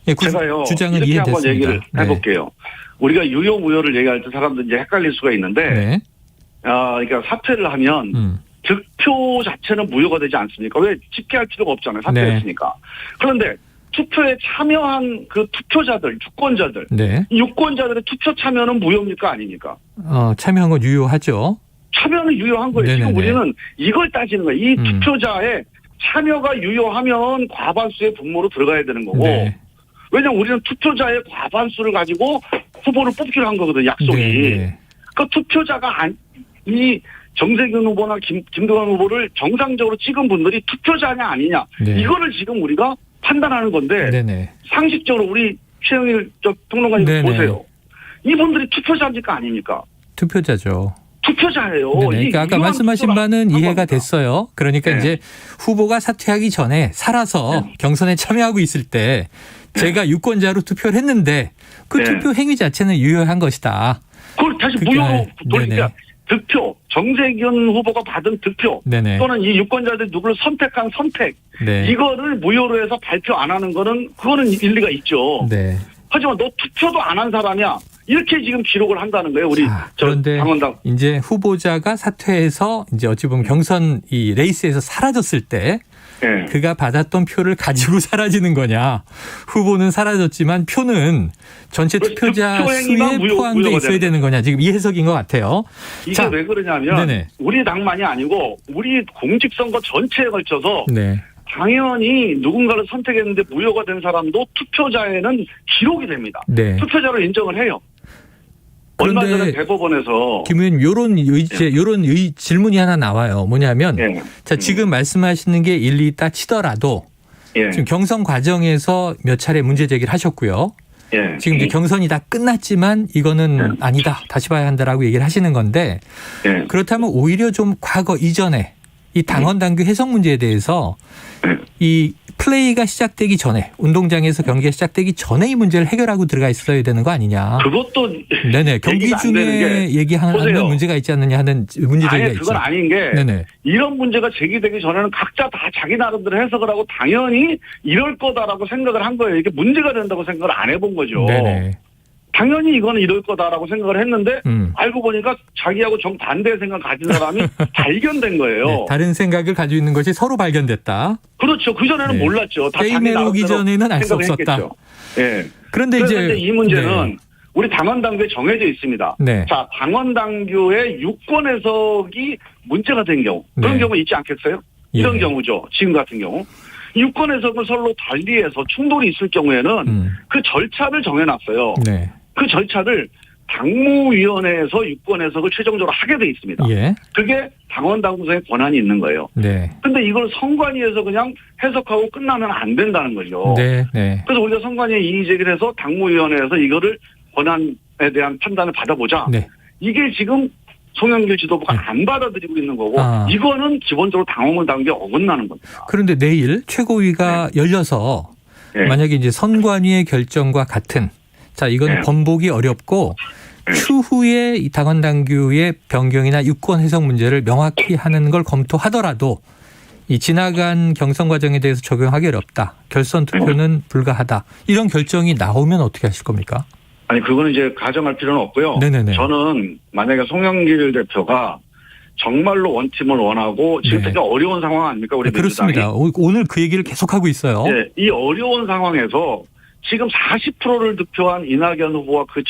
예, 제가요. 주장은 이렇게 이해됐습니다. 한번 얘기를 해볼게요. 우리가 유효 무효를 얘기할 때 사람들 이제 헷갈릴 수가 있는데, 그러니까 사퇴를 하면 득표 자체는 무효가 되지 않습니까? 왜 집계할 필요가 없잖아요. 사퇴했으니까. 그런데 투표에 참여한 그 투표자들, 유권자들, 이 유권자들의 투표 참여는 무효입니까 아닙니까? 참여한 건 유효하죠. 참여는 유효한 거예요. 지금 우리는 이걸 따지는 거예요. 이 투표자의 참여가 유효하면 과반수의 분모로 들어가야 되는 거고. 왜냐하면 우리는 투표자의 과반수를 가지고 후보를 뽑기로 한 거거든요. 약속이. 그 투표자가 이 정세균 후보나 김두관 후보를 정상적으로 찍은 분들이 투표자냐 아니냐. 이거를 지금 우리가 판단하는 건데 상식적으로 우리 최영일 평론가님 보세요. 이분들이 투표자입니까 아닙니까? 투표자죠. 투표자예요. 그러니까 아까 말씀하신 바는 이해가 됐어요. 그러니까 이제 후보가 사퇴하기 전에 살아서 경선에 참여하고 있을 때 제가 유권자로 투표를 했는데 그 투표 행위 자체는 유효한 것이다. 그걸 다시 무효로 돌리자. 득표, 정세균 후보가 받은 득표 또는 이 유권자들이 누구를 선택한 선택 이거를 무효로 해서 발표 안 하는 거는 그거는 일리가 있죠. 하지만 너 투표도 안 한 사람이야. 이렇게 지금 기록을 한다는 거예요. 우리 그런데 당원당. 이제 후보자가 사퇴해서 이제 어찌 보면 경선 이 레이스에서 사라졌을 때 그가 받았던 표를 가지고 사라지는 거냐. 후보는 사라졌지만 표는 전체 투표자 수에 포함되어 있어야 되는 거냐. 지금 이 해석인 것 같아요. 이게 왜 그러냐면 우리 당만이 아니고 우리 공직선거 전체에 걸쳐서 당연히 누군가를 선택했는데 무효가 된 사람도 투표자에는 기록이 됩니다. 투표자로 인정을 해요. 얼마 전에 대법원에서 김 의원님 요런 질문이 하나 나와요. 뭐냐면 자 지금 말씀하시는 게 일리 있다 치더라도 지금 경선 과정에서 몇 차례 문제 제기를 하셨고요. 지금 이제 경선이 다 끝났지만 이거는 아니다. 다시 봐야 한다라고 얘기를 하시는 건데 그렇다면 오히려 좀 과거 이전에 이 당원 당규 해석 문제에 대해서 이 플레이가 시작되기 전에 운동장에서 경기가 시작되기 전에 이 문제를 해결하고 들어가 있어야 되는 거 아니냐. 그것도 네네 경기 중에 얘기하는 문제가 있지 않느냐 하는 문제제기가 있죠. 그건 아닌 게 네네. 이런 문제가 제기되기 전에는 각자 다 자기 나름대로 해석을 하고 당연히 이럴 거다라고 생각을 한 거예요. 이게 문제가 된다고 생각을 안 해본 거죠. 네네. 당연히 이거는 이럴 거다라고 생각을 했는데 알고 보니까 자기하고 정반대의 생각을 가진 사람이 발견된 거예요. 네, 다른 생각을 가지고 있는 것이 서로 발견됐다. 그렇죠. 그전에는 몰랐죠. 다 게임에 오기 전에는 알 수 없었다. 네. 그런데 이제 이 문제는 우리 당원 당규에 정해져 있습니다. 네. 자, 당원 당규의 유권 해석이 문제가 된 경우 그런 경우 있지 않겠어요? 이런 경우죠. 지금 같은 경우. 유권 해석을 서로 달리해서 충돌이 있을 경우에는 그 절차를 정해놨어요. 네. 그 절차를 당무위원회에서 유권 해석을 최종적으로 하게 돼 있습니다. 예. 그게 당원 당규상의 권한이 있는 거예요. 네. 근데 이걸 선관위에서 그냥 해석하고 끝나면 안 된다는 거죠. 네. 네. 그래서 우리가 선관위에 이의 제기를 해서 당무위원회에서 이거를 권한에 대한 판단을 받아보자. 네. 이게 지금 송영길 지도부가 안 받아들이고 있는 거고 이거는 기본적으로 당원 당규에 어긋나는 겁니다. 그런데 내일 최고위가 열려서 만약에 이제 선관위의 결정과 같은 자 이건 번복이 어렵고 추후에 이 당원 당규의 변경이나 유권 해석 문제를 명확히 하는 걸 검토하더라도 이 지나간 경선 과정에 대해서 적용하기 어렵다. 결선 투표는 불가하다. 이런 결정이 나오면 어떻게 하실 겁니까? 아니 그거는 이제 가정할 필요는 없고요. 네네네. 저는 만약에 송영길 대표가 정말로 원팀을 원하고 지금 되게 어려운 상황 아닙니까? 우리 민주당이. 그렇습니다. 오늘 그 얘기를 계속하고 있어요. 네, 이 어려운 상황에서 지금 40%를 득표한 이낙연 후보와 그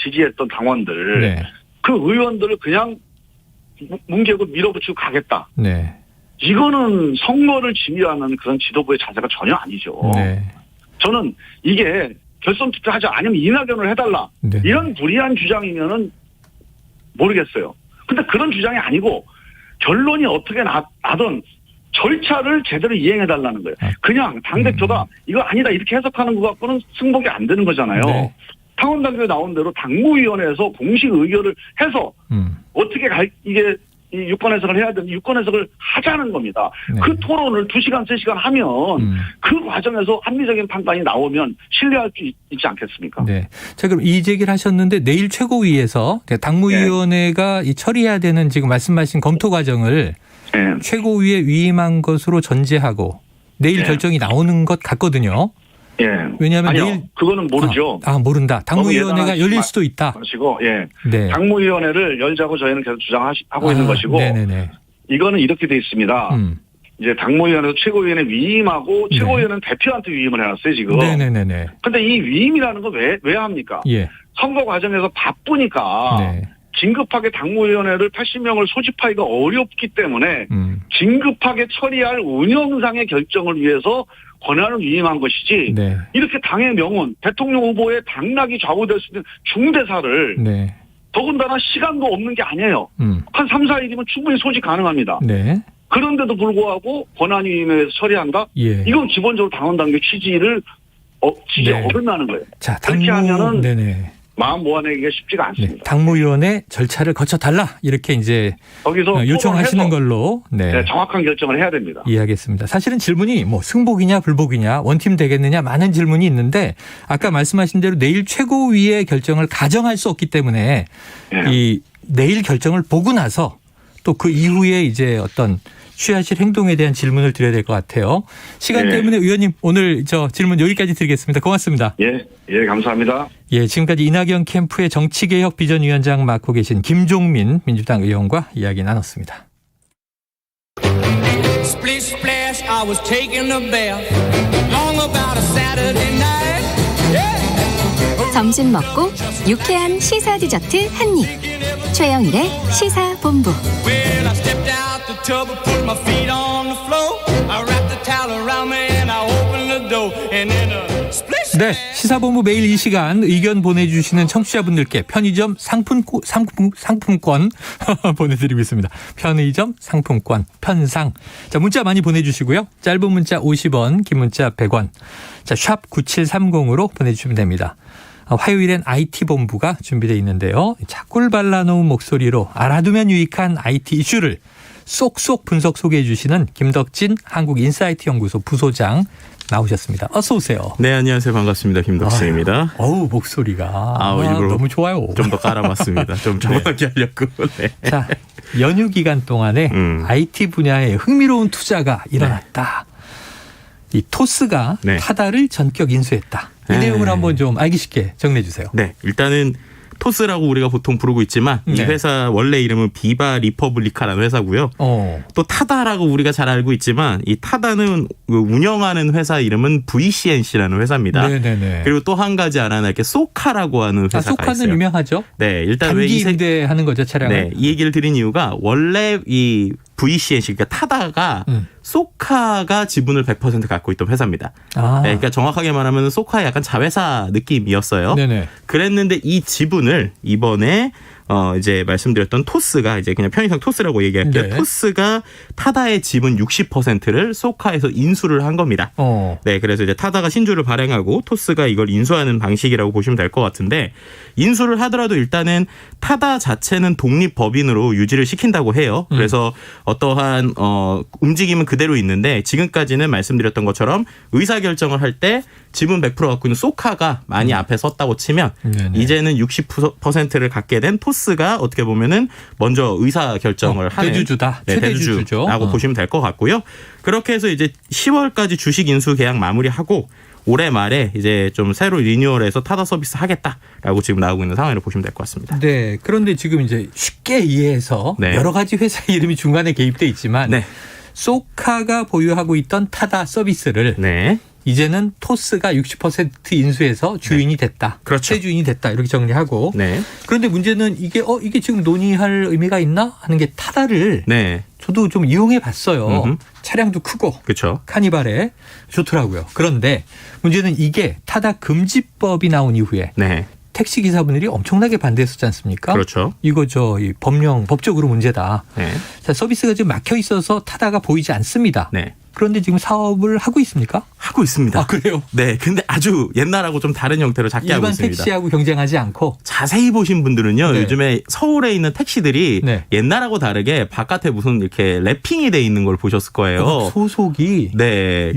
지지했던 당원들, 그 의원들을 그냥 뭉개고 밀어붙이고 가겠다. 네. 이거는 선거를 지휘하는 그런 지도부의 자세가 전혀 아니죠. 네. 저는 이게 결선 투표하자 아니면 이낙연을 해달라. 이런 불리한 주장이면은 모르겠어요. 근데 그런 주장이 아니고 결론이 어떻게 나든 절차를 제대로 이행해달라는 거예요. 그냥 당대표가 이거 아니다 이렇게 해석하는 것 갖고는 승복이 안 되는 거잖아요. 네. 당원 당규에 나온 대로 당무위원회에서 공식 의결을 해서 어떻게 이게 이 유권 해석을 해야 되는 유권 해석을 하자는 겁니다. 그 토론을 2시간, 3시간 하면 그 과정에서 합리적인 판단이 나오면 신뢰할 수 있지 않겠습니까? 네. 자, 그럼 이 제기를 하셨는데 내일 최고위에서 당무위원회가 이 처리해야 되는 지금 말씀하신 검토 과정을 최고위에 위임한 것으로 전제하고 내일 결정이 나오는 것 같거든요. 예. 왜냐하면 아니요, 내일 그거는 모르죠. 모른다. 당무위원회가 열릴 수도 있다. 하시고, 예. 네. 당무위원회를 열자고 저희는 계속 주장하고 있는 것이고, 네네네. 이거는 이렇게 돼 있습니다. 이제 당무위원회에서 최고위원회 위임하고 최고위원회는 대표한테 위임을 해놨어요 지금. 네네네네. 근데 이 위임이라는 건 왜 합니까? 예. 선거 과정에서 바쁘니까. 긴급하게 당무위원회를 80명을 소집하기가 어렵기 때문에 긴급하게 처리할 운영상의 결정을 위해서 권한을 위임한 것이지 이렇게 당의 명운, 대통령 후보의 당락이 좌우될 수 있는 중대사를 더군다나 시간도 없는 게 아니에요. 한 3, 4일이면 충분히 소집 가능합니다. 그런데도 불구하고 권한 위임에 처리한다? 이건 기본적으로 당원 당규 취지에 어긋나는 거예요. 자, 그렇게 하면은 마음 모아내기가 쉽지가 않습니다. 당무위원회 절차를 거쳐달라 이렇게 이제 거기서 요청하시는 걸로 정확한 결정을 해야 됩니다. 이해하겠습니다. 사실은 질문이 뭐 승복이냐 불복이냐 원팀 되겠느냐 많은 질문이 있는데 아까 말씀하신 대로 내일 최고위의 결정을 가정할 수 없기 때문에 이 내일 결정을 보고 나서 또 그 이후에 이제 어떤 취하실 행동에 대한 질문을 드려야 될 것 같아요. 시간 때문에 의원님 오늘 저 질문 여기까지 드리겠습니다. 고맙습니다. 예, 감사합니다. 예, 지금까지 이낙연 캠프의 정치개혁 비전위원장 맡고 계신 김종민 민주당 의원과 이야기 나눴습니다. 점심 먹고 유쾌한 시사 디저트 한 입. 최영일의 시사본부. 네, 시사본부 매일 이 시간 의견 보내주시는 청취자분들께 편의점 상품권 보내드리고 있습니다. 편의점 상품권 편상. 자, 문자 많이 보내주시고요. 짧은 문자 50원, 긴 문자 100원. 자, 샵 9730으로 보내주시면 됩니다. 화요일엔 IT본부가 준비되어 있는데요. 자, 꿀 발라놓은 목소리로 알아두면 유익한 IT 이슈를 쏙쏙 분석 소개해 주시는 김덕진 한국인사이트 연구소 부소장 나오셨습니다. 어서 오세요. 네, 안녕하세요. 반갑습니다. 김덕진입니다. 어우, 목소리가 일부러 너무 좋아요. 좀 더 깔아봤습니다. 좀 정확하게 하려고. 네. 자, 연휴 기간 동안에 IT 분야에 흥미로운 투자가 일어났다. 이 토스가 타다를 전격 인수했다. 이 내용을 한번 좀 알기 쉽게 정리해 주세요. 네, 일단은 토스라고 우리가 보통 부르고 있지만 이 회사 원래 이름은 비바 리퍼블리카라는 회사고요. 또 타다라고 우리가 잘 알고 있지만 이 타다는 운영하는 회사 이름은 VCNC라는 회사입니다. 네네네. 그리고 또 한 가지 알아낼 게 소카라고 하는 회사가 소카는 있어요. 유명하죠. 네, 일단 단기 임대하는 거죠, 차량을. 네, 이 얘기를 드린 이유가 원래 이 VCNC 그러니까 타다가 소카가 지분을 100% 갖고 있던 회사입니다. 네, 그러니까 정확하게 말하면 소카의 약간 자회사 느낌이었어요. 네네. 그랬는데 이 지분을 이번에 이제 말씀드렸던 토스가 이제 그냥 편의상 토스라고 얘기할게요. 네. 토스가 타다의 지분 60%를 소카에서 인수를 한 겁니다. 네, 그래서 이제 타다가 신주를 발행하고 토스가 이걸 인수하는 방식이라고 보시면 될 것 같은데 인수를 하더라도 일단은 타다 자체는 독립법인으로 유지를 시킨다고 해요. 그래서 어떠한 움직임은 그대로 있는데 지금까지는 말씀드렸던 것처럼 의사결정을 할 때 지분 100% 갖고 있는 소카가 많이 앞에 섰다고 치면 이제는 60%를 갖게 된 토스가 어떻게 보면은 먼저 의사결정을 하는 대주주다. 네, 대주주라고 보시면 될 것 같고요. 그렇게 해서 이제 10월까지 주식 인수 계약 마무리하고 올해 말에 이제 좀 새로 리뉴얼해서 타다 서비스 하겠다라고 지금 나오고 있는 상황이라고 보시면 될 것 같습니다. 네. 그런데 지금 이제 쉽게 이해해서 여러 가지 회사 이름이 중간에 개입돼 있지만 소카가 보유하고 있던 타다 서비스를 이제는 토스가 60% 인수해서 주인이 됐다. 그렇죠. 최주인이 됐다. 이렇게 정리하고. 그런데 문제는 이게 지금 논의할 의미가 있나 하는 게 타다를 저도 좀 이용해 봤어요. 차량도 크고 그렇죠. 카니발에 좋더라고요. 그런데 문제는 이게 타다 금지법이 나온 이후에 택시 기사분들이 엄청나게 반대했었지 않습니까? 그렇죠. 이거 이 법적으로 문제다. 자, 서비스가 지금 막혀 있어서 타다가 보이지 않습니다. 그런데 지금 사업을 하고 있습니까? 하고 있습니다. 아, 그래요? 네. 근데 아주 옛날하고 좀 다른 형태로 작게 하고 있습니다. 일반 택시하고 경쟁하지 않고. 자세히 보신 분들은요. 요즘에 서울에 있는 택시들이 옛날하고 다르게 바깥에 무슨 이렇게 랩핑이 돼 있는 걸 보셨을 거예요. 소속이. 네.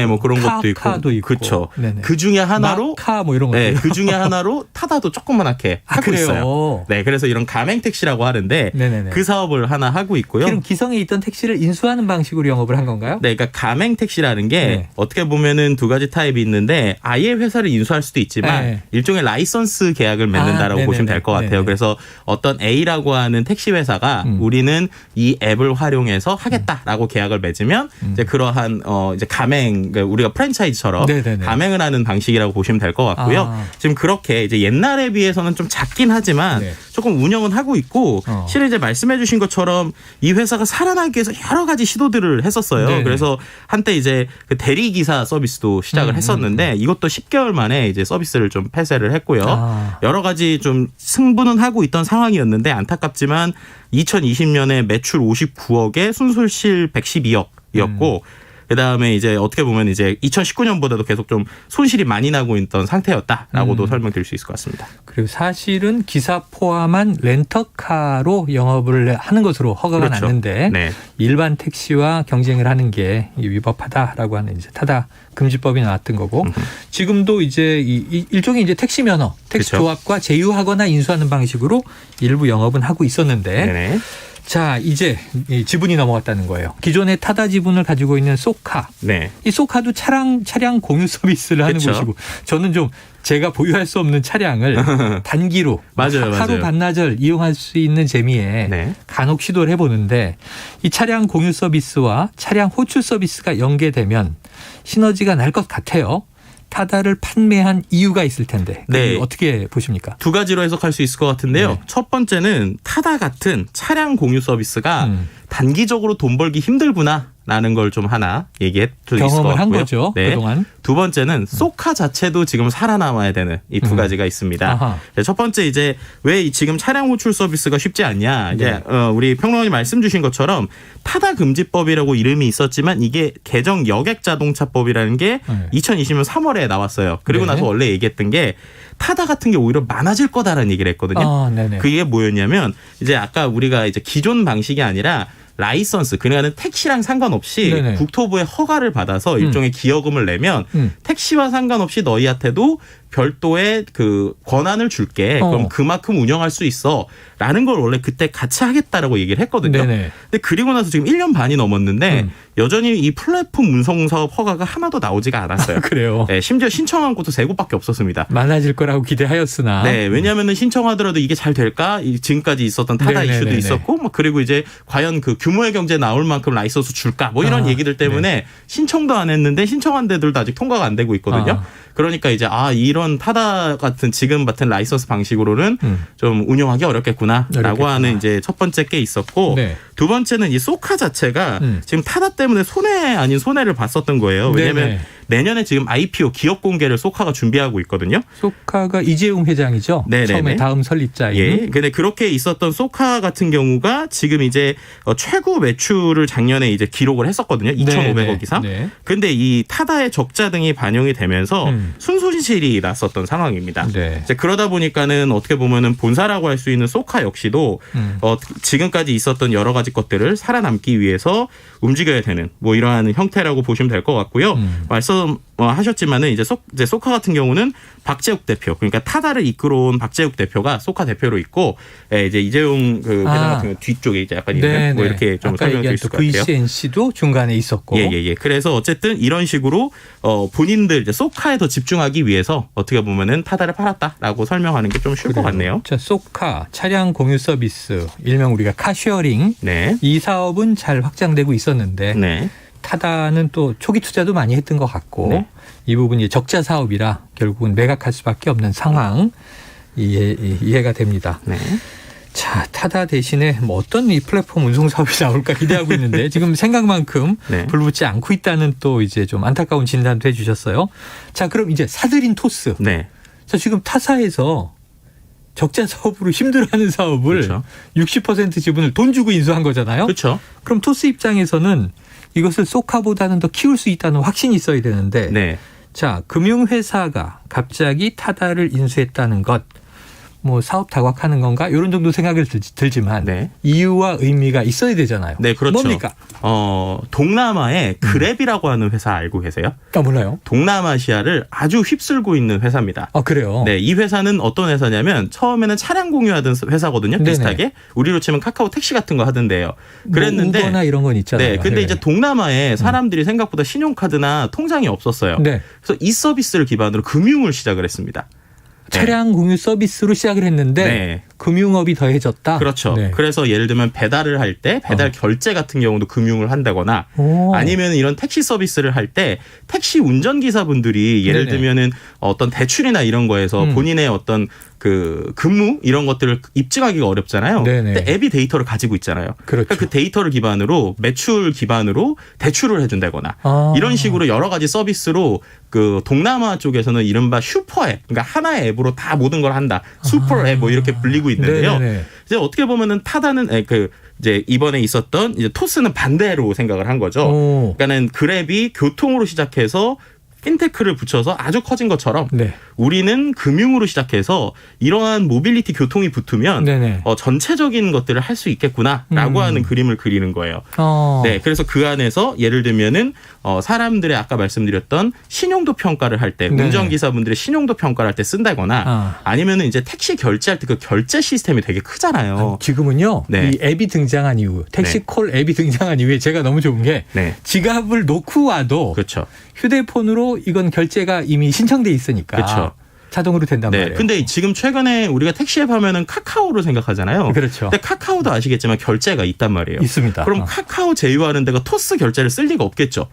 뭐 그런 것도 있고. 그렇죠. 그 중에 하나로. 마카 뭐 이런 거. 네. 그 중에 하나로 타다도 조그만하게 하고 있어요. 네. 그래서 이런 가맹 택시라고 하는데 그 사업을 하나 하고 있고요. 그럼 기성에 있던 택시를 인수하는 방식으로 영업을 한 건가요? 네, 그러니까 가맹 택시라는 게 어떻게 보면은 두 가지 타입이 있는데 아예 회사를 인수할 수도 있지만 일종의 라이선스 계약을 맺는다라고 보시면 될 것 같아요. 그래서 어떤 A라고 하는 택시 회사가 우리는 이 앱을 활용해서 하겠다라고 계약을 맺으면 이제 그러한 이제 가맹 그러니까 우리가 프랜차이즈처럼 가맹을 하는 방식이라고 보시면 될 것 같고요. 지금 그렇게 이제 옛날에 비해서는 좀 작긴 하지만 조금 운영은 하고 있고 실은 이제 말씀해주신 것처럼 이 회사가 살아나기 위해서 여러 가지 시도들을 했었어요. 그래서 한때 이제 그 대리기사 서비스도 시작을 했었는데 이것도 10개월 만에 이제 서비스를 좀 폐쇄를 했고요. 여러 가지 좀 승부는 하고 있던 상황이었는데 안타깝지만 2020년에 매출 59억에 순손실 112억이었고 그다음에 이제 어떻게 보면 이제 2019년보다도 계속 좀 손실이 많이 나고 있던 상태였다라고도 설명드릴 수 있을 것 같습니다. 그리고 사실은 기사 포함한 렌터카로 영업을 하는 것으로 허가가 났는데 일반 택시와 경쟁을 하는 게 위법하다라고 하는 이제 타다 금지법이 나왔던 거고 지금도 이제 일종의 이제 택시 면허, 택시 조합과 제휴하거나 인수하는 방식으로 일부 영업은 하고 있었는데 자, 이제 지분이 넘어갔다는 거예요. 기존의 타다 지분을 가지고 있는 소카. 이 소카도 차량 공유 서비스를 하는 곳이고 저는 좀 제가 보유할 수 없는 차량을 단기로 하루 반나절 이용할 수 있는 재미에 간혹 시도를 해보는데 이 차량 공유 서비스와 차량 호출 서비스가 연계되면 시너지가 날 것 같아요. 타다를 판매한 이유가 있을 텐데 어떻게 보십니까? 두 가지로 해석할 수 있을 것 같은데요. 첫 번째는 타다 같은 차량 공유 서비스가 단기적으로 돈 벌기 힘들구나라는 걸 좀 하나 얘기해 줄 수 있을 것 같고요. 경험을 한 거죠. 그동안. 두 번째는 소카 자체도 지금 살아남아야 되는 이 두 가지가 있습니다. 첫 번째 이제 왜 지금 차량 호출 서비스가 쉽지 않냐. 이제 우리 평론가님 말씀 주신 것처럼 타다 금지법이라고 이름이 있었지만 이게 개정 여객자동차법이라는 게 2020년 3월에 나왔어요. 그리고 나서 원래 얘기했던 게 타다 같은 게 오히려 많아질 거다라는 얘기를 했거든요. 네네. 그게 뭐였냐면 이제 아까 우리가 이제 기존 방식이 아니라 라이선스, 그러니까 택시랑 상관없이 네네. 국토부의 허가를 받아서 일종의 기여금을 내면 택시와 상관없이 너희한테도 별도의 그 권한을 줄게. 그럼 그만큼 운영할 수 있어. 라는 걸 원래 그때 같이 하겠다라고 얘기를 했거든요. 네네. 근데 그리고 나서 지금 1년 반이 넘었는데 여전히 이 플랫폼 운송 사업 허가가 하나도 나오지가 않았어요. 그래요. 네, 심지어 신청한 곳도 3곳밖에 없었습니다. 많아질 거라고 기대하였으나. 네, 왜냐하면 신청하더라도 이게 잘 될까? 지금까지 있었던 타다 네네네네. 이슈도 있었고, 뭐 그리고 이제 과연 그 규모의 경제 나올 만큼 라이선스 줄까? 뭐 이런 얘기들 때문에 신청도 안 했는데 신청한 데들도 아직 통과가 안 되고 있거든요. 그러니까 이제 이런 타다 같은 지금 같은 라이선스 방식으로는 좀 운영하기 어렵겠구나라고 하는 이제 첫 번째 게 있었고, 네. 두 번째는 이 소카 자체가 지금 타다 때문에 손해 아닌 손해를 봤었던 거예요. 왜냐하면 네네. 내년에 지금 IPO 기업 공개를 소카가 준비하고 있거든요. 소카가 이재용 회장이죠. 네네네. 처음에 다음 설립자인. 예. 근데 그렇게 있었던 소카 같은 경우가 지금 이제 최고 매출을 작년에 이제 기록을 했었거든요. 2,500억 이상. 네. 근데 이 타다의 적자 등이 반영이 되면서 순손실이 났었던 상황입니다. 네. 이제 그러다 보니까는 어떻게 보면은 본사라고 할 수 있는 소카 역시도 지금까지 있었던 여러 가지 것들을 살아남기 위해서 움직여야 되는 뭐 이러한 형태라고 보시면 될 것 같고요. 말씀하셨지만은 이제 소카 같은 경우는 박재욱 대표, 그러니까 타다를 이끌어온 박재욱 대표가 소카 대표로 있고, 이제 이재용 그 회장 같은 경우 뒤쪽에 이제 약간 있는 뭐 이렇게 좀 설명드릴 수 있을 것 같아요. VCNC도 중간에 있었고. 예. 그래서 어쨌든 이런 식으로 본인들 이제 소카에 더 집중하기 위해서 어떻게 보면은 타다를 팔았다라고 설명하는 게 좀 쉬울 것 같네요. 자, 소카 차량 공유 서비스, 일명 우리가 카쉐어링. 네. 이 사업은 잘 확장되고 있었는데 네. 타다는 또 초기 투자도 많이 했던 것 같고 네. 이 부분이 적자 사업이라 결국은 매각할 수밖에 없는 상황 이해가 됩니다. 네. 자, 타다 대신에 뭐 어떤 이 플랫폼 운송 사업이 나올까 기대하고 있는데 지금 생각만큼 네. 불붙지 않고 있다는 또 이제 좀 안타까운 진단도 해주셨어요. 자, 그럼 이제 사들인 토스. 네. 자, 지금 타사에서 적자 사업으로 힘들어하는 사업을 그렇죠. 60% 지분을 돈 주고 인수한 거잖아요. 그렇죠. 그럼 토스 입장에서는 이것을 소카보다는 더 키울 수 있다는 확신이 있어야 되는데, 네. 자, 금융회사가 갑자기 타다를 인수했다는 것, 뭐 사업 다각하는 건가 이런 정도 생각이 들지만 네. 이유와 의미가 있어야 되잖아요. 네, 그렇죠. 뭡니까? 동남아에 그랩이라고 하는 회사 알고 계세요? 몰라요. 동남아시아를 아주 휩쓸고 있는 회사입니다. 그래요? 네, 이 회사는 어떤 회사냐면 처음에는 차량 공유하던 회사거든요. 비슷하게. 네네. 우리로 치면 카카오 택시 같은 거 하던데요. 그랬는데 뭐 우버나 이런 건 있잖아요. 네, 근데 이제 동남아에 사람들이 생각보다 신용카드나 통장이 없었어요. 네. 그래서 이 서비스를 기반으로 금융을 시작을 했습니다. 차량 공유 서비스로 시작을 했는데 네. 금융업이 더해졌다. 그렇죠. 네. 그래서 예를 들면 배달을 할 때 배달 결제 같은 경우도 금융을 한다거나 아니면 이런 택시 서비스를 할 때 택시 운전기사분들이 예를 네네. 들면은 어떤 대출이나 이런 거에서 본인의 어떤 그 근무 이런 것들을 입증하기가 어렵잖아요. 네네. 근데 앱이 데이터를 가지고 있잖아요. 그렇죠. 그러니까 그 데이터를 기반으로 매출 기반으로 대출을 해준다거나 이런 식으로 여러 가지 서비스로 그 동남아 쪽에서는 이른바 슈퍼 앱, 그러니까 하나의 앱으로 다 모든 걸 한다. 슈퍼 앱 뭐 이렇게 불리고 있는데요. 네네네. 이제 어떻게 보면은 타다는 이제 이번에 있었던 이제 토스는 반대로 생각을 한 거죠. 그러니까는 그랩이 교통으로 시작해서 핀테크를 붙여서 아주 커진 것처럼 네. 우리는 금융으로 시작해서 이러한 모빌리티 교통이 붙으면 전체적인 것들을 할 수 있겠구나라고 하는 그림을 그리는 거예요. 네, 그래서 그 안에서 예를 들면은 사람들의 아까 말씀드렸던 신용도 평가를 할 때 운전기사분들의 신용도 평가를 할 때 쓴다거나 아니면은 이제 택시 결제할 때 그 결제 시스템이 되게 크잖아요. 지금은요. 네. 이 앱이 등장한 이후 택시콜 앱이 등장한 이후에 제가 너무 좋은 게 지갑을 놓고 와도 그렇죠. 휴대폰으로 이건 결제가 이미 신청돼 있으니까 그렇죠. 자동으로 된단 말이에요. 근데 지금 최근에 우리가 택시 앱 하면은 카카오를 생각하잖아요. 그렇죠. 근데 카카오도 아시겠지만 결제가 있단 말이에요. 있습니다. 그럼 카카오 제휴하는 데가 토스 결제를 쓸 리가 없겠죠.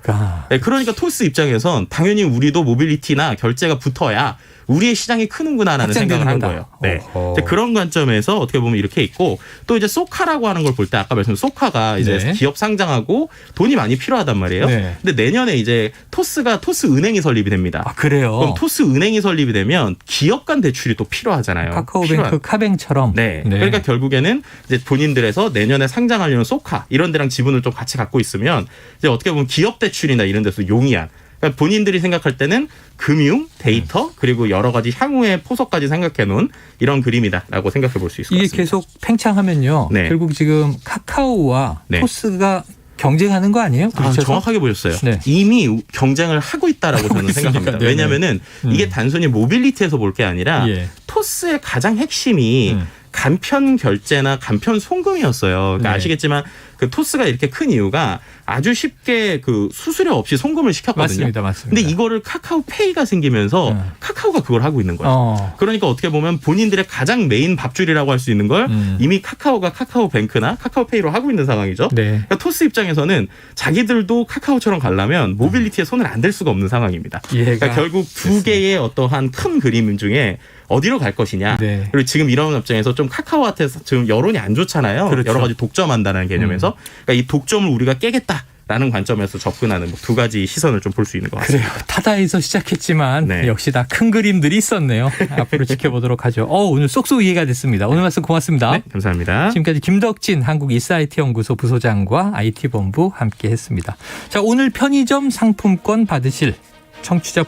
네, 그러니까 토스 입장에선 당연히 우리도 모빌리티나 결제가 붙어야 우리의 시장이 크는구나라는 생각을 한 거예요. 네. 이제 그런 관점에서 어떻게 보면 이렇게 있고 또 이제 소카라고 하는 걸 볼 때 아까 말씀드린 소카가 이제 기업 상장하고 돈이 많이 필요하단 말이에요. 네. 근데 내년에 이제 토스가 토스 은행이 설립이 됩니다. 그래요? 그럼 토스 은행이 설립이 되면 기업 간 대출이 또 필요하잖아요. 카카오뱅크 카뱅처럼. 네. 그러니까 결국에는 이제 본인들에서 내년에 상장하려는 소카 이런 데랑 지분을 좀 같이 갖고 있으면 이제 어떻게 보면 기업 대출이나 이런 데서 용이한 그러니까 본인들이 생각할 때는 금융, 데이터 그리고 여러 가지 향후의 포석까지 생각해 놓은 이런 그림이다라고 생각해 볼 수 있을 것 같습니다. 이게 계속 팽창하면요. 네. 결국 지금 카카오와 네. 토스가 경쟁하는 거 아니에요? 정확하게 보셨어요. 네. 이미 경쟁을 하고 있다라고 저는 생각합니다. 네네. 왜냐하면은 이게 단순히 모빌리티에서 볼 게 아니라 토스의 가장 핵심이 간편 결제나 간편 송금이었어요. 그러니까 네. 아시겠지만 그 토스가 이렇게 큰 이유가 아주 쉽게 그 수수료 없이 송금을 시켰거든요. 맞습니다. 근데 이거를 카카오페이가 생기면서 카카오가 그걸 하고 있는 거예요. 그러니까 어떻게 보면 본인들의 가장 메인 밥줄이라고 할 수 있는 걸 이미 카카오가 카카오뱅크나 카카오페이로 하고 있는 상황이죠. 네. 그러니까 토스 입장에서는 자기들도 카카오처럼 가려면 모빌리티에 손을 안 댈 수가 없는 상황입니다. 그러니까 결국 두 개의 어떠한 큰 그림 중에 어디로 갈 것이냐. 네. 그리고 지금 이런 입장에서 좀 카카오한테서 지금 여론이 안 좋잖아요. 그렇죠. 여러 가지 독점한다는 개념에서. 그러니까 이 독점을 우리가 깨겠다라는 관점에서 접근하는 두 가지 시선을 좀 볼 수 있는 것 같습니다. 그래요. 타다에서 시작했지만 역시 다 큰 그림들이 있었네요. 앞으로 지켜보도록 하죠. 오늘 쏙쏙 이해가 됐습니다. 오늘 말씀 고맙습니다. 네, 감사합니다. 지금까지 김덕진 한국이사이트연구소 부소장과 IT본부 함께했습니다. 자, 오늘 편의점 상품권 받으실 청취자